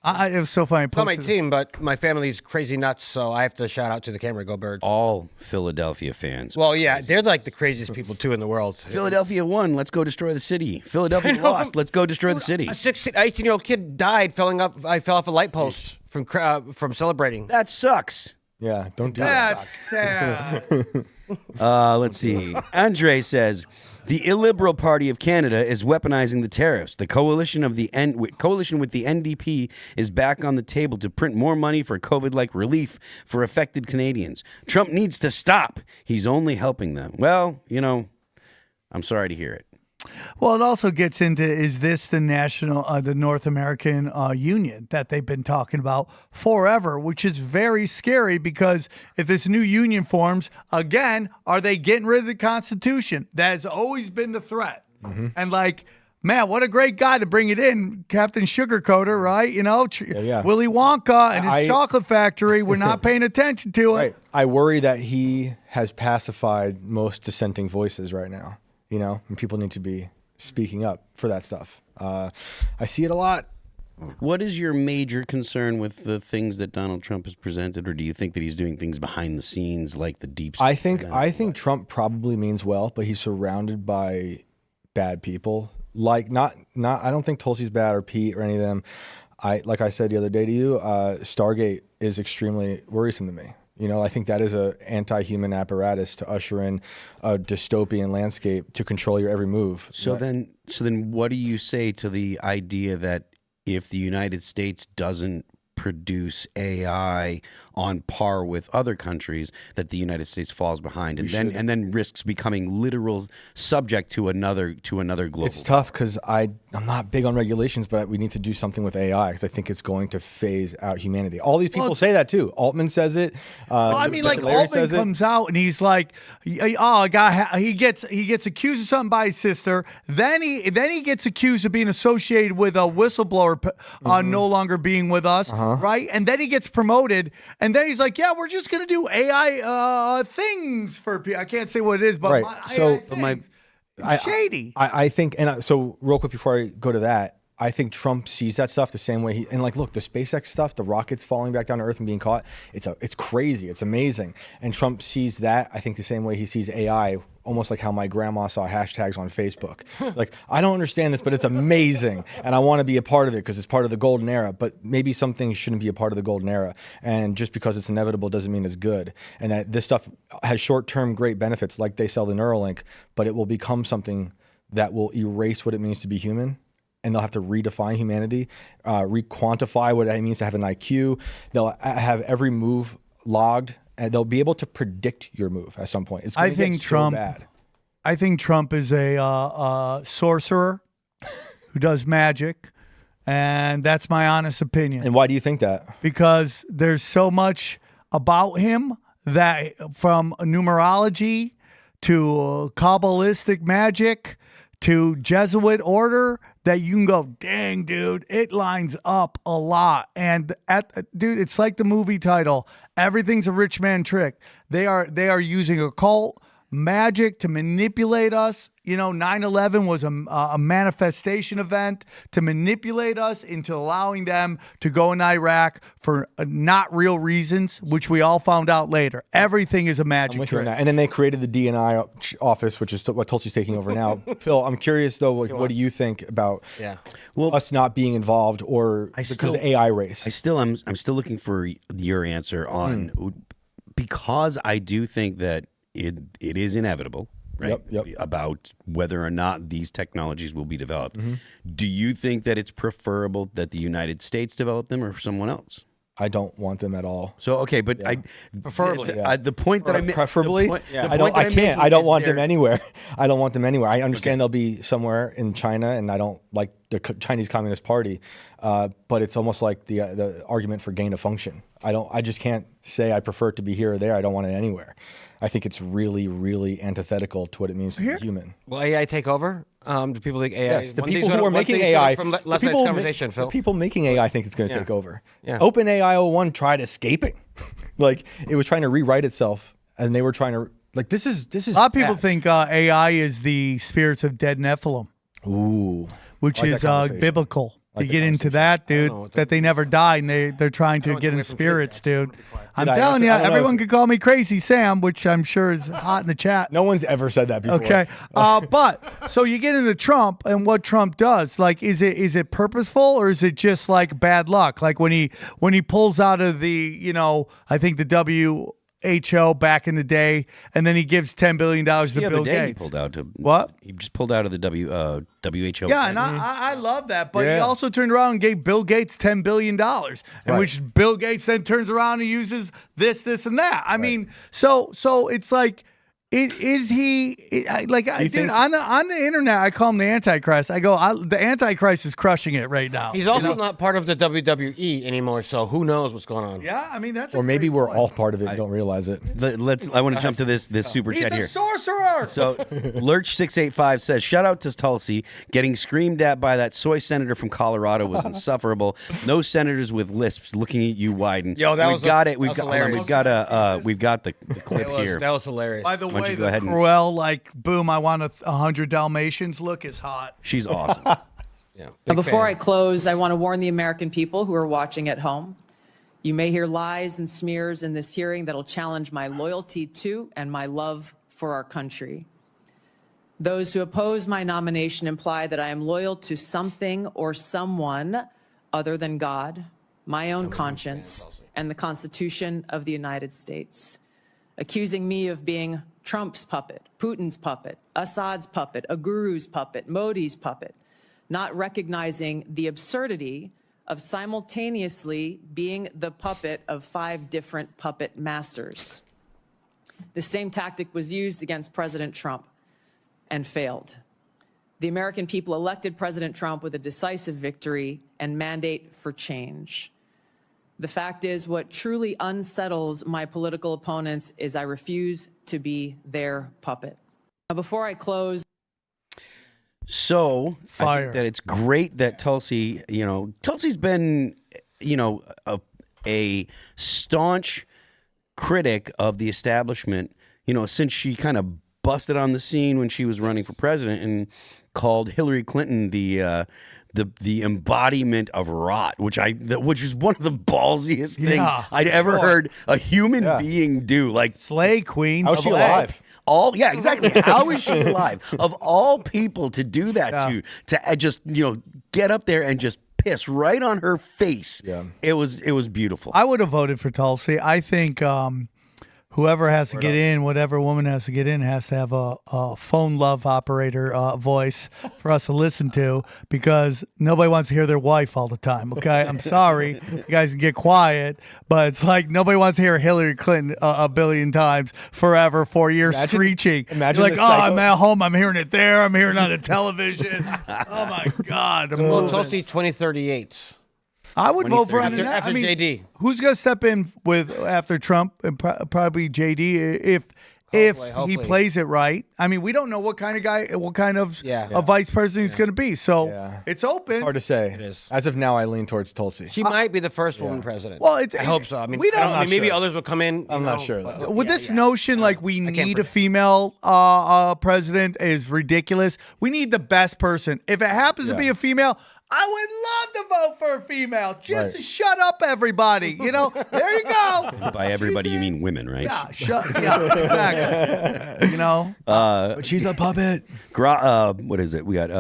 It was so funny. I Not my posted- team, but my family's crazy nuts, so I have to shout out to the camera. Go Birds. All Philadelphia fans. Well, yeah, they're like the craziest people too in the world. Philadelphia won. Let's go destroy the city. Philadelphia lost. Let's go destroy the city. A 18-year-old kid died. I fell off a light post from celebrating. That sucks. Yeah, don't do that. That's sad. Let's see. Andre says, the illiberal party of Canada is weaponizing the tariffs. The coalition with the NDP is back on the table to print more money for COVID-like relief for affected Canadians. Trump needs to stop. He's only helping them. Well, I'm sorry to hear it. Well, it also gets into, is this the the North American Union that they've been talking about forever, which is very scary because if this new union forms, again, are they getting rid of the Constitution? That has always been the threat. And man, what a great guy to bring it in, Captain Sugarcoater, right? Willy Wonka and his chocolate factory. We're not paying attention to it. Right. I worry that he has pacified most dissenting voices right now. And people need to be speaking up for that stuff. I see it a lot. What is your major concern with the things that Donald Trump has presented, or do you think that he's doing things behind the scenes like the deep state? I think Trump probably means well, but he's surrounded by bad people. I don't think Tulsi's bad or Pete or any of them. Like I said the other day to you, Stargate is extremely worrisome to me. I think that is an anti-human apparatus to usher in a dystopian landscape to control your every move. So then what do you say to the idea that if the United States doesn't produce AI on par with other countries, that the United States falls behind and then risks becoming literal subject to another global? It's tough because I'm not big on regulations, but we need to do something with AI because I think it's going to phase out humanity. All these people say that too. Altman says it. Altman comes out and he's like, he gets accused of something by his sister. Then he gets accused of being associated with a whistleblower, no longer being with us, right? And then he gets promoted. And then he's like, yeah, we're just going to do AI things for people. I can't say what it is, but right. Shady. I think, so real quick before I go to that, I think Trump sees that stuff the same way look, the SpaceX stuff, the rockets falling back down to Earth and being caught, it's crazy. It's amazing. And Trump sees that, I think, the same way he sees AI, almost like how my grandma saw hashtags on Facebook. I don't understand this, but it's amazing. And I want to be a part of it because it's part of the golden era, but maybe some things shouldn't be a part of the golden era. And just because it's inevitable doesn't mean it's good. And that this stuff has short-term great benefits, like they sell the Neuralink, but it will become something that will erase what it means to be human. And they'll have to redefine humanity, re-quantify what it means to have an IQ. They'll have every move logged, and they'll be able to predict your move at some point. It's going to get so bad. I think Trump is a sorcerer who does magic, and that's my honest opinion. And why do you think that? Because there's so much about him that, from numerology to Kabbalistic magic to Jesuit order, that you can go, dang, dude, it lines up a lot. And dude, it's like the movie title, everything's a rich man trick. They are using occult magic to manipulate us. 9/11 was a manifestation event to manipulate us into allowing them to go in Iraq for not real reasons, which we all found out later. Everything is a magic trick. And then they created the DNI office, which is what Tulsi's taking over now. Phil, I'm curious though, what do you think about us not being involved, or because of the AI race? I'm still looking for your answer on because I do think that it is inevitable. Right? Yep. About whether or not these technologies will be developed. Do you think that it's preferable that the United States develop them or someone else? I don't want them at all. So okay, but I preferably the point that I made preferably. I don't want them anywhere. I don't want them anywhere. I understand they'll be somewhere in China, and I don't like the Chinese Communist Party, but it's almost like the argument for gain of function. I just can't say I prefer it to be here or there. I don't want it anywhere. I think it's really, really antithetical to what it means to be human. Will AI take over? Do people think AI? Yes, the people who are making AI. From last night's conversation, Phil. The people making AI think it's going to take over. Yeah. OpenAI 01 tried escaping. It was trying to rewrite itself, and they were trying to this is. A lot of people think AI is the spirits of dead Nephilim. Ooh. Which is biblical. to get into that, dude, know. that they never die and they're trying to get in spirits, dude. I'm I telling you, answer? I don't know everyone if- could call me Crazy Sam, which I'm sure is hot in the chat. No one's ever said that before. Okay, but so you get into Trump and what Trump does. Like, is it purposeful or is it just like bad luck? Like when he pulls out of the, I think the WHO back in the day, and then he gives $10 billion to The other Bill day Gates. he pulled out to What? He just pulled out of the WHO. Yeah, and I love that. But he Yeah. also turned around and gave Bill Gates $10 billion, in which Bill Gates then turns around and uses this, and that. I mean, so it's like, is he like? Dude, on the internet, I call him the Antichrist. I go, the Antichrist is crushing it right now. He's also not part of the WWE anymore, so who knows what's going on. Yeah, I mean that's. Or maybe we're all part of it and don't realize it. I want to jump to this super He's chat a here. sorcerer. So Lurch685 says, shout out to Tulsi. Getting screamed at by that soy senator from Colorado was insufferable. No senators with lisps looking at you widen. Yo, that we've was got a- it. We've that got was hold on, hilarious. we've got the clip here. That was hilarious. By the don't way, you go the ahead and- Cruel, like, boom, I want 100 Dalmatians look is hot. She's awesome. Yeah, Now, big before I fan. close, I want to warn the American people who are watching at home. You may hear lies and smears in this hearing that'll challenge my loyalty to and my love for our country. Those who oppose my nomination imply that I am loyal to something or someone other than God, my own conscience, and the Constitution of the United States. Accusing me of being Trump's puppet, Putin's puppet, Assad's puppet, a guru's puppet, Modi's puppet, not recognizing the absurdity of simultaneously being the puppet of 5 different puppet masters. The same tactic was used against President Trump and failed. The American people elected President Trump with a decisive victory and mandate for change. The fact is, what truly unsettles my political opponents is I refuse to be their puppet. Now, before I close, So I Fire. think that it's great that Tulsi, Tulsi's been, a staunch critic of the establishment, since she kind of busted on the scene when she was running for president and called Hillary Clinton the embodiment of rot, which is one of the ballsiest things Yeah, I'd ever sure. heard a human being do. Like, Slay Queen. How is she Slay. alive? exactly. How is she alive? Of all people to do that to just get up there and just piss right on her face. Yeah. It was beautiful. I would have voted for Tulsi. I think whoever has to get in, whatever woman has to get in, has to have a phone love operator voice for us to listen to, because nobody wants to hear their wife all the time. Okay, I'm sorry, you guys can get quiet, but it's like nobody wants to hear Hillary Clinton a billion times forever, 4 years screeching. imagine You're like, the oh, cycle. I'm at home, I'm hearing it there, I'm hearing it on the television. Oh my God, I'm Well, moving. Tulsi 2038. I would vote for After- him. after JD. Who's gonna step in with after Trump? And probably JD if he Hopefully. plays it right. I mean, we don't know what kind of guy, what kind of Yeah. a vice president he's gonna be. So Yeah. it's open. Hard to say. It is. As of now, I lean towards Tulsi. She might be the first woman president. Well, it's- I hope so. I mean, we don't- I mean, maybe sure. others will come in. I'm not sure, though. With this notion, like we need a predict. female president is ridiculous. We need the best person. If it happens to be a female, I would love to vote for a female just Right. to shut up everybody. There you go. By everybody, you mean women, right? Yeah, exactly. But she's a puppet. What is it? We got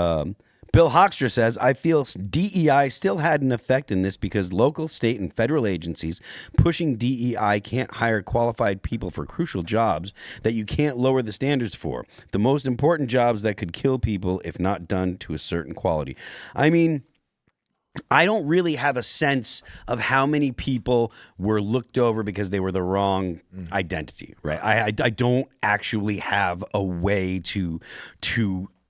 Bill Hoekstra says, I feel DEI still had an effect in this because local, state, and federal agencies pushing DEI can't hire qualified people for crucial jobs that you can't lower the standards for. The most important jobs that could kill people if not done to a certain quality. I mean, I don't really have a sense of how many people were looked over because they were the wrong identity, right? I don't actually have a way to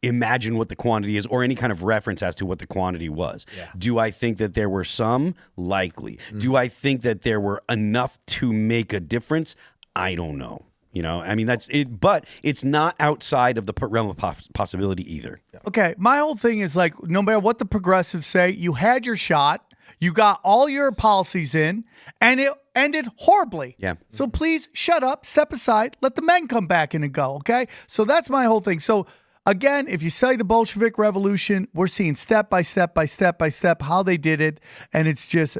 imagine what the quantity is or any kind of reference as to what the quantity was. Do I think that there were some? Likely. Do I think that there were enough to make a difference? I don't know. I mean, that's it, but it's not outside of the realm of possibility either. Okay, my whole thing is like, no matter what the progressives say, you had your shot, you got all your policies in, and it ended horribly. Yeah. So please shut up, step aside, let the men come back in and go, okay? So that's my whole thing. So Again, if you study the Bolshevik Revolution, we're seeing step by step by step by step how they did it, and it's just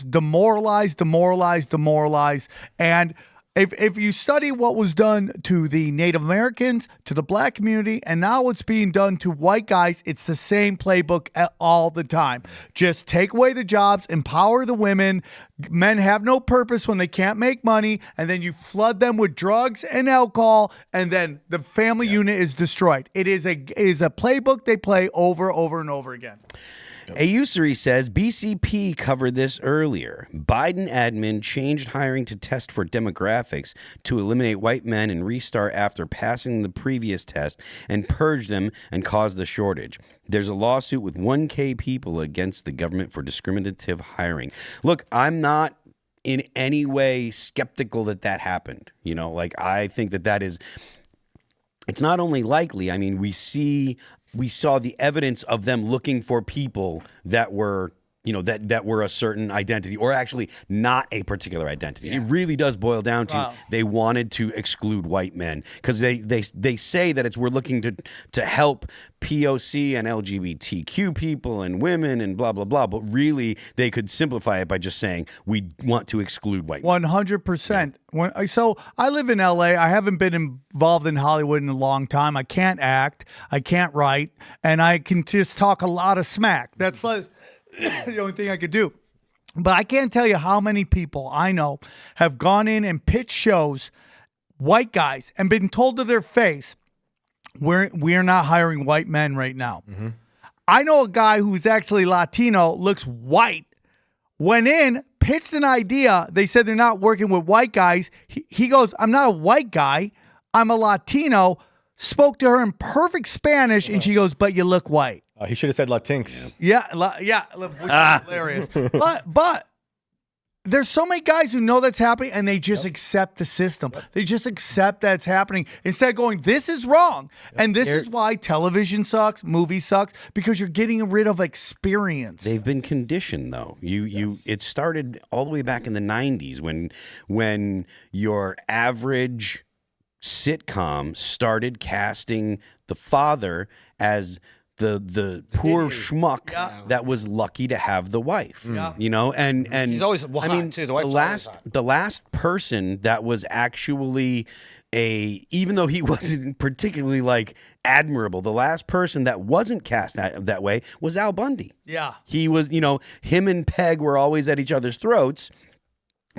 demoralize. And if you study what was done to the Native Americans, to the black community, and now what's being done to white guys, it's the same playbook all the time. Just take away the jobs, empower the women. Men have no purpose when they can't make money, and then you flood them with drugs and alcohol, and then the family unit is destroyed. It is a playbook they play over and over again. A usury says BCP covered this earlier. Biden admin changed hiring to test for demographics to eliminate white men and restart after passing the previous test and purge them and cause the shortage. There's a lawsuit with 1K people against the government for discriminative hiring. Look, I'm not in any way skeptical that happened. You know, like I think that is, it's not only likely. I mean, we saw the evidence of them looking for people that were, you know, that were a certain identity or actually not a particular identity. It really does boil down to they wanted to exclude white men because they say that we're looking to help POC and LGBTQ people and women and blah, blah, blah. But really, they could simplify it by just saying we want to exclude white men. 100%. So I live in LA. I haven't been involved in Hollywood in a long time. I can't act. I can't write. And I can just talk a lot of smack. That's like the only thing I could do. But I can't tell you how many people I know have gone in and pitched shows, white guys, and been told to their face, we're not hiring white men right now. Mm-hmm. I know a guy who's actually Latino, looks white, went in, pitched an idea. They said they're not working with white guys. He goes, I'm not a white guy. I'm a Latino. Spoke to her in perfect Spanish, and she goes, but you look white. He should have said Latinx. Yeah, which is hilarious. But there's so many guys who know that's happening, and they just accept the system. They just accept that's happening instead of going, this is wrong. And this is why television sucks, movies sucks, because you're getting rid of experience. They've been conditioned, though. It started all the way back in the 90s when your average sitcom started casting the father as the poor schmuck that was lucky to have the wife, you know, and he's always too. The last person that was actually even though he wasn't particularly like admirable, the last person that wasn't cast that way was Al Bundy. Yeah, he was, you know, him and Peg were always at each other's throats.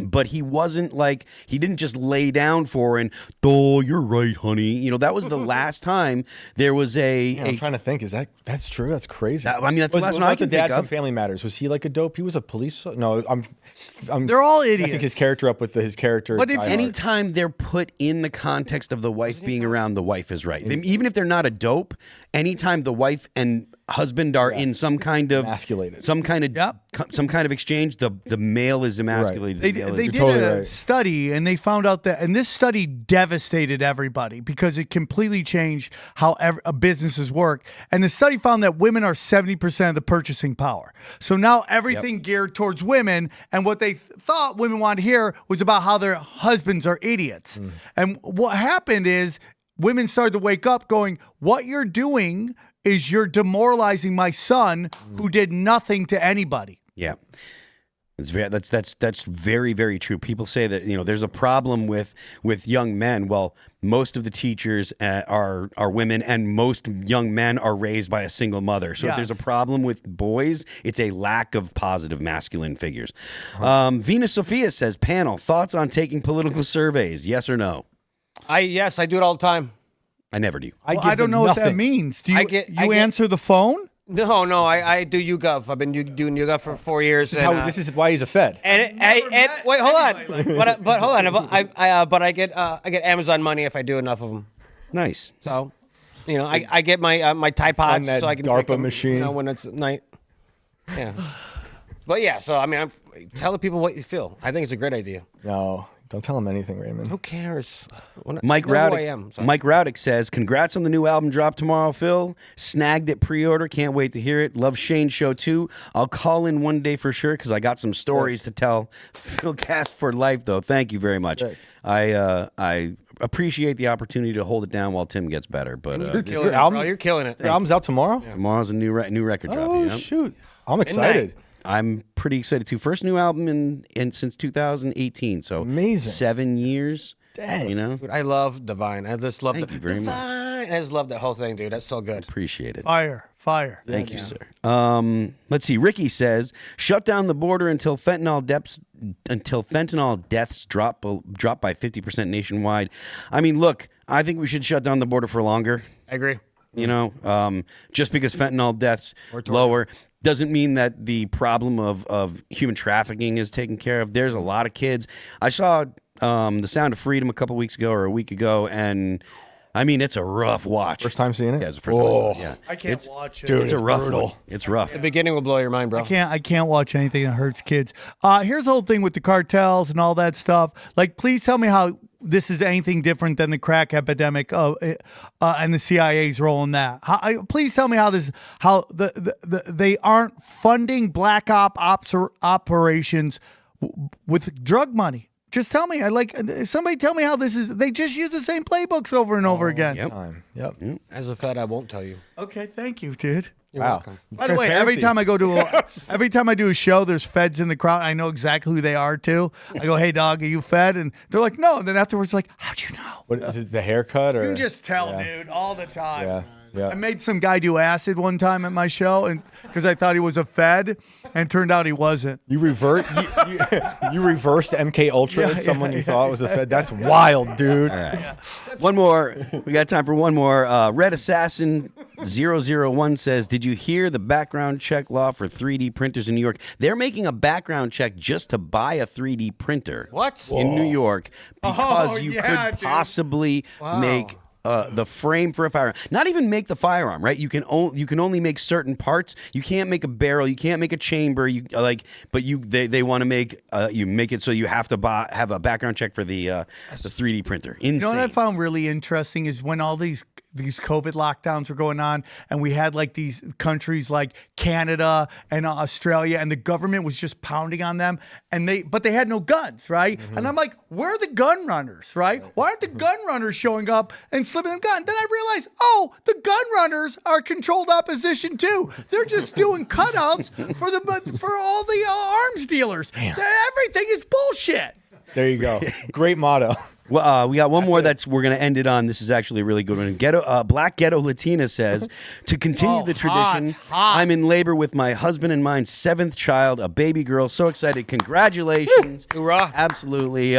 But he wasn't like, he didn't just lay down for her and, oh, you're right, honey. You know, that was the last time there was I'm trying to think, that's true? That's crazy. I mean, that's the last one I can think of. The dad from Family Matters, was he like a dope? He was a police? No, they're all idiots. I think his character up with his character. But if anytime they're put in the context of the wife being around, the wife is right. Even if they're not a dope, anytime the wife and husband are in some kind of emasculated, some kind of exchange, the male is emasculated. Right. They did a study, and they found out that, and this study devastated everybody because it completely changed how businesses work. And the study found that women are 70% of the purchasing power. So now everything geared towards women, and what they thought women wanted to hear was about how their husbands are idiots. And what happened is women started to wake up going, what you're doing is you're demoralizing my son who did nothing to anybody. Yeah. That's very, very true. People say that, you know, there's a problem with young men. Well, most of the teachers are women, and most young men are raised by a single mother. So if there's a problem with boys, it's a lack of positive masculine figures. Venus Sophia says, panel, thoughts on taking political surveys? Yes or no? Yes, I do it all the time. I never do. I don't know what that means. Do you answer the phone? No, I do YouGov. I've been doing YouGov for 4 years. This is why he's a Fed. And wait, hold on. But hold on. But I get Amazon money if I do enough of them. Nice. So, you know, I get my Tide Pods that so I can DARPA take them, machine. You know, when it's night. Yeah. But yeah, so I mean, tell the people what you feel. I think it's a great idea. No, Don't tell him anything, Raymond. Who cares? Mike You know who I Raudick, am, so. Mike Raudick says, "Congrats on the new album drop tomorrow, Phil. Snagged it pre-order. Can't wait to hear it. Love Shane's show too. I'll call in one day for sure because I got some stories to tell. Phil Cast for life, though. Thank you very much. I appreciate the opportunity to hold it down while Tim gets better. But You're this- killing it, album- bro. You're killing it. Your album's out tomorrow? tomorrow's a new record drop. Oh, yeah. shoot. I'm excited. I'm pretty excited too. First new album in since 2018. So Amazing. 7 years. Dang. You know, Dude, I love Divine. I just love Thank you very much. Divine. I just love that whole thing, dude. That's so good. appreciate it. Fire. Thank you, sir. Let's see. Ricky says, "Shut down the border until fentanyl deaths drop by 50% nationwide." I mean, look, I think we should shut down the border for longer. I agree. You know, just because fentanyl deaths lower doesn't mean that the problem of human trafficking is taken care of. There's a lot of kids. I saw The Sound of Freedom a couple weeks ago or a week ago, and I mean, it's a rough watch. First time seeing it? Yeah, it's the first time I saw it, yeah. I can't watch it. Dude, It's a rough one. It's rough. The beginning will blow your mind, bro. I can't watch anything that hurts kids. Here's the whole thing with the cartels and all that stuff. Like, please tell me how this is anything different than the crack epidemic and the CIA's role in that. Please tell me how they aren't funding black operations with drug money. Just tell me. Somebody tell me how this is. They just use the same playbooks over and over again. Yep. As a Fed, I won't tell you. Okay, thank you, dude. You're Wow. welcome. By the way, every time I do a show, there's feds in the crowd. I know exactly who they are too. I go, "Hey, dog, are you fed?" And they're like, "No." And then afterwards, like, "How'd you know?" What is it, the haircut? Or? You can just tell, dude, all the time. Yeah. Yeah. I made some guy do acid one time at my show, and because I thought he was a fed, and turned out he wasn't. You reversed MK Ultra at someone you thought was a Fed. That's wild, dude. All right. One more. We got time for one more. Red Assassin 001 says, "Did you hear the background check law for 3D printers in New York? They're making a background check just to buy a 3D printer. What? In New York because you yeah, could dude. possibly make the frame for a firearm. Not even make the firearm, right? You can only make certain parts. You can't make a barrel. You can't make a chamber. They want to make you make it so you have to have a background check for the 3D printer. Insane. You know what I found really interesting is when all these COVID lockdowns were going on, and we had like these countries like Canada and Australia, and the government was just pounding on them, but they had no guns, right? Mm-hmm. And I'm like, where are the gun runners, right? Why aren't the gun runners showing up and slipping a gun? Then I realized, oh, the gun runners are controlled opposition too. They're just doing cutouts for all the arms dealers. Everything is bullshit. There you go. Great motto. Well, we got one more we're going to end it on. This is actually a really good one. Black Ghetto Latina says, "To continue the tradition, I'm in labor with my husband and mine's 7th child, a baby girl. So excited. Congratulations. Hoorah. Absolutely.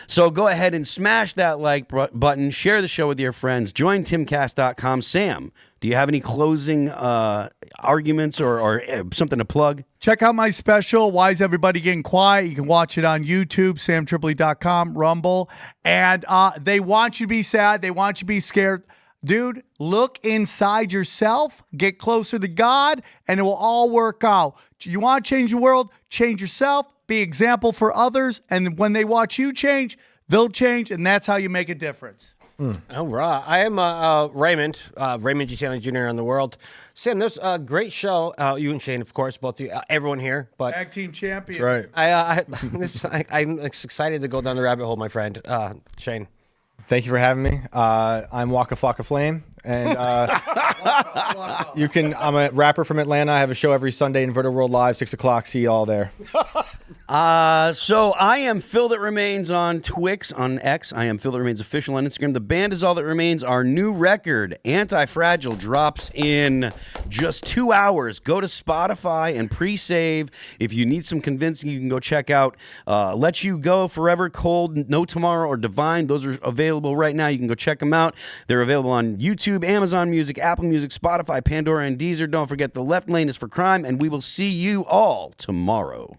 So go ahead and smash that like button. Share the show with your friends. Join timcast.com. Sam, do you have any closing arguments or something to plug? Check out my special, Why is Everybody Getting Quiet? You can watch it on YouTube, samtripoli.com, Rumble. And they want you to be sad. They want you to be scared. Dude, look inside yourself, get closer to God, and it will all work out. You want to change the world? Change yourself, be example for others, and when they watch you change, they'll change, and that's how you make a difference. All right. I am Raymond G. Stanley Jr. on the world. Sam, there's a great show. You and Shane, of course, both you, everyone here. But Tag team champion. That's right. I'm excited to go down the rabbit hole, my friend. Shane. Thank you for having me. I'm Waka Flocka Flame, and I'm a rapper from Atlanta. I have a show every Sunday, Inverted World Live, 6 o'clock. See you all there. So I am Phil That Remains on Twix, on X. I am Phil That Remains official on Instagram. The band is All That Remains. Our new record, Anti-Fragile, drops in just 2 hours. Go to Spotify and pre-save. If you need some convincing, you can go check out Let You Go, Forever, Cold, No Tomorrow, or Divine. Those are available right now. You can go check them out. They're available on YouTube, Amazon Music, Apple Music, Spotify, Pandora, and Deezer. Don't forget, The Left Lane is for Crime, and we will see you all tomorrow.